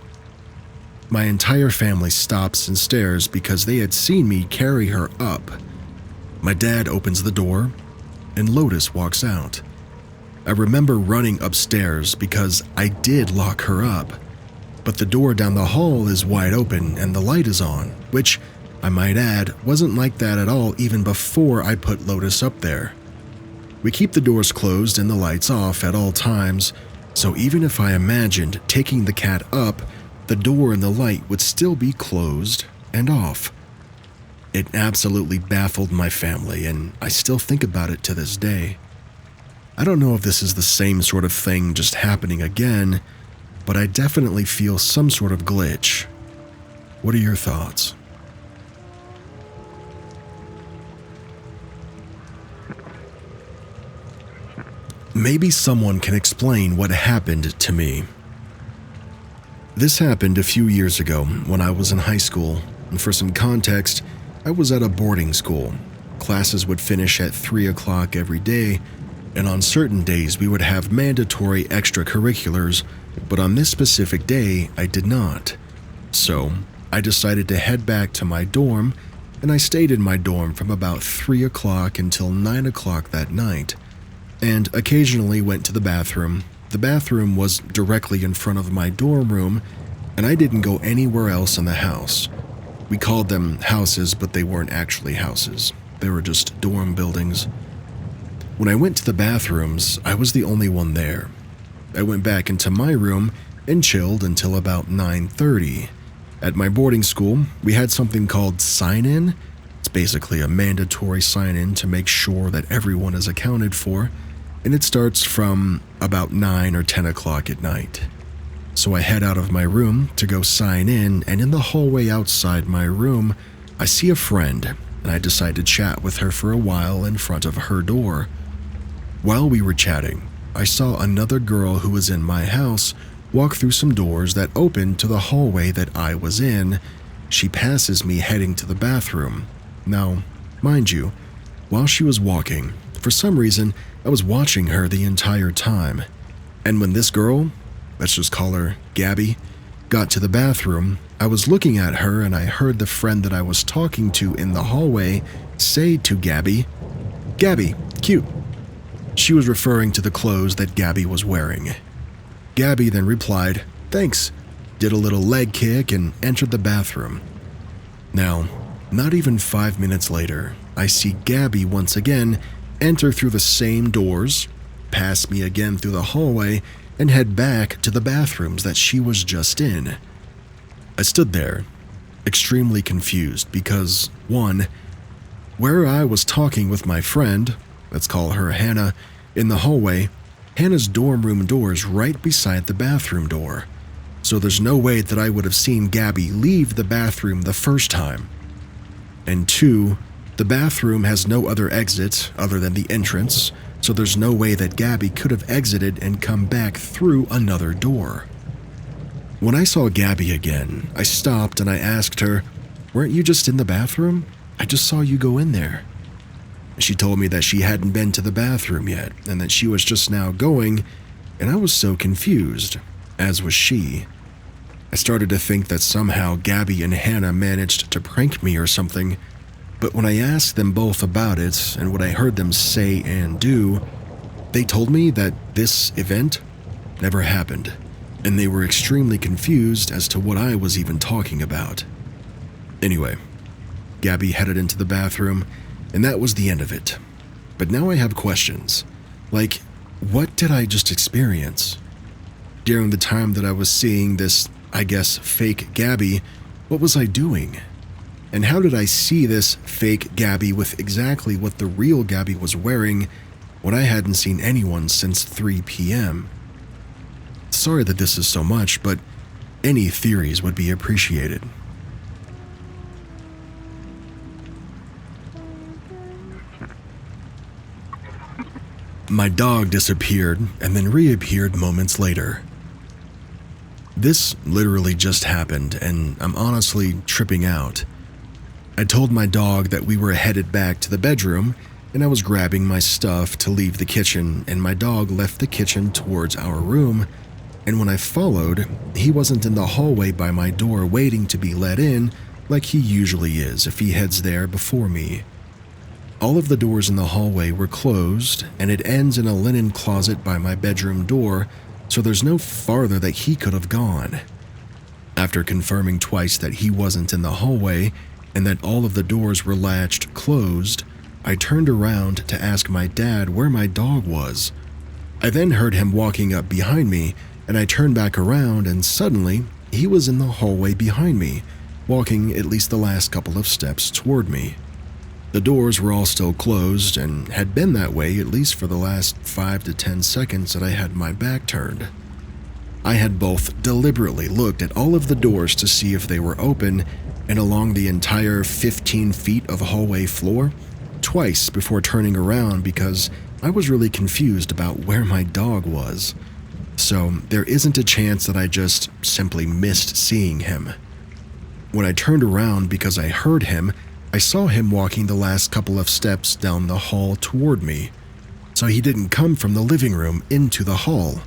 My entire family stops and stares because they had seen me carry her up. My dad opens the door, and Lotus walks out. I remember running upstairs because I did lock her up, but the door down the hall is wide open and the light is on, which, I might add, wasn't like that at all even before I put Lotus up there. We keep the doors closed and the lights off at all times, so even if I imagined taking the cat up, the door and the light would still be closed and off. It absolutely baffled my family, and I still think about it to this day. I don't know if this is the same sort of thing just happening again, but I definitely feel some sort of glitch. What are your thoughts? Maybe someone can explain what happened to me. This happened a few years ago when I was in high school, and for some context, I was at a boarding school. Classes would finish at 3 o'clock every day, and on certain days we would have mandatory extracurriculars, but on this specific day I did not. So, I decided to head back to my dorm, and I stayed in my dorm from about 3 o'clock until 9 o'clock that night, and occasionally went to the bathroom, the bathroom was directly in front of my dorm room, and I didn't go anywhere else in the house. We called them houses, but they weren't actually houses. They were just dorm buildings. When I went to the bathrooms, I was the only one there. I went back into my room and chilled until about 9:30. At my boarding school, we had something called sign-in. It's basically a mandatory sign-in to make sure that everyone is accounted for, and it starts from about 9 or 10 o'clock at night. So I head out of my room to go sign in, and in the hallway outside my room, I see a friend, and I decide to chat with her for a while in front of her door. While we were chatting, I saw another girl who was in my house walk through some doors that opened to the hallway that I was in. She passes me heading to the bathroom. Now, mind you, while she was walking, for some reason, I was watching her the entire time. And when this girl, let's just call her Gabby, got to the bathroom, I was looking at her and I heard the friend that I was talking to in the hallway say to Gabby, "Gabby, cute." She was referring to the clothes that Gabby was wearing. Gabby then replied, "Thanks," did a little leg kick and entered the bathroom. Now, not even 5 minutes later, I see Gabby once again enter through the same doors, pass me again through the hallway, and head back to the bathrooms that she was just in. I stood there, extremely confused because, one, where I was talking with my friend, let's call her Hannah, in the hallway, Hannah's dorm room door is right beside the bathroom door, so there's no way that I would have seen Gabby leave the bathroom the first time. And two, the bathroom has no other exit other than the entrance, so there's no way that Gabby could have exited and come back through another door. When I saw Gabby again, I stopped and I asked her, "Weren't you just in the bathroom? I just saw you go in there." She told me that she hadn't been to the bathroom yet and that she was just now going, and I was so confused, as was she. I started to think that somehow Gabby and Hannah managed to prank me or something, but when I asked them both about it and what I heard them say and do, they told me that this event never happened, and they were extremely confused as to what I was even talking about. Anyway, Gabby headed into the bathroom, and that was the end of it. But now I have questions. Like, what did I just experience? During the time that I was seeing this, I guess, fake Gabby, what was I doing? And how did I see this fake Gabby with exactly what the real Gabby was wearing when I hadn't seen anyone since 3 p.m.? Sorry that this is so much, but any theories would be appreciated. My dog disappeared and then reappeared moments later. This literally just happened, and I'm honestly tripping out. I told my dog that we were headed back to the bedroom, and I was grabbing my stuff to leave the kitchen, and my dog left the kitchen towards our room, and when I followed, he wasn't in the hallway by my door waiting to be let in like he usually is if he heads there before me. All of the doors in the hallway were closed, and it ends in a linen closet by my bedroom door, so there's no farther that he could have gone. After confirming twice that he wasn't in the hallway and that all of the doors were latched closed, I turned around to ask my dad where my dog was. I then heard him walking up behind me, and I turned back around, and suddenly he was in the hallway behind me, walking at least the last couple of steps toward me. The doors were all still closed and had been that way at least for the last 5 to 10 seconds that I had my back turned. I had both deliberately looked at all of the doors to see if they were open and along the entire 15 feet of hallway floor twice before turning around because I was really confused about where my dog was. So there isn't a chance that I just simply missed seeing him. When I turned around because I heard him, I saw him walking the last couple of steps down the hall toward me, so he didn't come from the living room into the hall.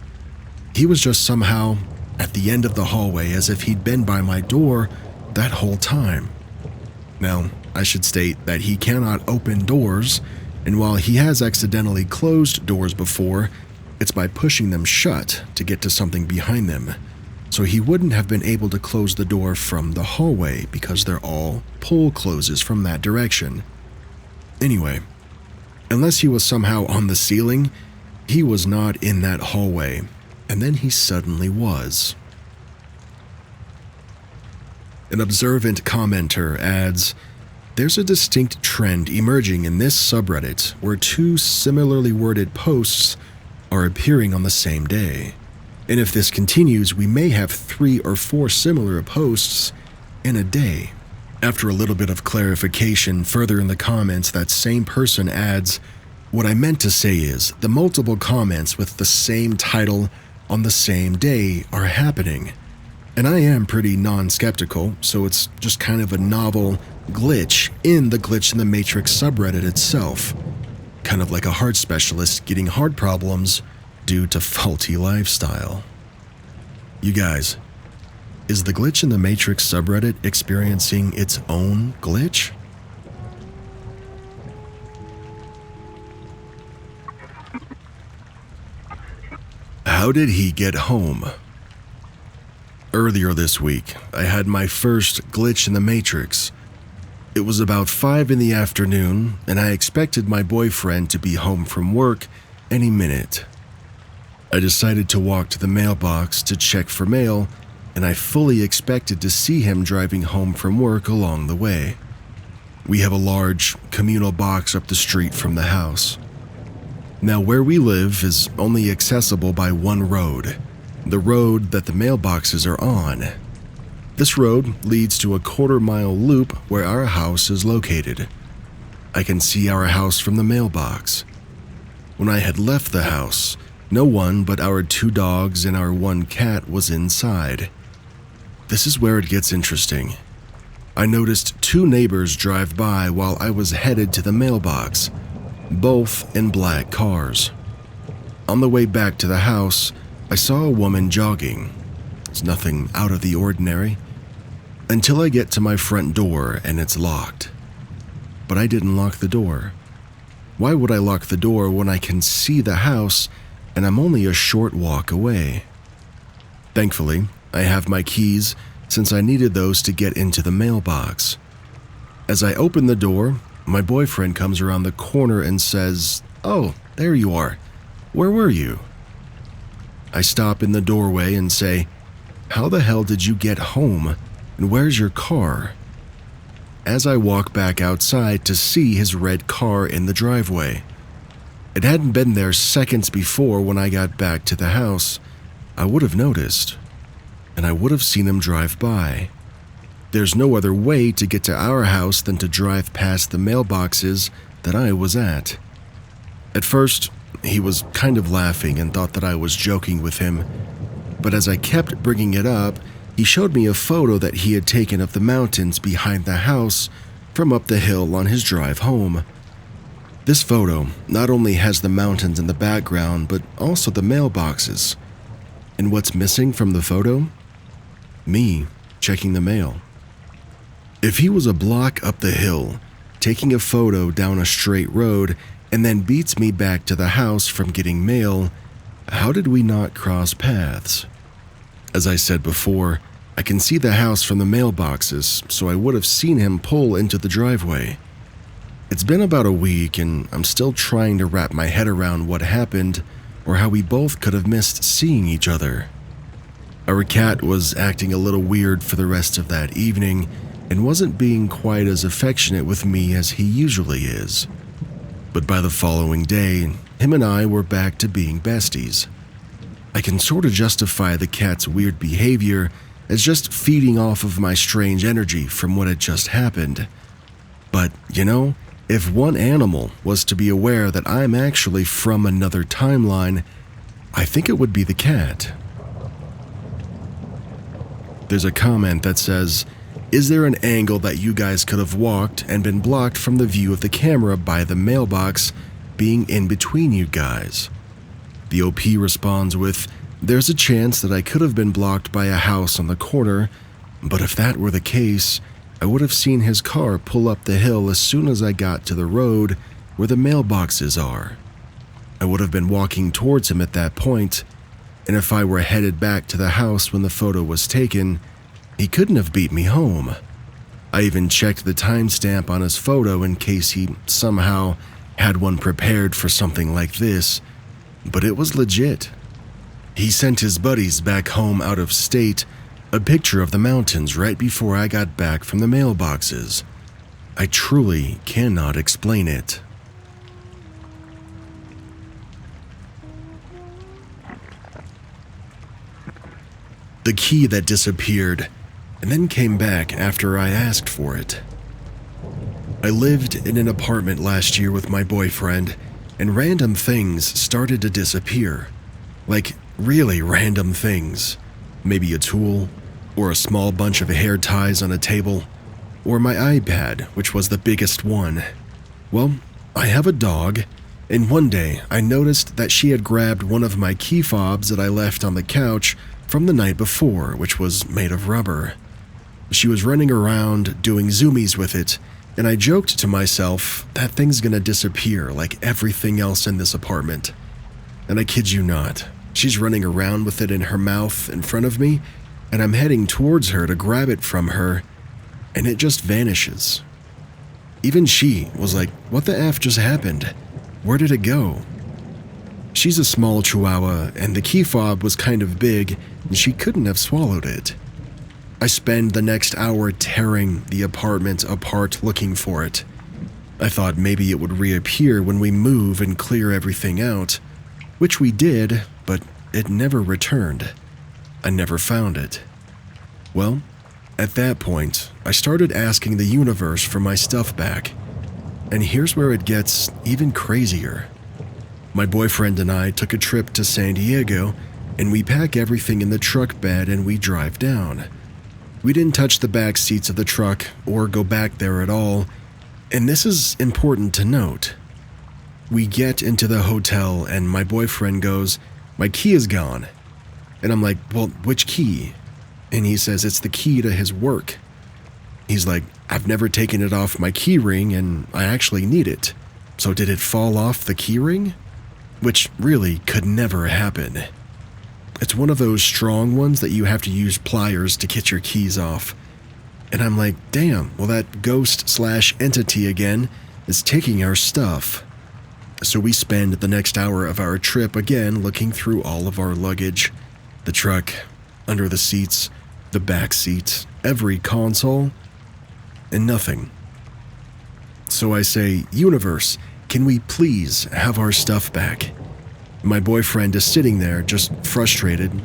He was just somehow at the end of the hallway as if he'd been by my door that whole time. Now, I should state that he cannot open doors, and while he has accidentally closed doors before, It's by pushing them shut to get to something behind them, so he wouldn't have been able to close the door from the hallway because they're all pull closes from that direction. Anyway, unless he was somehow on the ceiling, he was not in that hallway, and then he suddenly was. An observant commenter adds, "There's a distinct trend emerging in this subreddit where two similarly worded posts are appearing on the same day. And if this continues, we may have 3 or 4 similar posts in a day." After a little bit of clarification further in the comments, that same person adds, "What I meant to say is, the multiple comments with the same title on the same day are happening. And I am pretty non-skeptical, so it's just kind of a novel glitch in the Glitch in the Matrix subreddit itself. Kind of like a heart specialist getting heart problems due to faulty lifestyle." You guys, is the Glitch in the Matrix subreddit experiencing its own glitch? How did he get home? Earlier this week, I had my first glitch in the Matrix. It was about 5 in the afternoon, and I expected my boyfriend to be home from work any minute. I decided to walk to the mailbox to check for mail, and I fully expected to see him driving home from work along the way. We have a large communal box up the street from the house. Now, where we live is only accessible by one road, the road that the mailboxes are on. This road leads to a quarter-mile loop where our house is located. I can see our house from the mailbox. When I had left the house, no one but our 2 dogs and our 1 cat was inside. This is where it gets interesting. I noticed 2 neighbors drive by while I was headed to the mailbox, both in black cars. On the way back to the house, I saw a woman jogging. It's nothing out of the ordinary, until I get to my front door and it's locked. But I didn't lock the door. Why would I lock the door when I can see the house and I'm only a short walk away? Thankfully, I have my keys since I needed those to get into the mailbox. As I open the door, my boyfriend comes around the corner and says, "Oh, there you are. Where were you?" I stop in the doorway and say, "How the hell did you get home, and where's your car?" As I walk back outside to see his red car in the driveway. It hadn't been there seconds before. When I got back to the house, I would have noticed, and I would have seen him drive by. There's no other way to get to our house than to drive past the mailboxes that I was at. At first, he was kind of laughing and thought that I was joking with him, but as I kept bringing it up, he showed me a photo that he had taken of the mountains behind the house from up the hill on his drive home. This photo not only has the mountains in the background, but also the mailboxes. And what's missing from the photo? Me checking the mail. If he was a block up the hill, taking a photo down a straight road, and then beats me back to the house from getting mail, how did we not cross paths? As I said before, I can see the house from the mailboxes, so I would have seen him pull into the driveway. It's been about a week, and I'm still trying to wrap my head around what happened or how we both could have missed seeing each other. Our cat was acting a little weird for the rest of that evening and wasn't being quite as affectionate with me as he usually is. But by the following day, him and I were back to being besties. I can sort of justify the cat's weird behavior as just feeding off of my strange energy from what had just happened. But, you know, if one animal was to be aware that I'm actually from another timeline, I think it would be the cat. There's a comment that says, "Is there an angle that you guys could have walked and been blocked from the view of the camera by the mailbox being in between you guys?" The OP responds with, "There's a chance that I could have been blocked by a house on the corner, but if that were the case, I would have seen his car pull up the hill as soon as I got to the road where the mailboxes are." I would have been walking towards him at that point, and if I were headed back to the house when the photo was taken, he couldn't have beat me home. I even checked the timestamp on his photo in case he somehow had one prepared for something like this, but it was legit. He sent his buddies back home out of state a picture of the mountains right before I got back from the mailboxes. I truly cannot explain it. The key that disappeared and then came back after I asked for it. I lived in an apartment last year with my boyfriend, and random things started to disappear. Like, really random things. Maybe a tool, or a small bunch of hair ties on a table, or my iPad, which was the biggest one. Well, I have a dog, and one day I noticed that she had grabbed one of my key fobs that I left on the couch from the night before, which was made of rubber. She was running around doing zoomies with it, and I joked to myself, that thing's gonna disappear like everything else in this apartment. And I kid you not, she's running around with it in her mouth in front of me, and I'm heading towards her to grab it from her, and it just vanishes. Even she was like, what the F just happened? Where did it go? She's a small chihuahua, and the key fob was kind of big, and she couldn't have swallowed it. I spend the next hour tearing the apartment apart looking for it. I thought maybe it would reappear when we move and clear everything out, which we did, but it never returned. I never found it. Well, at that point, I started asking the universe for my stuff back. And here's where it gets even crazier. My boyfriend and I took a trip to San Diego, and we pack everything in the truck bed and we drive down. We didn't touch the back seats of the truck or go back there at all, and this is important to note. We get into the hotel and my boyfriend goes, "My key is gone." And I'm like, "Well, which key?" And he says it's the key to his work. He's like, "I've never taken it off my key ring and I actually need it. So did it fall off the key ring?" Which really could never happen. It's one of those strong ones that you have to use pliers to get your keys off. And I'm like, damn, well that ghost/entity again is taking our stuff. So we spend the next hour of our trip again looking through all of our luggage. The truck, under the seats, the back seat, every console, and nothing. So I say, universe, can we please have our stuff back? My boyfriend is sitting there, just frustrated,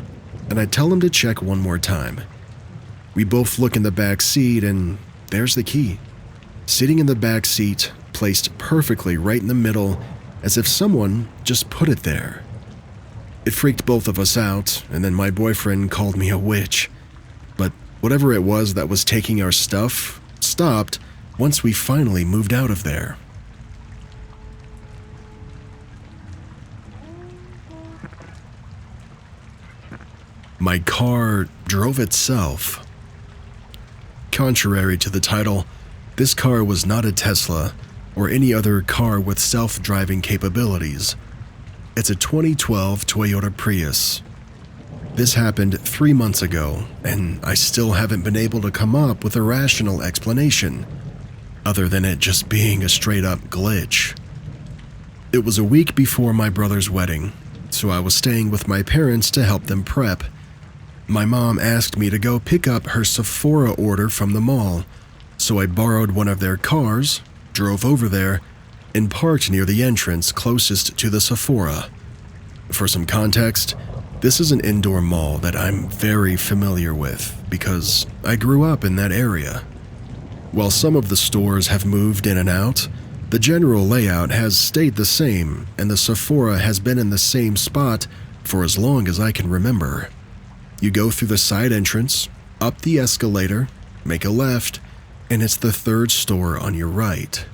and I tell him to check one more time. We both look in the back seat, and there's the key. Sitting in the back seat, placed perfectly right in the middle, as if someone just put it there. It freaked both of us out, and then my boyfriend called me a witch. But whatever it was that was taking our stuff stopped once we finally moved out of there. My car drove itself. Contrary to the title, this car was not a Tesla or any other car with self-driving capabilities. It's a 2012 Toyota Prius. This happened 3 months ago, and I still haven't been able to come up with a rational explanation, other than it just being a straight-up glitch. It was a week before my brother's wedding, so I was staying with my parents to help them prep. My mom asked me to go pick up her Sephora order from the mall, so I borrowed one of their cars, drove over there, and parked near the entrance closest to the Sephora. For some context, this is an indoor mall that I'm very familiar with because I grew up in that area. While some of the stores have moved in and out, the general layout has stayed the same, and the Sephora has been in the same spot for as long as I can remember. You go through the side entrance, up the escalator, make a left, and it's the third store on your right.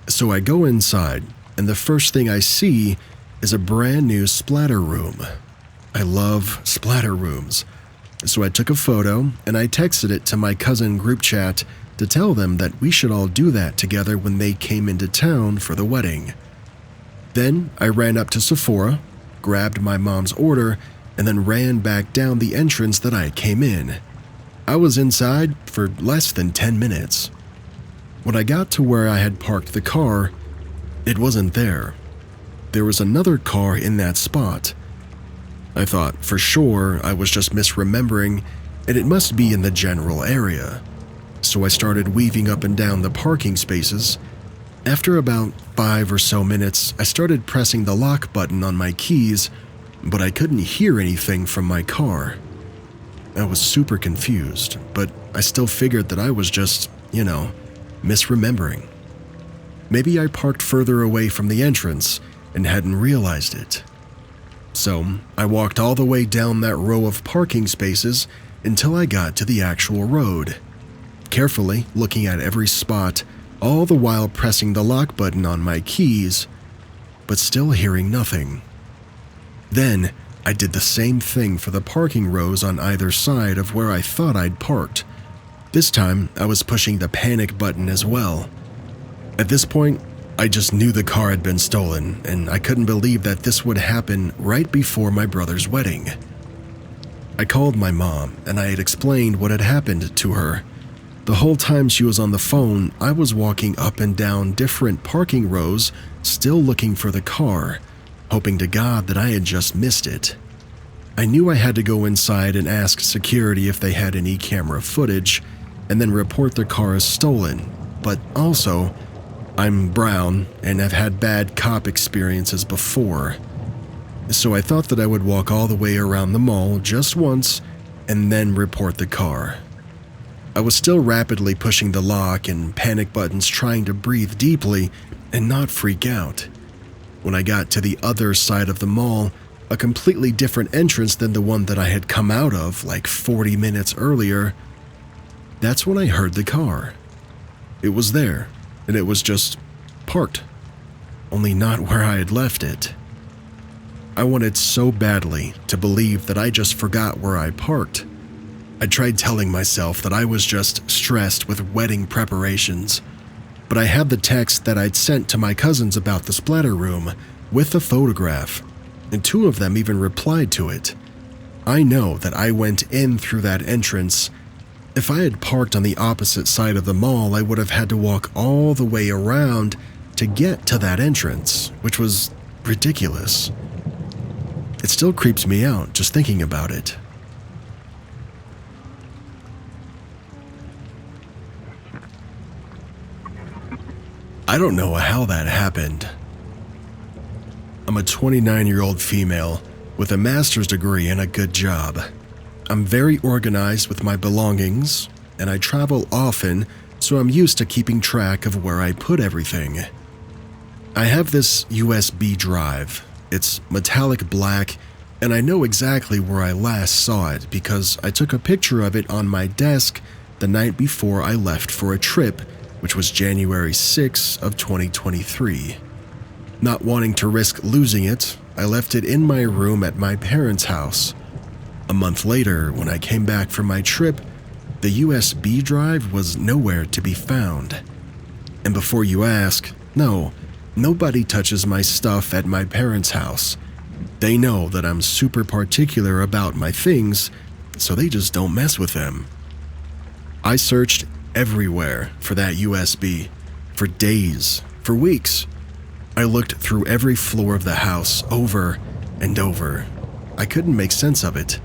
So I go inside, and the first thing I see is a brand new splatter room. I love splatter rooms. So I took a photo, and I texted it to my cousin group chat to tell them that we should all do that together when they came into town for the wedding. Then I ran up to Sephora, grabbed my mom's order, and then ran back down the entrance that I came in. I was inside for less than 10 minutes. When I got to where I had parked the car, it wasn't there. There was another car in that spot. I thought for sure I was just misremembering, and it must be in the general area. So I started weaving up and down the parking spaces. After about 5 or so minutes, I started pressing the lock button on my keys, but I couldn't hear anything from my car. I was super confused, but I still figured that I was just, misremembering. Maybe I parked further away from the entrance and hadn't realized it. So I walked all the way down that row of parking spaces until I got to the actual road, carefully looking at every spot, all the while pressing the lock button on my keys, but still hearing nothing. Then I did the same thing for the parking rows on either side of where I thought I'd parked. This time I was pushing the panic button as well. At this point, I just knew the car had been stolen, and I couldn't believe that this would happen right before my brother's wedding. I called my mom, and I had explained what had happened to her. The whole time she was on the phone, I was walking up and down different parking rows, still looking for the car, hoping to God that I had just missed it. I knew I had to go inside and ask security if they had any camera footage, and then report the car as stolen, but also, I'm brown and have had bad cop experiences before. So I thought that I would walk all the way around the mall just once and then report the car. I was still rapidly pushing the lock and panic buttons, trying to breathe deeply and not freak out. When I got to the other side of the mall, a completely different entrance than the one that I had come out of like 40 minutes earlier, that's when I heard the car. It was there, and it was just parked, only not where I had left it. I wanted so badly to believe that I just forgot where I parked. I tried telling myself that I was just stressed with wedding preparations, but I had the text that I'd sent to my cousins about the splatter room with a photograph, and 2 of them even replied to it. I know that I went in through that entrance. If I had parked on the opposite side of the mall, I would have had to walk all the way around to get to that entrance, which was ridiculous. It still creeps me out just thinking about it. I don't know how that happened. I'm a 29-year-old female with a master's degree and a good job. I'm very organized with my belongings, and I travel often, so I'm used to keeping track of where I put everything. I have this USB drive. It's metallic black, and I know exactly where I last saw it because I took a picture of it on my desk the night before I left for a trip, which was January 6 of 2023. Not wanting to risk losing it, I left it in my room at my parents' house. A month later, when I came back from my trip, the USB drive was nowhere to be found. And before you ask, no, nobody touches my stuff at my parents' house. They know that I'm super particular about my things, so they just don't mess with them. I searched everywhere for that USB, for days, for weeks. I looked through every floor of the house over and over. I couldn't make sense of it.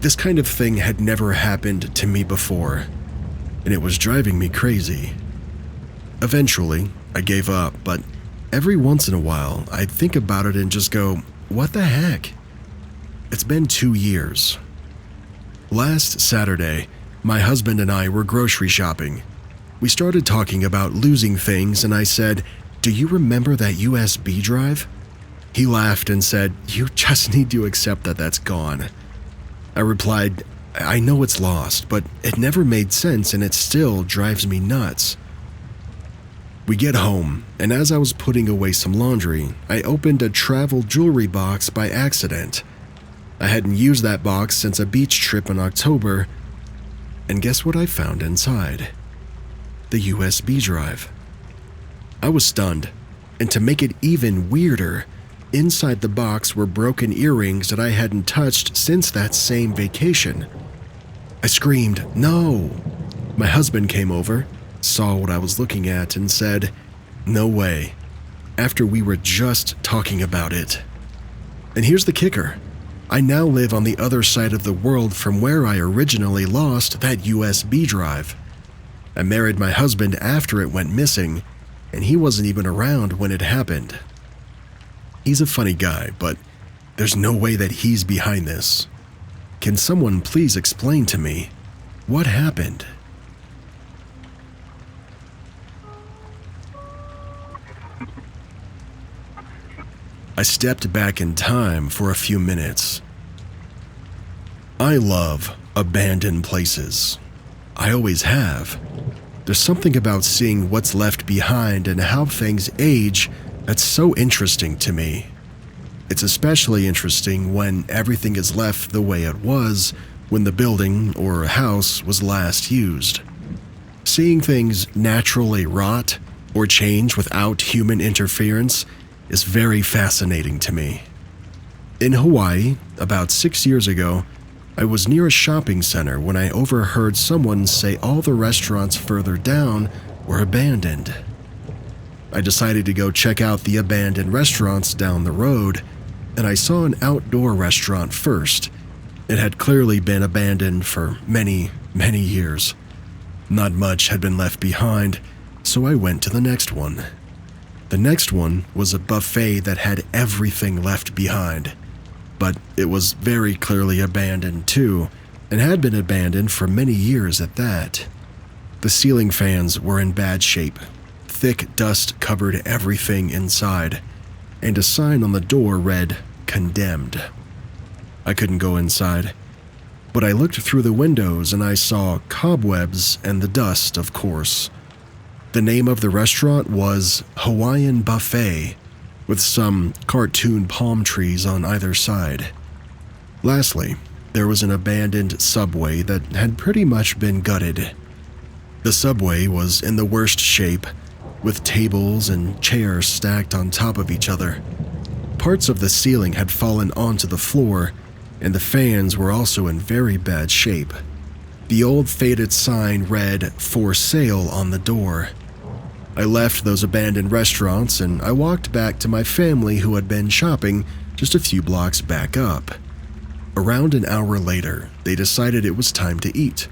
This kind of thing had never happened to me before, and it was driving me crazy. Eventually, I gave up, but every once in a while, I'd think about it and just go, what the heck? It's been 2 years. Last Saturday, my husband and I were grocery shopping. We started talking about losing things, and I said, "Do you remember that USB drive?" He laughed and said, "You just need to accept that that's gone." I replied, "I know it's lost, but it never made sense and it still drives me nuts." We get home, and as I was putting away some laundry, I opened a travel jewelry box by accident. I hadn't used that box since a beach trip in October, and guess what I found inside? The USB drive. I was stunned. And to make it even weirder, inside the box were broken earrings that I hadn't touched since that same vacation. I screamed, "No!" My husband came over, saw what I was looking at, and said, "No way," after we were just talking about it. And here's the kicker. I now live on the other side of the world from where I originally lost that USB drive. I married my husband after it went missing, and he wasn't even around when it happened. He's a funny guy, but there's no way that he's behind this. Can someone please explain to me what happened? I stepped back in time for a few minutes. I love abandoned places. I always have. There's something about seeing what's left behind and how things age that's so interesting to me. It's especially interesting when everything is left the way it was when the building or house was last used. Seeing things naturally rot or change without human interference is very fascinating to me. In Hawaii, about 6 years ago, I was near a shopping center when I overheard someone say all the restaurants further down were abandoned. I decided to go check out the abandoned restaurants down the road, and I saw an outdoor restaurant first. It had clearly been abandoned for many, many years. Not much had been left behind, so I went to the next one. The next one was a buffet that had everything left behind, but it was very clearly abandoned too, and had been abandoned for many years at that. The ceiling fans were in bad shape. Thick dust covered everything inside, and a sign on the door read, "Condemned." I couldn't go inside, but I looked through the windows and I saw cobwebs and the dust, of course. The name of the restaurant was Hawaiian Buffet, with some cartoon palm trees on either side. Lastly, there was an abandoned subway that had pretty much been gutted. The subway was in the worst shape, with tables and chairs stacked on top of each other. Parts of the ceiling had fallen onto the floor, and the fans were also in very bad shape. The old faded sign read, "For sale" on the door. I left those abandoned restaurants and I walked back to my family who had been shopping just a few blocks back up. Around an hour later, they decided it was time to eat.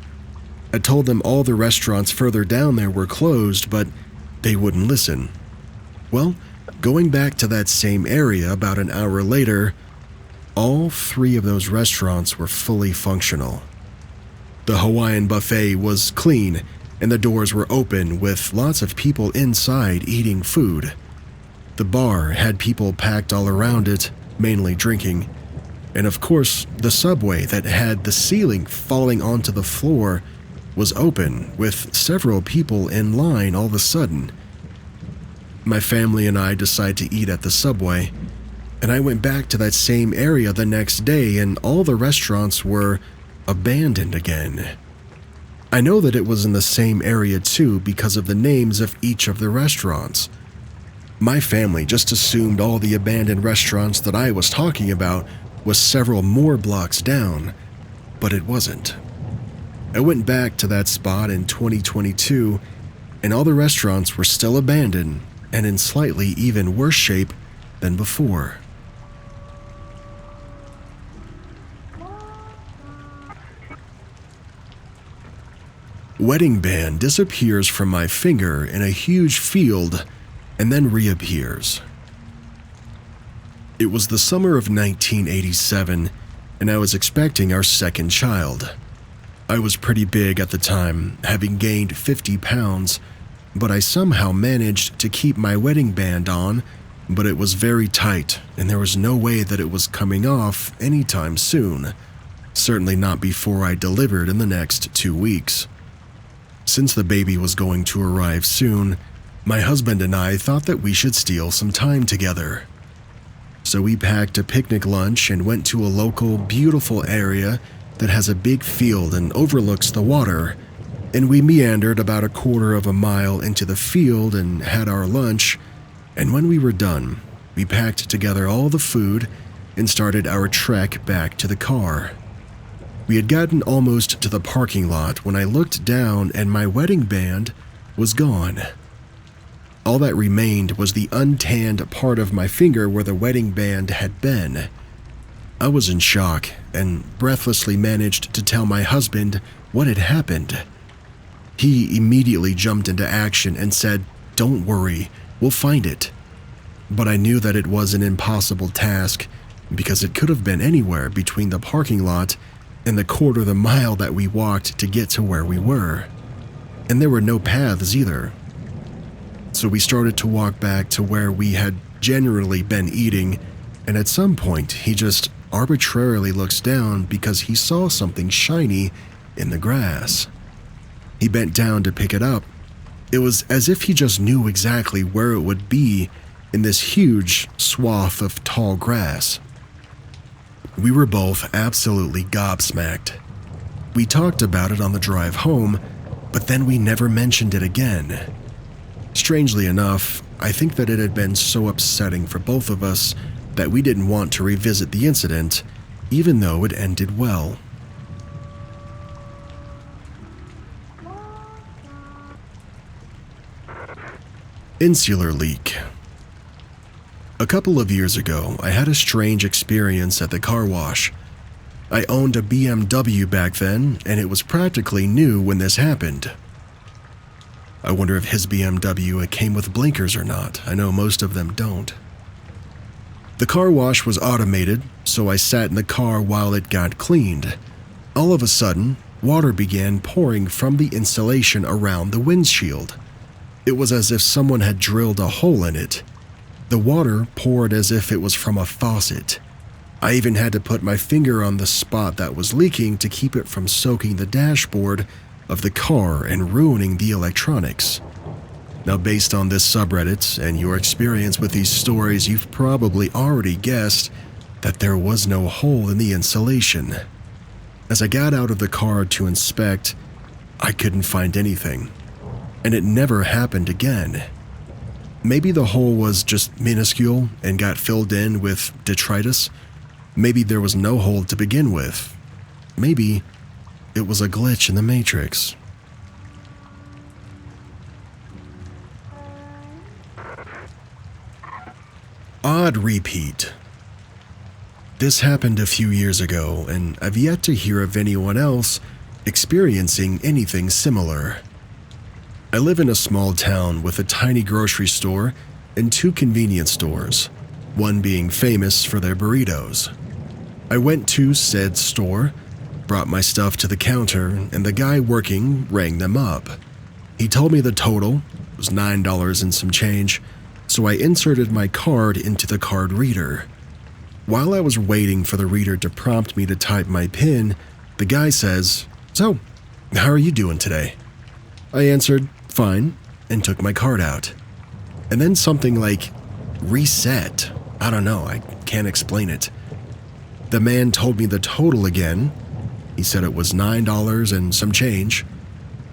I told them all the restaurants further down there were closed, but they wouldn't listen. Well, going back to that same area about an hour later, all 3 of those restaurants were fully functional. The Hawaiian Buffet was clean, and the doors were open with lots of people inside eating food. The bar had people packed all around it, mainly drinking. And of course, the subway that had the ceiling falling onto the floor was open, with several people in line all of a sudden. My family and I decided to eat at the subway, and I went back to that same area the next day and all the restaurants were abandoned again. I know that it was in the same area too because of the names of each of the restaurants. My family just assumed all the abandoned restaurants that I was talking about was several more blocks down, but it wasn't. I went back to that spot in 2022, and all the restaurants were still abandoned and in slightly even worse shape than before. Wedding band disappears from my finger in a huge field and then reappears. It was the summer of 1987, and I was expecting our second child. I was pretty big at the time, having gained 50 pounds, but I somehow managed to keep my wedding band on, but it was very tight, and there was no way that it was coming off anytime soon, certainly not before I delivered in the next 2 weeks. Since the baby was going to arrive soon, my husband and I thought that we should steal some time together. So we packed a picnic lunch and went to a local, beautiful area that has a big field and overlooks the water, and we meandered about a quarter of a mile into the field and had our lunch, And when we were done, we packed together all the food and started our trek back to the car. We had gotten almost to the parking lot when I looked down and my wedding band was gone. All that remained was the untanned part of my finger where the wedding band had been. I was in shock and breathlessly managed to tell my husband what had happened. He immediately jumped into action and said, "Don't worry, we'll find it." But I knew that it was an impossible task because it could have been anywhere between the parking lot and the quarter of the mile that we walked to get to where we were. And there were no paths either. So we started to walk back to where we had generally been eating, and at some point he just arbitrarily looks down because he saw something shiny in the grass. He bent down to pick it up. It was as if he just knew exactly where it would be in this huge swath of tall grass. We were both absolutely gobsmacked. We talked about it on the drive home, but then we never mentioned it again. Strangely enough, I think that it had been so upsetting for both of us that we didn't want to revisit the incident, even though it ended well. Insular leak. A couple of years ago, I had a strange experience at the car wash. I owned a BMW back then, and it was practically new when this happened. I wonder if his BMW came with blinkers or not. I know most of them don't. The car wash was automated, so I sat in the car while it got cleaned. All of a sudden, water began pouring from the insulation around the windshield. It was as if someone had drilled a hole in it. The water poured as if it was from a faucet. I even had to put my finger on the spot that was leaking to keep it from soaking the dashboard of the car and ruining the electronics. Now, based on this subreddit and your experience with these stories, you've probably already guessed that there was no hole in the insulation. As I got out of the car to inspect, I couldn't find anything, and it never happened again. Maybe the hole was just minuscule and got filled in with detritus. Maybe there was no hole to begin with. Maybe it was a glitch in the Matrix. Odd repeat. This happened a few years ago, and I've yet to hear of anyone else experiencing anything similar. I live in a small town with a tiny grocery store and 2 convenience stores, one being famous for their burritos. I went to said store, brought my stuff to the counter, and the guy working rang them up. He told me the total was $9 and some change, so I inserted my card into the card reader. While I was waiting for the reader to prompt me to type my PIN, the guy says, "So, how are you doing today?" I answered, "Fine," and took my card out. And then something like reset. I don't know, I can't explain it. The man told me the total again. He said it was $9 and some change,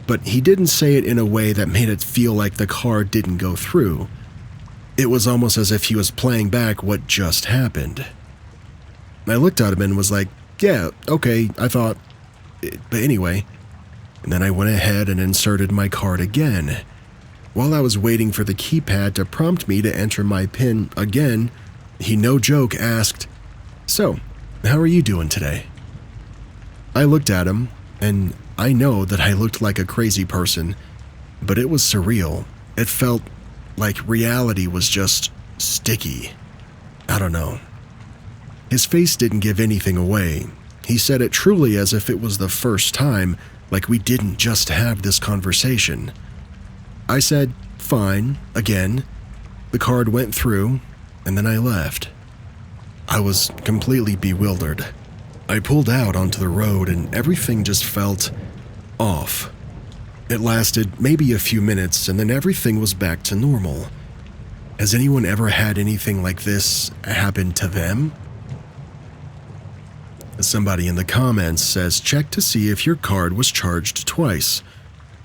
but he didn't say it in a way that made it feel like the card didn't go through. It was almost as if he was playing back what just happened. I looked at him and was like, "Yeah, okay, I thought, but anyway." And then I went ahead and inserted my card again. While I was waiting for the keypad to prompt me to enter my PIN again, he no joke asked, "So, how are you doing today?" I looked at him, and I know that I looked like a crazy person, but it was surreal. It felt like reality was just sticky. I don't know. His face didn't give anything away. He said it truly as if it was the first time, like we didn't just have this conversation. I said, "Fine," again. The card went through, and then I left. I was completely bewildered. I pulled out onto the road and everything just felt off. It lasted maybe a few minutes and then everything was back to normal. Has anyone ever had anything like this happen to them? Somebody in the comments says, "Check to see if your card was charged twice."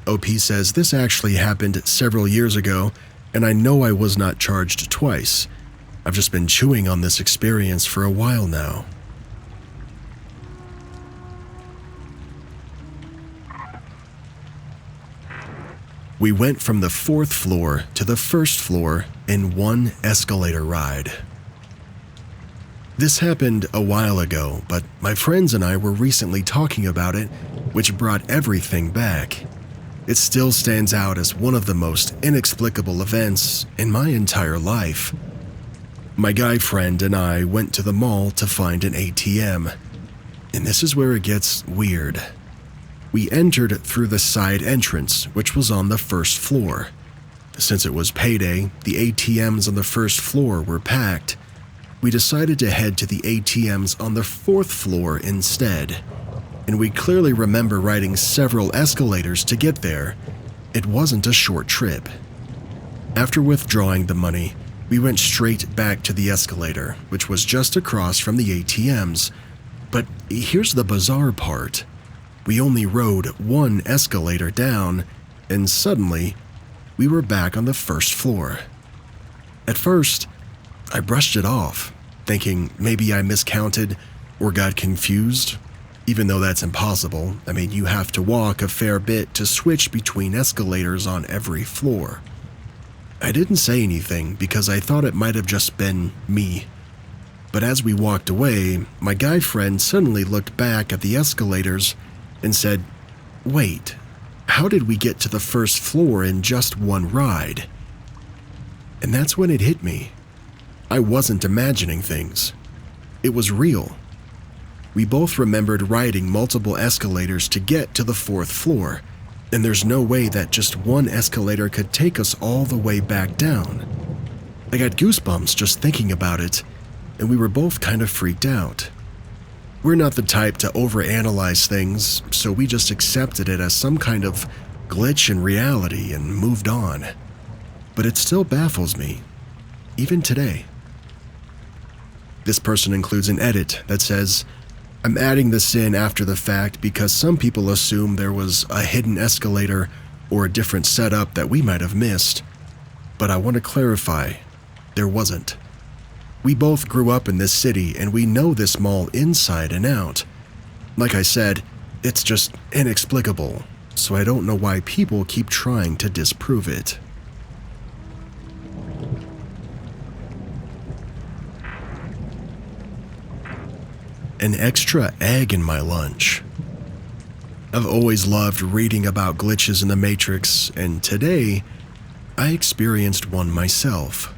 OP says, "This actually happened several years ago, and I know I was not charged twice. I've just been chewing on this experience for a while now. We went from the 4th floor to the 1st floor in one escalator ride. This happened a while ago, but my friends and I were recently talking about it, which brought everything back. It still stands out as one of the most inexplicable events in my entire life. My guy friend and I went to the mall to find an ATM, and this is where it gets weird. We entered through the side entrance, which was on the 1st floor. Since it was payday, the ATMs on the 1st floor were packed. We decided to head to the ATMs on the 4th floor instead, and we clearly remember riding several escalators to get there. It wasn't a short trip. After withdrawing the money, we went straight back to the escalator, which was just across from the ATMs. But here's the bizarre part. We only rode one escalator down, and suddenly, we were back on the 1st floor. At first, I brushed it off, thinking maybe I miscounted or got confused, even though that's impossible. I mean, you have to walk a fair bit to switch between escalators on every floor. I didn't say anything because I thought it might have just been me. But as we walked away, my guy friend suddenly looked back at the escalators and said, "Wait, how did we get to the 1st floor in just one ride?" And that's when it hit me. I wasn't imagining things. It was real. We both remembered riding multiple escalators to get to the 4th floor, and there's no way that just one escalator could take us all the way back down. I got goosebumps just thinking about it, and we were both kind of freaked out. We're not the type to overanalyze things, so we just accepted it as some kind of glitch in reality and moved on. But it still baffles me, even today. This person includes an edit that says, "I'm adding this in after the fact because some people assume there was a hidden escalator or a different setup that we might have missed. But I want to clarify, there wasn't. We both grew up in this city and we know this mall inside and out. Like I said, it's just inexplicable, so I don't know why people keep trying to disprove it." An extra egg in my lunch. I've always loved reading about glitches in the Matrix, and today, I experienced one myself.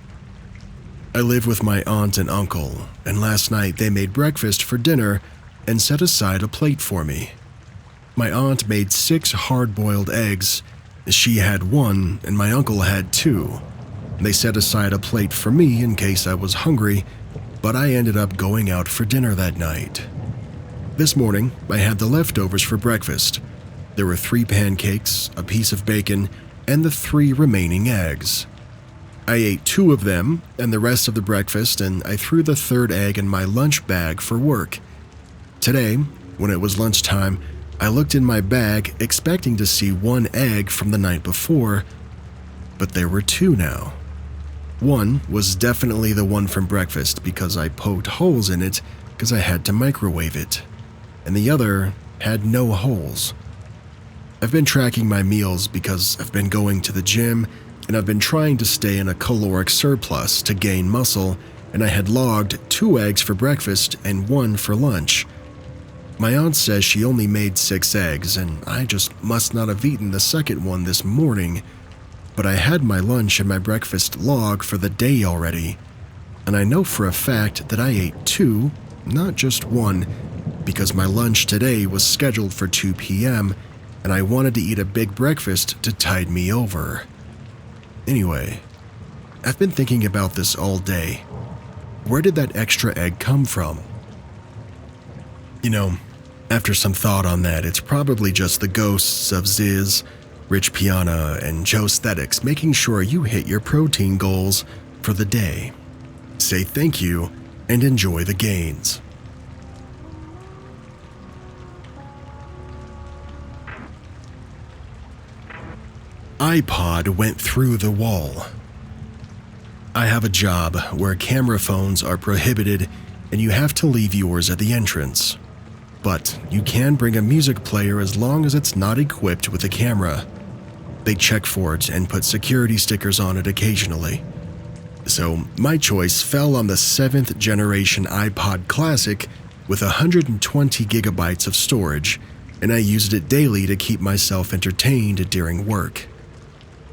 I live with my aunt and uncle, and last night they made breakfast for dinner and set aside a plate for me. My aunt made 6 hard-boiled eggs. She had 1, and my uncle had 2. They set aside a plate for me in case I was hungry, but I ended up going out for dinner that night. This morning, I had the leftovers for breakfast. There were 3 pancakes, a piece of bacon, and the 3 remaining eggs. I ate 2 of them and the rest of the breakfast, and I threw the 3rd egg in my lunch bag for work. Today, when it was lunchtime, I looked in my bag expecting to see 1 egg from the night before, but there were 2 now. One was definitely the one from breakfast because I poked holes in it because I had to microwave it, and the other had no holes. I've been tracking my meals because I've been going to the gym and I've been trying to stay in a caloric surplus to gain muscle, and I had logged 2 eggs for breakfast and 1 for lunch. My aunt says she only made 6 eggs, and I just must not have eaten the second one this morning, but I had my lunch and my breakfast log for the day already, and I know for a fact that I ate 2, not just 1, because my lunch today was scheduled for 2 p.m., and I wanted to eat a big breakfast to tide me over. Anyway, I've been thinking about this all day. Where did that extra egg come from? You know, after some thought on that, it's probably just the ghosts of Ziz, Rich Piana, and Joe Aesthetics making sure you hit your protein goals for the day. Say thank you and enjoy the gains. iPod went through the wall. I have a job where camera phones are prohibited and you have to leave yours at the entrance. But you can bring a music player as long as it's not equipped with a camera. They check for it and put security stickers on it occasionally. So my choice fell on the 7th generation iPod Classic with 120 gigabytes of storage, and I used it daily to keep myself entertained during work.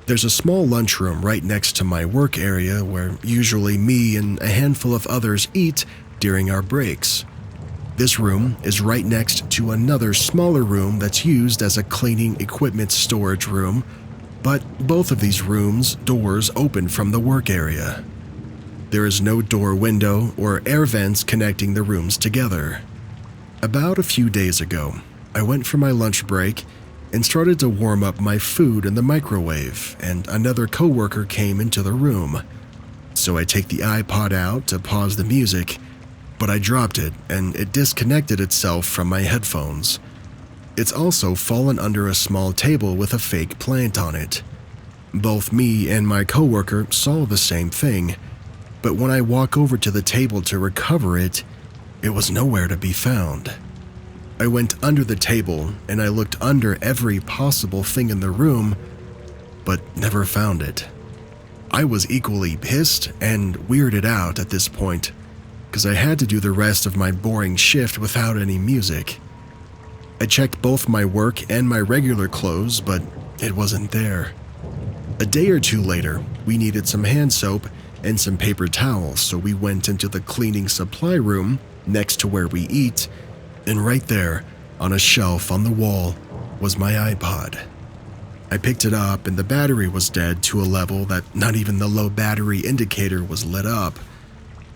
There's a small lunchroom right next to my work area where usually me and a handful of others eat during our breaks. This room is right next to another smaller room that's used as a cleaning equipment storage room, but both of these rooms' doors open from the work area. There is no door window or air vents connecting the rooms together. About a few days ago, I went for my lunch break and started to warm up my food in the microwave, and another coworker came into the room. So I take the iPod out to pause the music, but I dropped it and it disconnected itself from my headphones. It's also fallen under a small table with a fake plant on it. Both me and my coworker saw the same thing, but when I walk over to the table to recover it, it was nowhere to be found. I went under the table and I looked under every possible thing in the room, but never found it. I was equally pissed and weirded out at this point, because I had to do the rest of my boring shift without any music. I checked both my work and my regular clothes, but it wasn't there. A day or two later, we needed some hand soap and some paper towels, so we went into the cleaning supply room next to where we eat, and right there, on a shelf on the wall, was my iPod. I picked it up and the battery was dead to a level that not even the low battery indicator was lit up.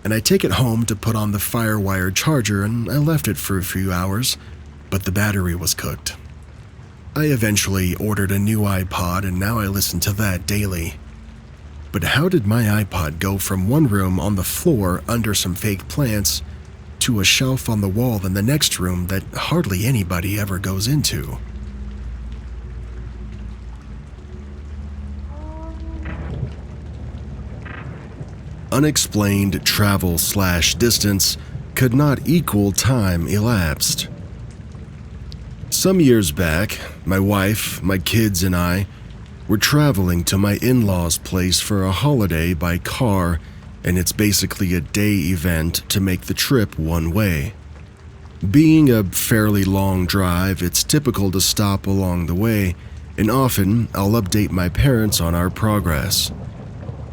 And I take it home to put on the firewire charger and I left it for a few hours, but the battery was cooked. I eventually ordered a new iPod and now I listen to that daily. But how did my iPod go from one room on the floor under some fake plants to a shelf on the wall in the next room that hardly anybody ever goes into? Unexplained travel/distance could not equal time elapsed. Some years back, my wife, my kids, and I were traveling to my in-laws' place for a holiday by car, and it's basically a day event to make the trip one way. Being a fairly long drive, it's typical to stop along the way, and often I'll update my parents on our progress.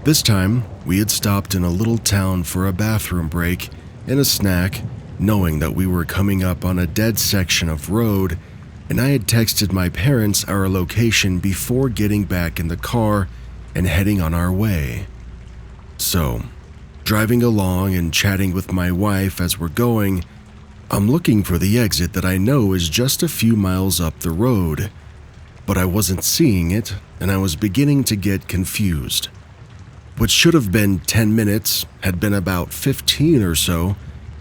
This time, we had stopped in a little town for a bathroom break and a snack, knowing that we were coming up on a dead section of road, and I had texted my parents our location before getting back in the car and heading on our way. So, driving along and chatting with my wife as we're going, I'm looking for the exit that I know is just a few miles up the road, but I wasn't seeing it and I was beginning to get confused. What should have been 10 minutes had been about 15 or so,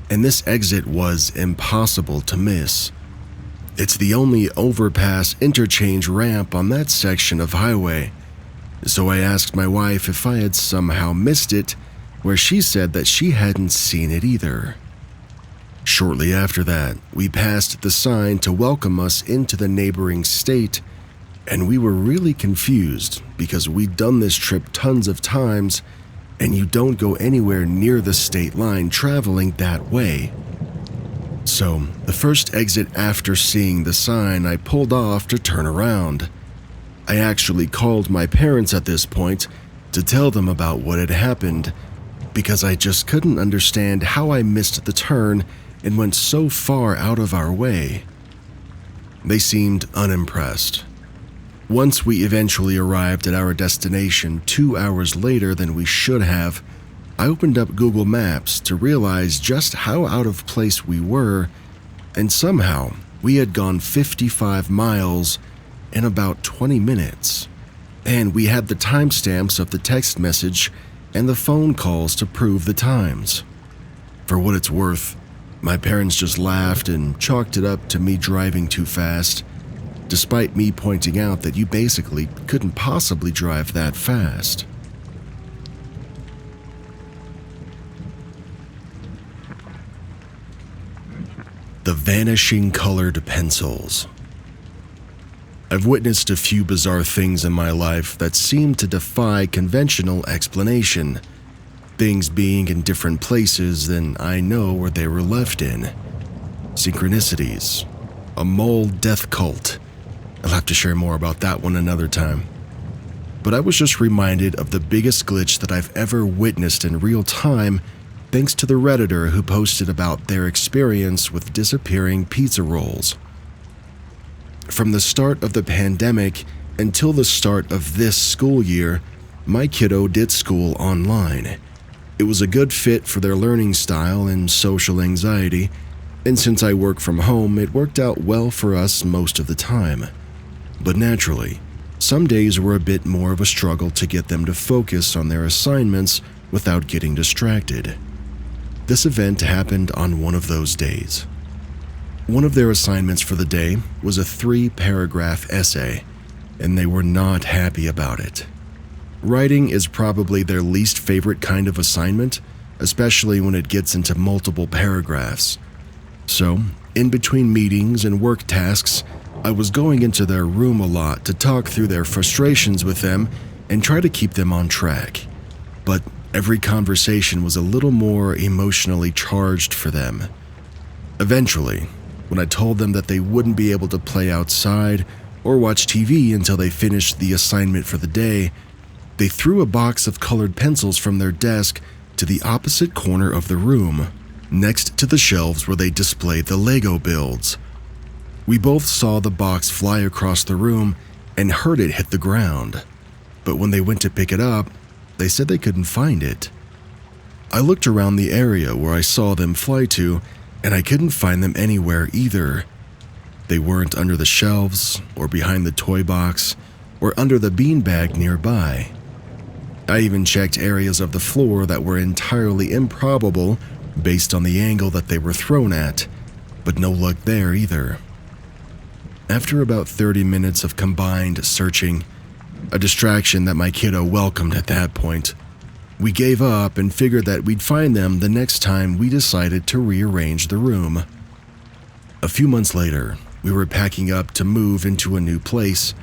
and this exit was impossible to miss. It's the only overpass interchange ramp on that section of highway, so I asked my wife if I had somehow missed it, where she said that she hadn't seen it either. Shortly after that, we passed the sign to welcome us into the neighboring state, and we were really confused because we'd done this trip tons of times, and you don't go anywhere near the state line traveling that way. So, the first exit after seeing the sign, I pulled off to turn around. I actually called my parents at this point to tell them about what had happened, because I just couldn't understand how I missed the turn and went so far out of our way. They seemed unimpressed. Once we eventually arrived at our destination 2 hours later than we should have, I opened up Google Maps to realize just how out of place we were, and somehow we had gone 55 miles in about 20 minutes. And we had the timestamps of the text message and the phone calls to prove the times. For what it's worth, my parents just laughed and chalked it up to me driving too fast, despite me pointing out that you basically couldn't possibly drive that fast. The vanishing colored pencils. I've witnessed a few bizarre things in my life that seem to defy conventional explanation, things being in different places than I know where they were left in. Synchronicities, a mole death cult. I'll have to share more about that one another time. But I was just reminded of the biggest glitch that I've ever witnessed in real time, thanks to the Redditor who posted about their experience with disappearing pizza rolls. From the start of the pandemic until the start of this school year, my kiddo did school online. It was a good fit for their learning style and social anxiety, and since I work from home, it worked out well for us most of the time. But naturally, some days were a bit more of a struggle to get them to focus on their assignments without getting distracted. This event happened on one of those days. One of their assignments for the day was a 3-paragraph essay, and they were not happy about it. Writing is probably their least favorite kind of assignment, especially when it gets into multiple paragraphs. So, in between meetings and work tasks, I was going into their room a lot to talk through their frustrations with them and try to keep them on track. But every conversation was a little more emotionally charged for them. Eventually, when I told them that they wouldn't be able to play outside or watch TV until they finished the assignment for the day, they threw a box of colored pencils from their desk to the opposite corner of the room, next to the shelves where they displayed the Lego builds. We both saw the box fly across the room and heard it hit the ground, but when they went to pick it up, they said they couldn't find it. I looked around the area where I saw them fly to, and I couldn't find them anywhere either. They weren't under the shelves, or behind the toy box, or under the beanbag nearby. I even checked areas of the floor that were entirely improbable based on the angle that they were thrown at, but no luck there either. After about 30 minutes of combined searching, a distraction that my kiddo welcomed at that point, we gave up and figured that we'd find them the next time we decided to rearrange the room. A few months later, we were packing up to move into a new place.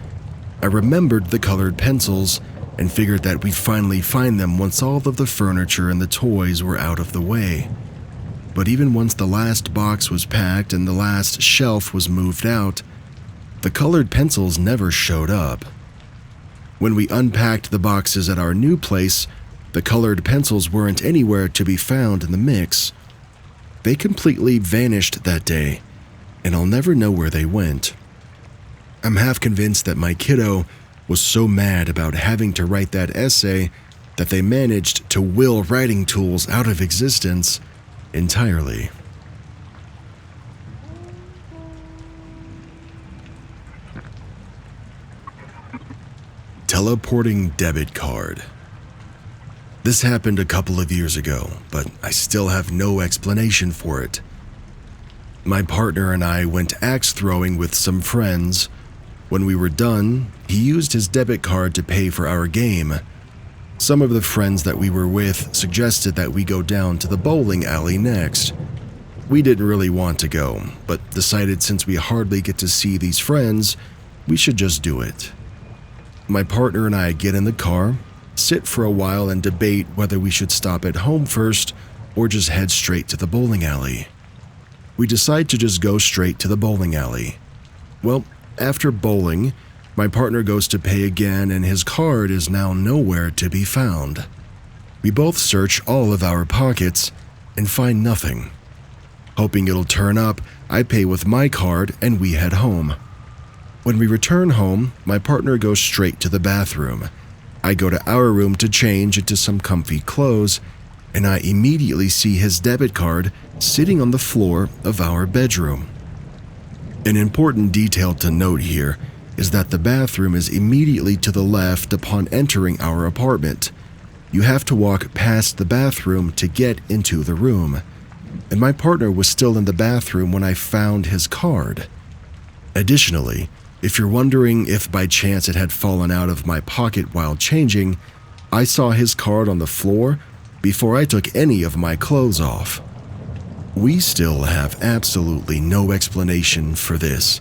I remembered the colored pencils and figured that we'd finally find them once all of the furniture and the toys were out of the way. But even once the last box was packed and the last shelf was moved out, the colored pencils never showed up. When we unpacked the boxes at our new place, the colored pencils weren't anywhere to be found in the mix. They completely vanished that day, and I'll never know where they went. I'm half convinced that my kiddo was so mad about having to write that essay that they managed to will writing tools out of existence entirely. Teleporting debit card. This happened a couple of years ago, but I still have no explanation for it. My partner and I went axe throwing with some friends. When we were done, he used his debit card to pay for our game. Some of the friends that we were with suggested that we go down to the bowling alley next. We didn't really want to go, but decided since we hardly get to see these friends, we should just do it. My partner and I get in the car, sit for a while and debate whether we should stop at home first or just head straight to the bowling alley. We decide to just go straight to the bowling alley. Well, after bowling, my partner goes to pay again and his card is now nowhere to be found. We both search all of our pockets and find nothing. Hoping it'll turn up, I pay with my card and we head home. When we return home, my partner goes straight to the bathroom. I go to our room to change into some comfy clothes, and I immediately see his debit card sitting on the floor of our bedroom. An important detail to note here is that the bathroom is immediately to the left upon entering our apartment. You have to walk past the bathroom to get into the room, and my partner was still in the bathroom when I found his card. Additionally, if you're wondering if by chance it had fallen out of my pocket while changing, I saw his card on the floor before I took any of my clothes off. We still have absolutely no explanation for this.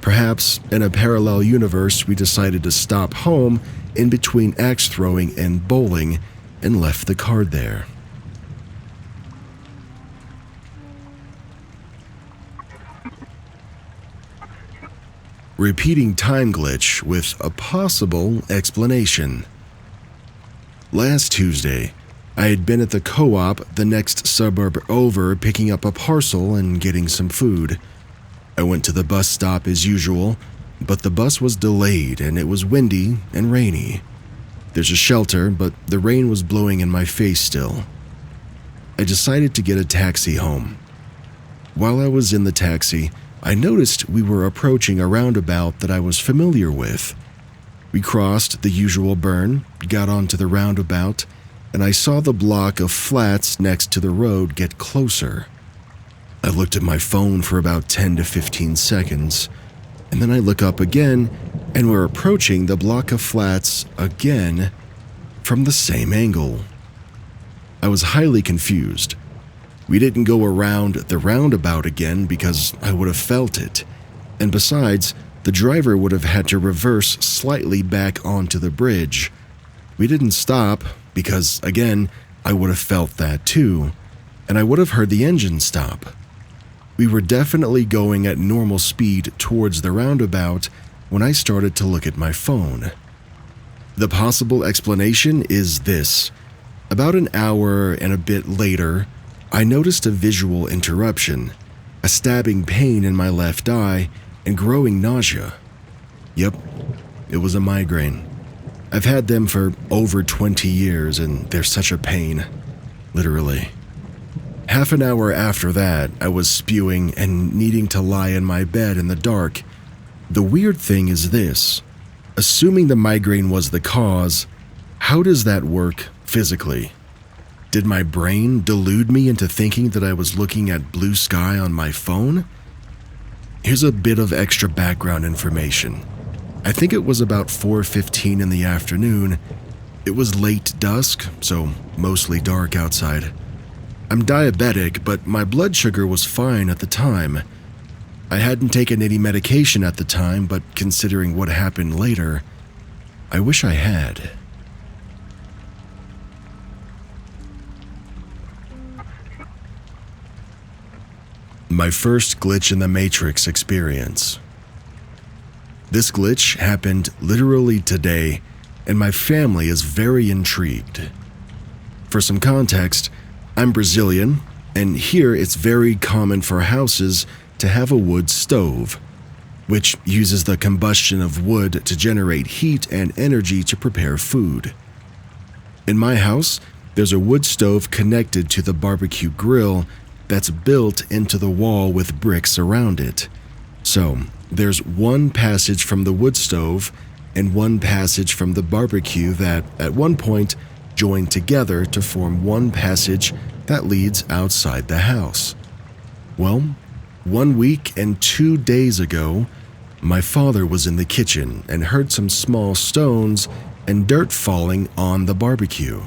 Perhaps in a parallel universe we decided to stop home in between axe throwing and bowling and left the card there. Repeating time glitch with a possible explanation. Last Tuesday, I had been at the co-op the next suburb over picking up a parcel and getting some food. I went to the bus stop as usual, but the bus was delayed and it was windy and rainy. There's a shelter, but the rain was blowing in my face still. I decided to get a taxi home. While I was in the taxi, I noticed we were approaching a roundabout that I was familiar with. We crossed the usual burn, got onto the roundabout, and I saw the block of flats next to the road get closer. I looked at my phone for about 10 to 15 seconds, and then I look up again, and we're approaching the block of flats again from the same angle. I was highly confused. We didn't go around the roundabout again because I would have felt it, and besides, the driver would have had to reverse slightly back onto the bridge. We didn't stop because, again, I would have felt that too, and I would have heard the engine stop. We were definitely going at normal speed towards the roundabout when I started to look at my phone. The possible explanation is this. About an hour and a bit later, I noticed a visual interruption, a stabbing pain in my left eye, and growing nausea. Yep, it was a migraine. I've had them for over 20 years and they're such a pain, literally. Half an hour after that, I was spewing and needing to lie in my bed in the dark. The weird thing is this. Assuming the migraine was the cause, how does that work physically? Did my brain delude me into thinking that I was looking at blue sky on my phone? Here's a bit of extra background information. I think it was about 4:15 in the afternoon. It was late dusk, so mostly dark outside. I'm diabetic, but my blood sugar was fine at the time. I hadn't taken any medication at the time, but considering what happened later, I wish I had. My first glitch in the Matrix experience. This glitch happened literally today, and my family is very intrigued. For some context, I'm Brazilian, and here it's very common for houses to have a wood stove, which uses the combustion of wood to generate heat and energy to prepare food. In my house, there's a wood stove connected to the barbecue grill that's built into the wall with bricks around it. So, there's one passage from the wood stove and one passage from the barbecue that, at one point, join together to form one passage that leads outside the house. Well, 1 week and 2 days ago, my father was in the kitchen and heard some small stones and dirt falling on the barbecue.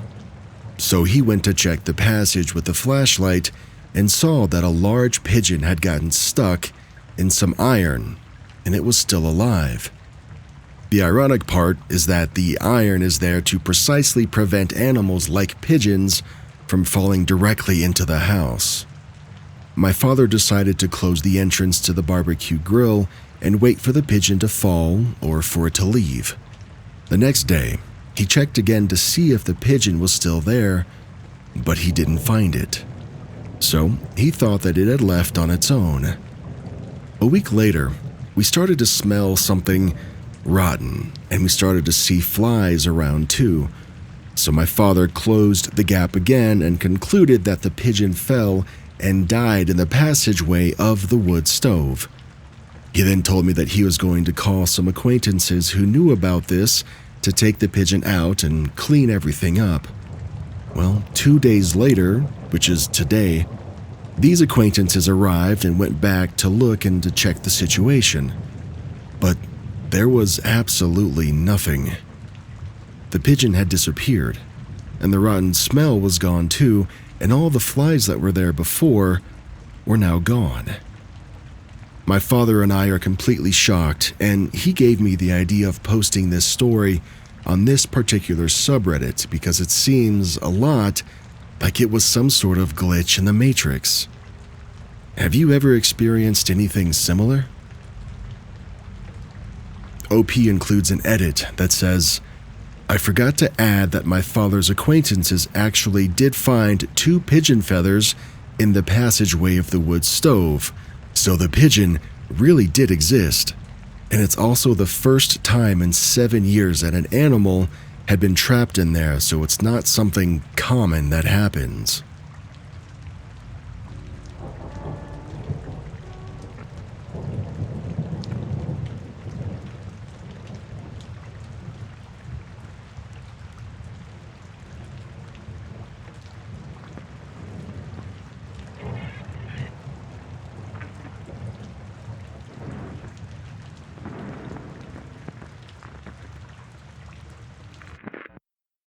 So he went to check the passage with the flashlight and saw that a large pigeon had gotten stuck in some iron, and it was still alive. The ironic part is that the iron is there to precisely prevent animals like pigeons from falling directly into the house. My father decided to close the entrance to the barbecue grill and wait for the pigeon to fall or for it to leave. The next day, he checked again to see if the pigeon was still there, but he didn't find it. So he thought that it had left on its own. A week later, we started to smell something rotten, and we started to see flies around too. So my father closed the gap again and concluded that the pigeon fell and died in the passageway of the wood stove. He then told me that he was going to call some acquaintances who knew about this to take the pigeon out and clean everything up. Well, 2 days later, which is today, these acquaintances arrived and went back to look and to check the situation. But there was absolutely nothing. The pigeon had disappeared, and the rotten smell was gone too, and all the flies that were there before were now gone. My father and I are completely shocked, and he gave me the idea of posting this story on this particular subreddit because it seems a lot like it was some sort of glitch in the Matrix. Have you ever experienced anything similar? OP includes an edit that says, I forgot to add that my father's acquaintances actually did find 2 pigeon feathers in the passageway of the wood stove, so the pigeon really did exist. And it's also the first time in 7 years that an animal had been trapped in there, so it's not something common that happens.